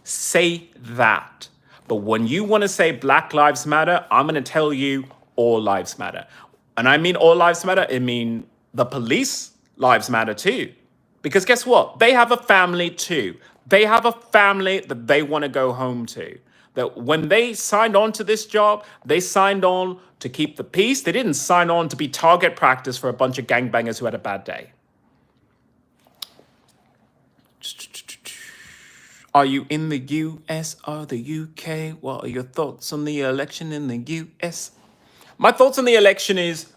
Say that. But when you want to say Black Lives Matter, I'm going to tell you all lives matter. And I mean all lives matter, I mean the police lives matter too. Because guess what? They have a family too. They have a family that they want to go home to. That when they signed on to this job, they signed on to keep the peace. They didn't sign on to be target practice for a bunch of gangbangers who had a bad day. Are you in the US or the UK? What are your thoughts on the election in the US? My thoughts on the election is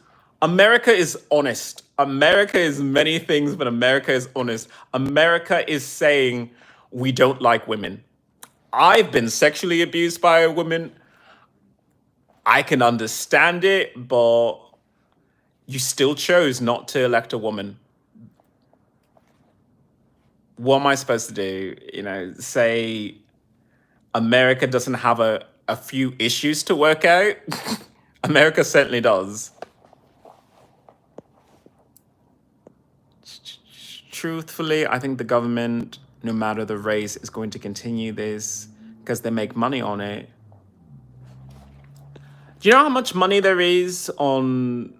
America is honest. America is many things, but America is honest. America is saying we don't like women. I've been sexually abused by a woman. I can understand it, but You still chose not to elect a woman. What am I supposed to do? Say America doesn't have a few issues to work out? America certainly does. Truthfully, I think the government, no matter the race, is going to continue this because they make money on it. Do you know how much money there is on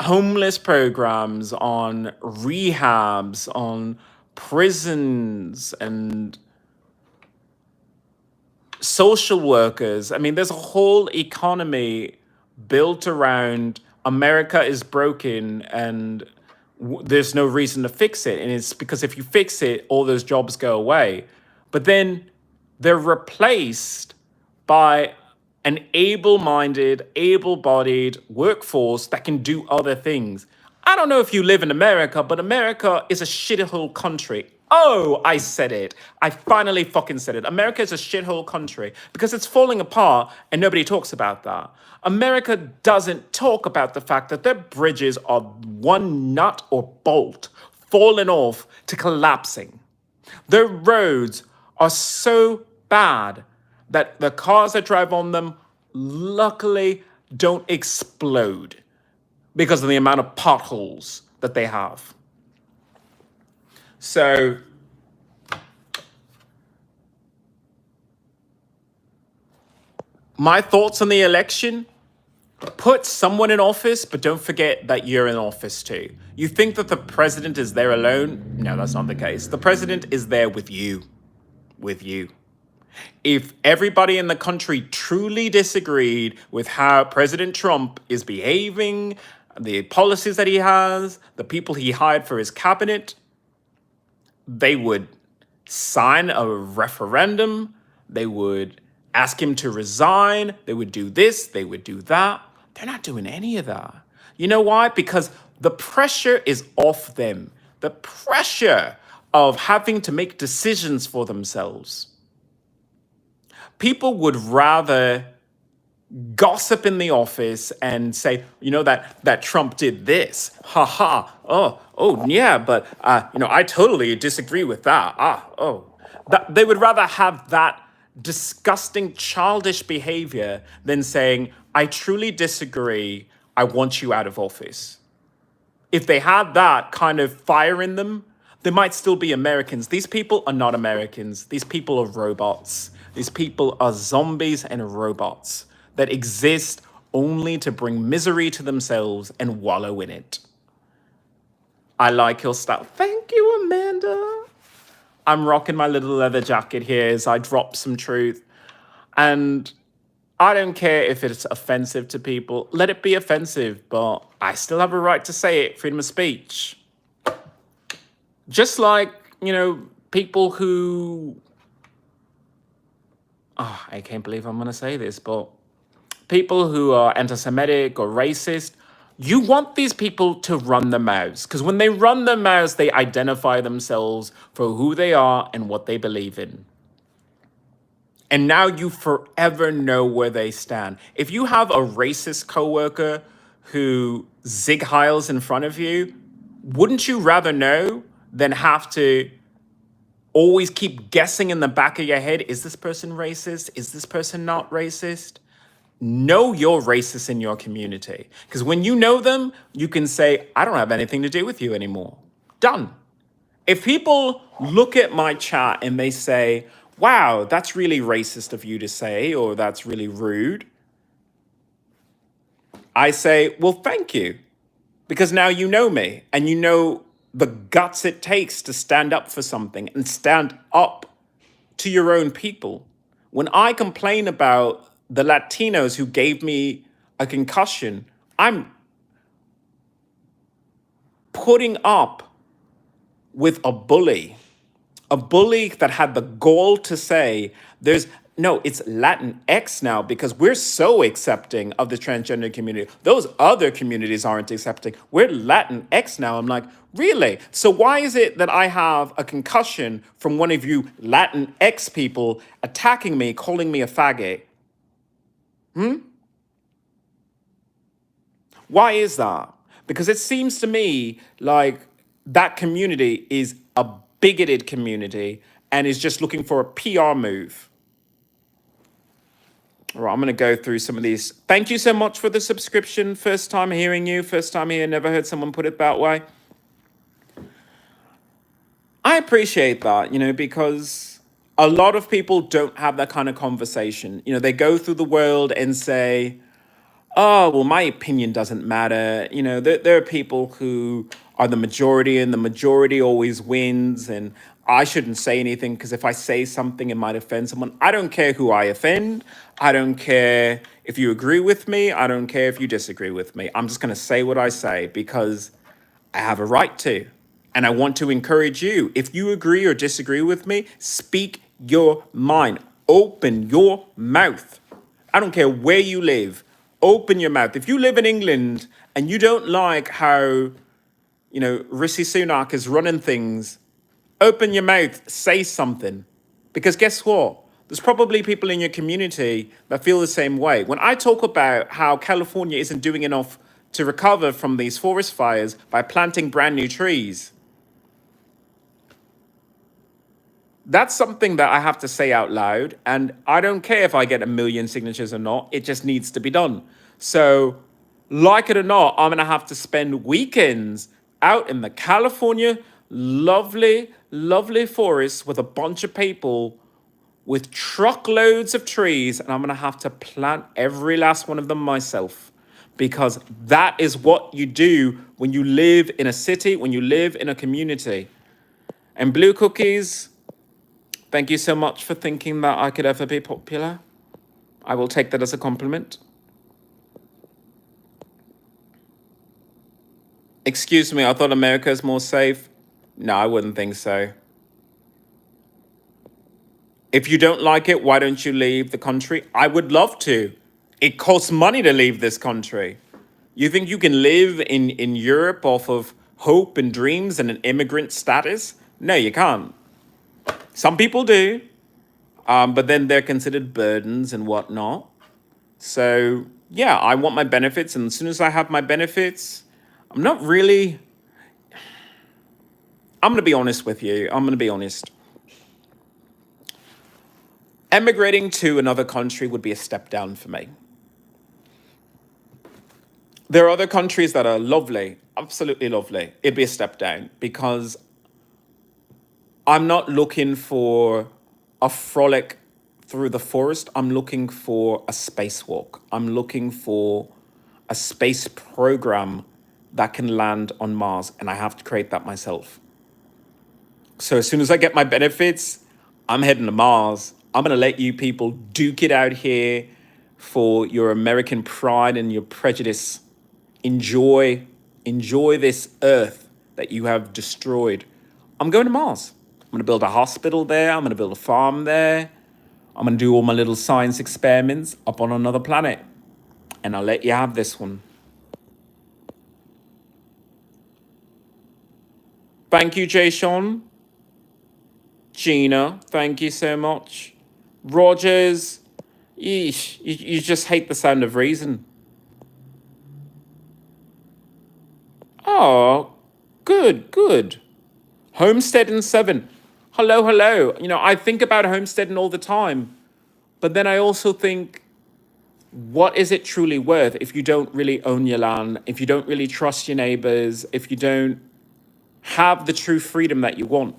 homeless programs, on rehabs, on prisons, and social workers? I mean, there's a whole economy built around America is broken and there's no reason to fix it. And it's because if you fix it, all those jobs go away. But then they're replaced by an able-minded, able-bodied workforce that can do other things. I don't know if you live in America, but America is a shithole country. Oh, I said it. I finally fucking said it. America is a shithole country because it's falling apart and nobody talks about that. America doesn't talk about the fact that their bridges are one nut or bolt falling off to collapsing. Their roads are so bad that the cars that drive on them luckily don't explode because of the amount of potholes that they have. So my thoughts on the election: put someone in office, but don't forget that you're in office too. You think that the president is there alone? No, that's not the case. The president is there with you. With you. If everybody in the country truly disagreed with how President Trump is behaving, the policies that he has, the people he hired for his cabinet, they would sign a referendum, they would ask him to resign, they would do this, they would do that. They're not doing any of that. You know why? Because the pressure is off them. The pressure of having to make decisions for themselves. People would rather gossip in the office and say, that Trump did this. Ha ha. Oh, yeah, but, I totally disagree with that. They would rather have that disgusting, childish behavior than saying, I truly disagree. I want you out of office. If they had that kind of fire in them, they might still be Americans. These people are not Americans. These people are robots. These people are zombies and robots that exist only to bring misery to themselves and wallow in it. I like your style. Thank you, Amanda. I'm rocking my little leather jacket here as I drop some truth. And I don't care if it's offensive to people. Let it be offensive, but I still have a right to say it. Freedom of speech. Just like, people who... I can't believe I'm going to say this, but people who are anti-Semitic or racist, you want these people to run their mouths. Because when they run their mouths, they identify themselves for who they are and what they believe in. And now you forever know where they stand. If you have a racist coworker who zig heils in front of you, wouldn't you rather know than have to always keep guessing in the back of your head, is this person racist? Is this person not racist? Know you're racist in your community. Because when you know them, you can say, I don't have anything to do with you anymore. Done. If people look at my chat and they say, wow, that's really racist of you to say, or that's really rude, I say, well, thank you. Because now you know me and you know the guts it takes to stand up for something and stand up to your own people. When I complain about the Latinos who gave me a concussion, I'm putting up with a bully that had the gall to say, it's Latinx now because we're so accepting of the transgender community. Those other communities aren't accepting. We're Latinx now. I'm like, really? So why is it that I have a concussion from one of you Latinx people attacking me, calling me a faggot? Why is that? Because it seems to me like that community is a bigoted community and is just looking for a PR move. All right, I'm going to go through some of these. Thank you so much for the subscription. First time hearing you, first time here, never heard someone put it that way. I appreciate that, because a lot of people don't have that kind of conversation. They go through the world and say, oh, well, my opinion doesn't matter. There are people who are the majority and the majority always wins. And I shouldn't say anything because if I say something, it might offend someone. I don't care who I offend. I don't care if you agree with me. I don't care if you disagree with me. I'm just going to say what I say because I have a right to. And I want to encourage you. If you agree or disagree with me, speak your mind. Open your mouth. I don't care where you live. Open your mouth. If you live in England and you don't like how, Rishi Sunak is running things, open your mouth, say something. Because guess what? There's probably people in your community that feel the same way. When I talk about how California isn't doing enough to recover from these forest fires by planting brand new trees, that's something that I have to say out loud. And I don't care if I get 1 million signatures or not. It just needs to be done. So, like it or not, I'm going to have to spend weekends out in the California lovely, lovely forests with a bunch of people with truckloads of trees. And I'm going to have to plant every last one of them myself. Because that is what you do when you live in a city, when you live in a community. And Blue Cookies, thank you so much for thinking that I could ever be popular. I will take that as a compliment. Excuse me, I thought America is more safe. No, I wouldn't think so. If you don't like it, why don't you leave the country? I would love to. It costs money to leave this country. You think you can live in Europe off of hope and dreams and an immigrant status? No, you can't. Some people do, but then they're considered burdens and whatnot. So, yeah, I want my benefits. And as soon as I have my benefits, I'm not really. I'm going to be honest with you. I'm going to be honest. Emigrating to another country would be a step down for me. There are other countries that are lovely, absolutely lovely. It'd be a step down because I'm not looking for a frolic through the forest. I'm looking for a spacewalk. I'm looking for a space program that can land on Mars, and I have to create that myself. So as soon as I get my benefits, I'm heading to Mars. I'm going to let you people duke it out here for your American pride and your prejudice. Enjoy this earth that you have destroyed. I'm going to Mars. I'm going to build a hospital there. I'm going to build a farm there. I'm going to do all my little science experiments up on another planet. And I'll let you have this one. Thank you, Jay Sean. Gina, thank you so much. Rogers, yeesh, you just hate the sound of reason. Oh, good, good. Homesteading 7. Hello, hello. I think about homesteading all the time, but then I also think, what is it truly worth if you don't really own your land, if you don't really trust your neighbors, if you don't have the true freedom that you want?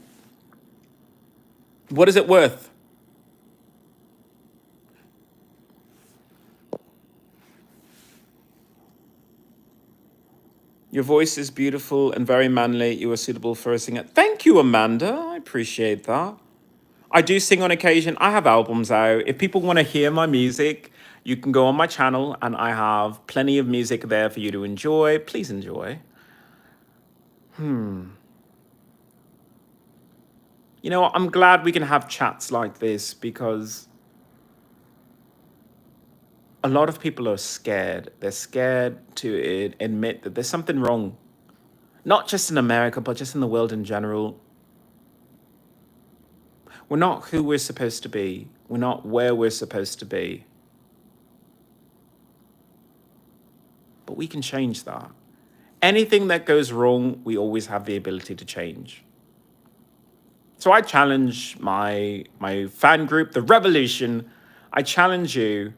What is it worth? Your voice is beautiful and very manly. You are suitable for a singer. Thank you, Amanda. I appreciate that. I do sing on occasion. I have albums out. If people want to hear my music, you can go on my channel and I have plenty of music there for you to enjoy. Please enjoy. I'm glad we can have chats like this because a lot of people are scared. They're scared to admit that there's something wrong. Not just in America, but just in the world in general. We're not who we're supposed to be. We're not where we're supposed to be. but we can change that. Anything that goes wrong, we always have the ability to change. So I challenge my fan group, the Revolution. I challenge you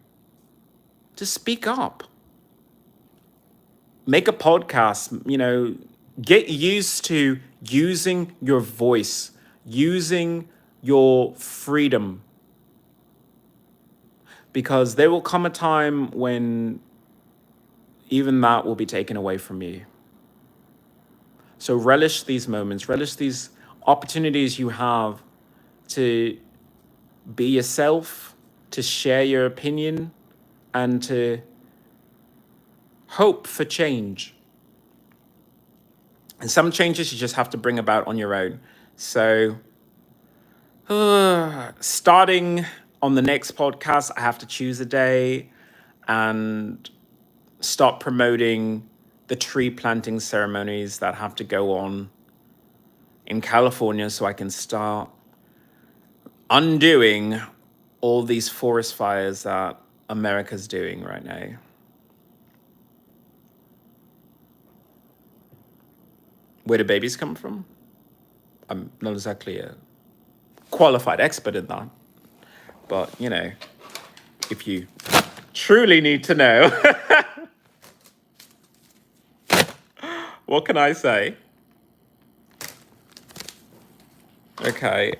to speak up. Make a podcast, get used to using your voice, using your freedom. Because there will come a time when even that will be taken away from you. So relish these moments, relish these opportunities you have to be yourself, to share your opinion, and to hope for change. And some changes you just have to bring about on your own. So starting on the next podcast, I have to choose a day and start promoting the tree planting ceremonies that have to go on in California so I can start undoing all these forest fires that America's doing right now. Where do babies come from? I'm not exactly a qualified expert in that. But, if you truly need to know, what can I say? Okay.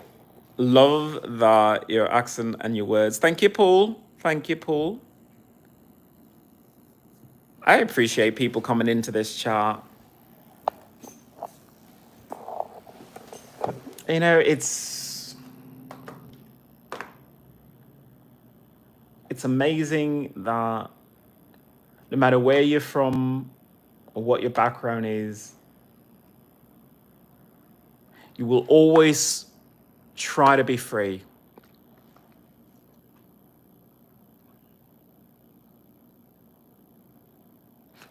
Love that your accent and your words. Thank you, Paul. Thank you, Paul. I appreciate people coming into this chat. It's amazing that no matter where you're from or what your background is, you will always try to be free.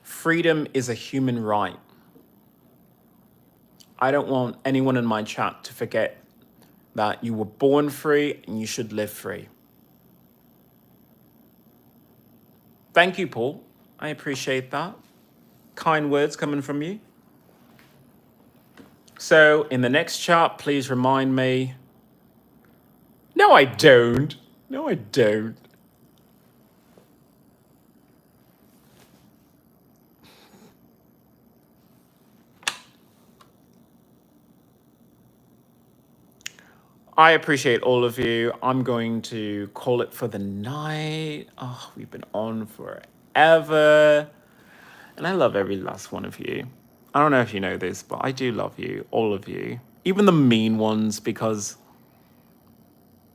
Freedom is a human right. I don't want anyone in my chat to forget that you were born free and you should live free. Thank you, Paul. I appreciate that. Kind words coming from you. So in the next chat, please remind me. No, I don't. No, I don't. I appreciate all of you. I'm going to call it for the night. Oh, we've been on forever. And I love every last one of you. I don't know if you know this, but I do love you, all of you. Even the mean ones, because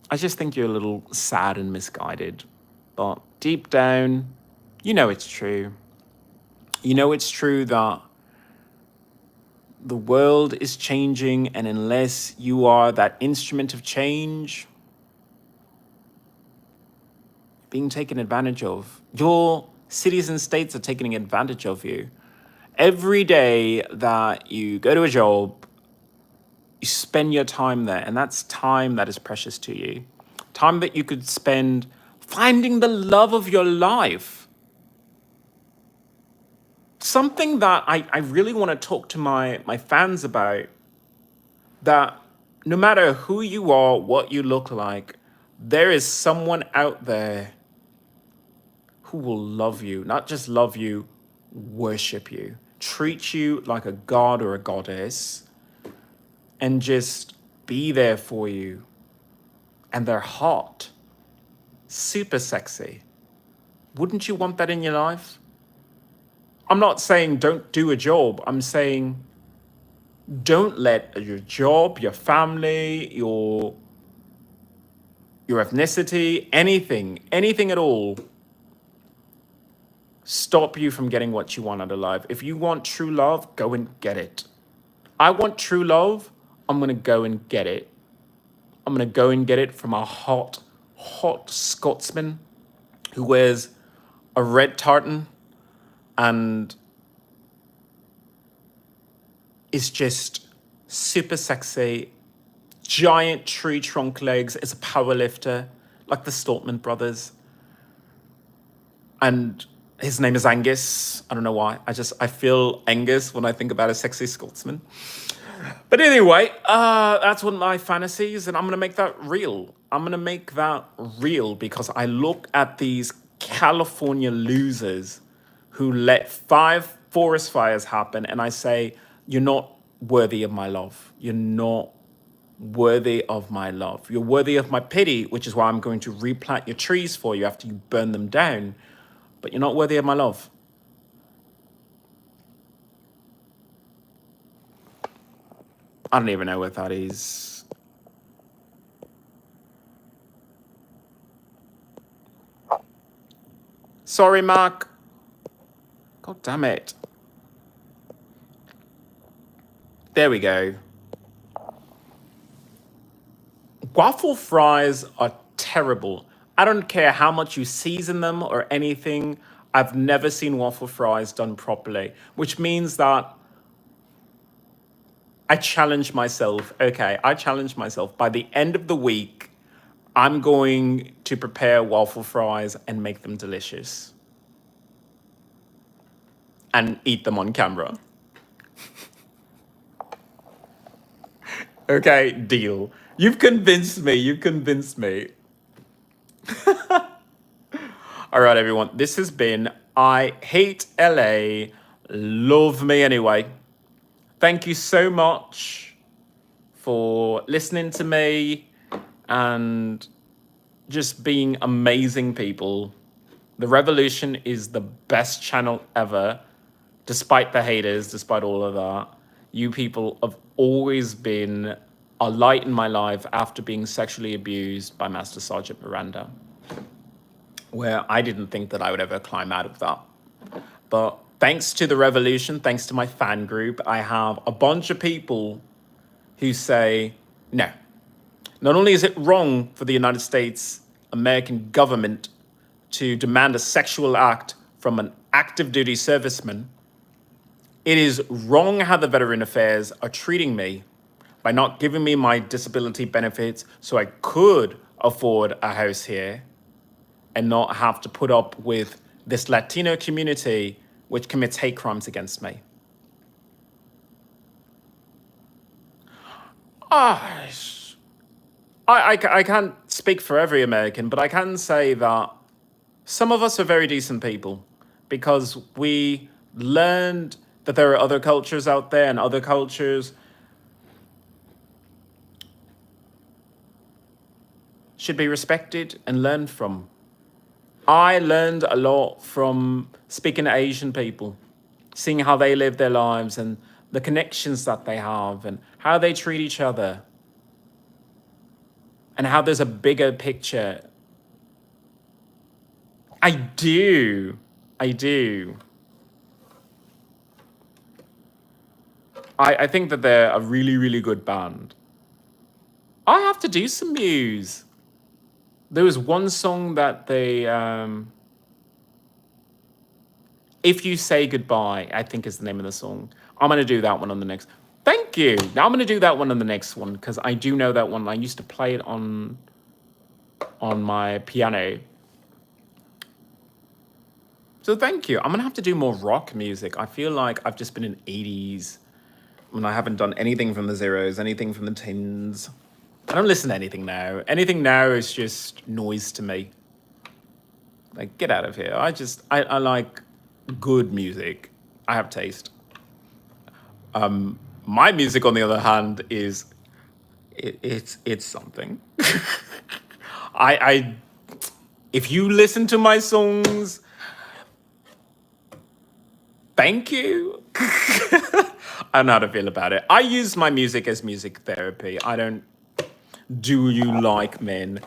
I just think you're a little sad and misguided. But deep down, you know it's true. You know it's true that the world is changing, and unless you are that instrument of change, being taken advantage of. Your cities and states are taking advantage of you. Every day that you go to a job, you spend your time there, and that's time that is precious to you. Time that you could spend finding the love of your life. Something that I really want to talk to my fans about, that no matter who you are, what you look like, there is someone out there who will love you, not just love you, worship you, treat you like a god or a goddess, and just be there for you. And they're hot, super sexy. Wouldn't you want that in your life? I'm not saying don't do a job. I'm saying don't let your job, your family, your ethnicity, anything at all stop you from getting what you want out of life. If you want true love, go and get it. I want true love. I'm going to go and get it. I'm going to go and get it from a hot Scotsman who wears a red tartan and is just super sexy, giant tree trunk legs, is a power lifter, like the Stoltman brothers. And His name is Angus. I don't know why. I feel Angus when I think about a sexy Scotsman. But anyway, that's one of my fantasies, and I'm gonna make that real. I'm gonna make that real because I look at these California losers who let 5 forest fires happen, and I say, you're not worthy of my love. You're not worthy of my love. You're worthy of my pity, which is why I'm going to replant your trees for you after you burn them down. But you're not worthy of my love. I don't even know what that is. Sorry, Mark. God damn it. There we go. Waffle fries are terrible. I don't care how much you season them or anything. I've never seen waffle fries done properly, which means that I challenge myself. Okay, I challenge myself. By the end of the week, I'm going to prepare waffle fries and make them delicious and eat them on camera. Okay, deal. You've convinced me. You've convinced me. All right, everyone. This has been I Hate LA. Love me anyway. Thank you so much for listening to me and just being amazing people. The Revolution is the best channel ever, despite the haters, despite all of that. You people have always been a light in my life after being sexually abused by Master Sergeant Miranda, where I didn't think that I would ever climb out of that. But thanks to the Revolution, thanks to my fan group, I have a bunch of people who say, no, not only is it wrong for the United States American government to demand a sexual act from an active duty serviceman, it is wrong how the Veteran Affairs are treating me by not giving me my disability benefits so I could afford a house here and not have to put up with this Latino community which commits hate crimes against me. Ah, I can't speak for every American, but I can say that some of us are very decent people because we learned that there are other cultures out there and other cultures should be respected and learned from. I learned a lot from speaking to Asian people, seeing how they live their lives and the connections that they have and how they treat each other and how there's a bigger picture. I do. I do. I think that they're a really, really good band. I have to do some Muse. There was one song that they, If You Say Goodbye, I think is the name of the song. I'm going to do that one on the next. Thank you. Now I'm going to do that one on the next one because I do know that one. I used to play it on my piano. So thank you. I'm going to have to do more rock music. I feel like I've just been in 80s when I haven't done anything from the Zeros, anything from the Tins. I don't listen to anything now. Anything now is just noise to me. Like, get out of here. I like good music. I have taste. My music, on the other hand, is it's something. I if you listen to my songs, thank you. I don't know how to feel about it. I use my music as music therapy. I don't. Do you like men?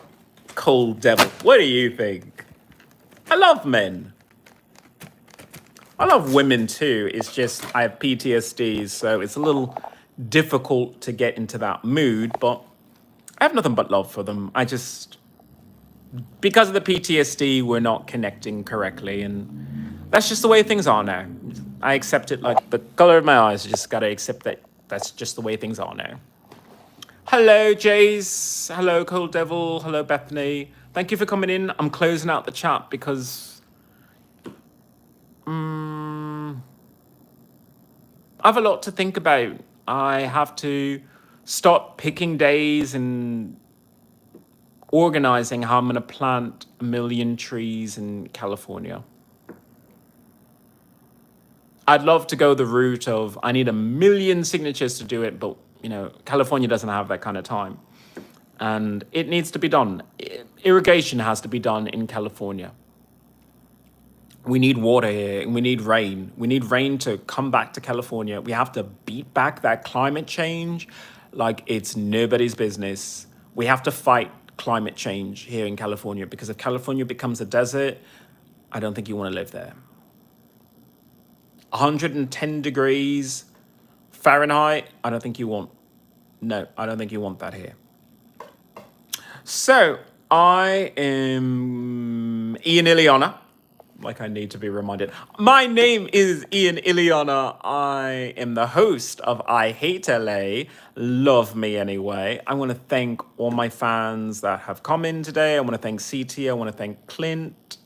Cold devil. What do you think? I love men. I love women too. It's just I have PTSD, so it's a little difficult to get into that mood, but I have nothing but love for them. Because of the PTSD, we're not connecting correctly, and that's just the way things are now. I accept it like the color of my eyes. I just gotta accept that that's just the way things are now. Hello, Jace. Hello, Cold Devil. Hello, Bethany. Thank you for coming in. I'm closing out the chat because I have a lot to think about. I have to start picking days and organizing how I'm going to plant 1 million trees in California. I'd love to go the route of I need 1 million signatures to do it, but California doesn't have that kind of time. And it needs to be done. Irrigation has to be done in California. We need water here, and we need rain. We need rain to come back to California. We have to beat back that climate change like it's nobody's business. We have to fight climate change here in California, because if California becomes a desert, I don't think you want to live there. 110 degrees Fahrenheit, I don't think you want. No, I don't think you want that here. So, I am IanXIlyana. Like I need to be reminded. My name is IanXIlyana. I am the host of I Hate LA, Love Me Anyway. I want to thank all my fans that have come in today. I want to thank CT. I want to thank Clint.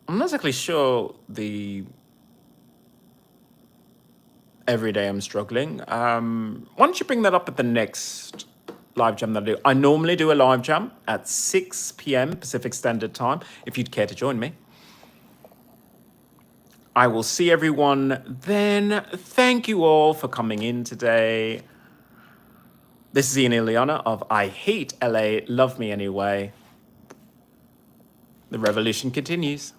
I'm not exactly sure every day I'm struggling. Why don't you bring that up at the next live jam that I do? I normally do a live jam at 6 p.m. Pacific Standard Time, if you'd care to join me. I will see everyone then. Thank you all for coming in today. This is IanXIlyana of I Hate LA, Love Me Anyway. The revolution continues.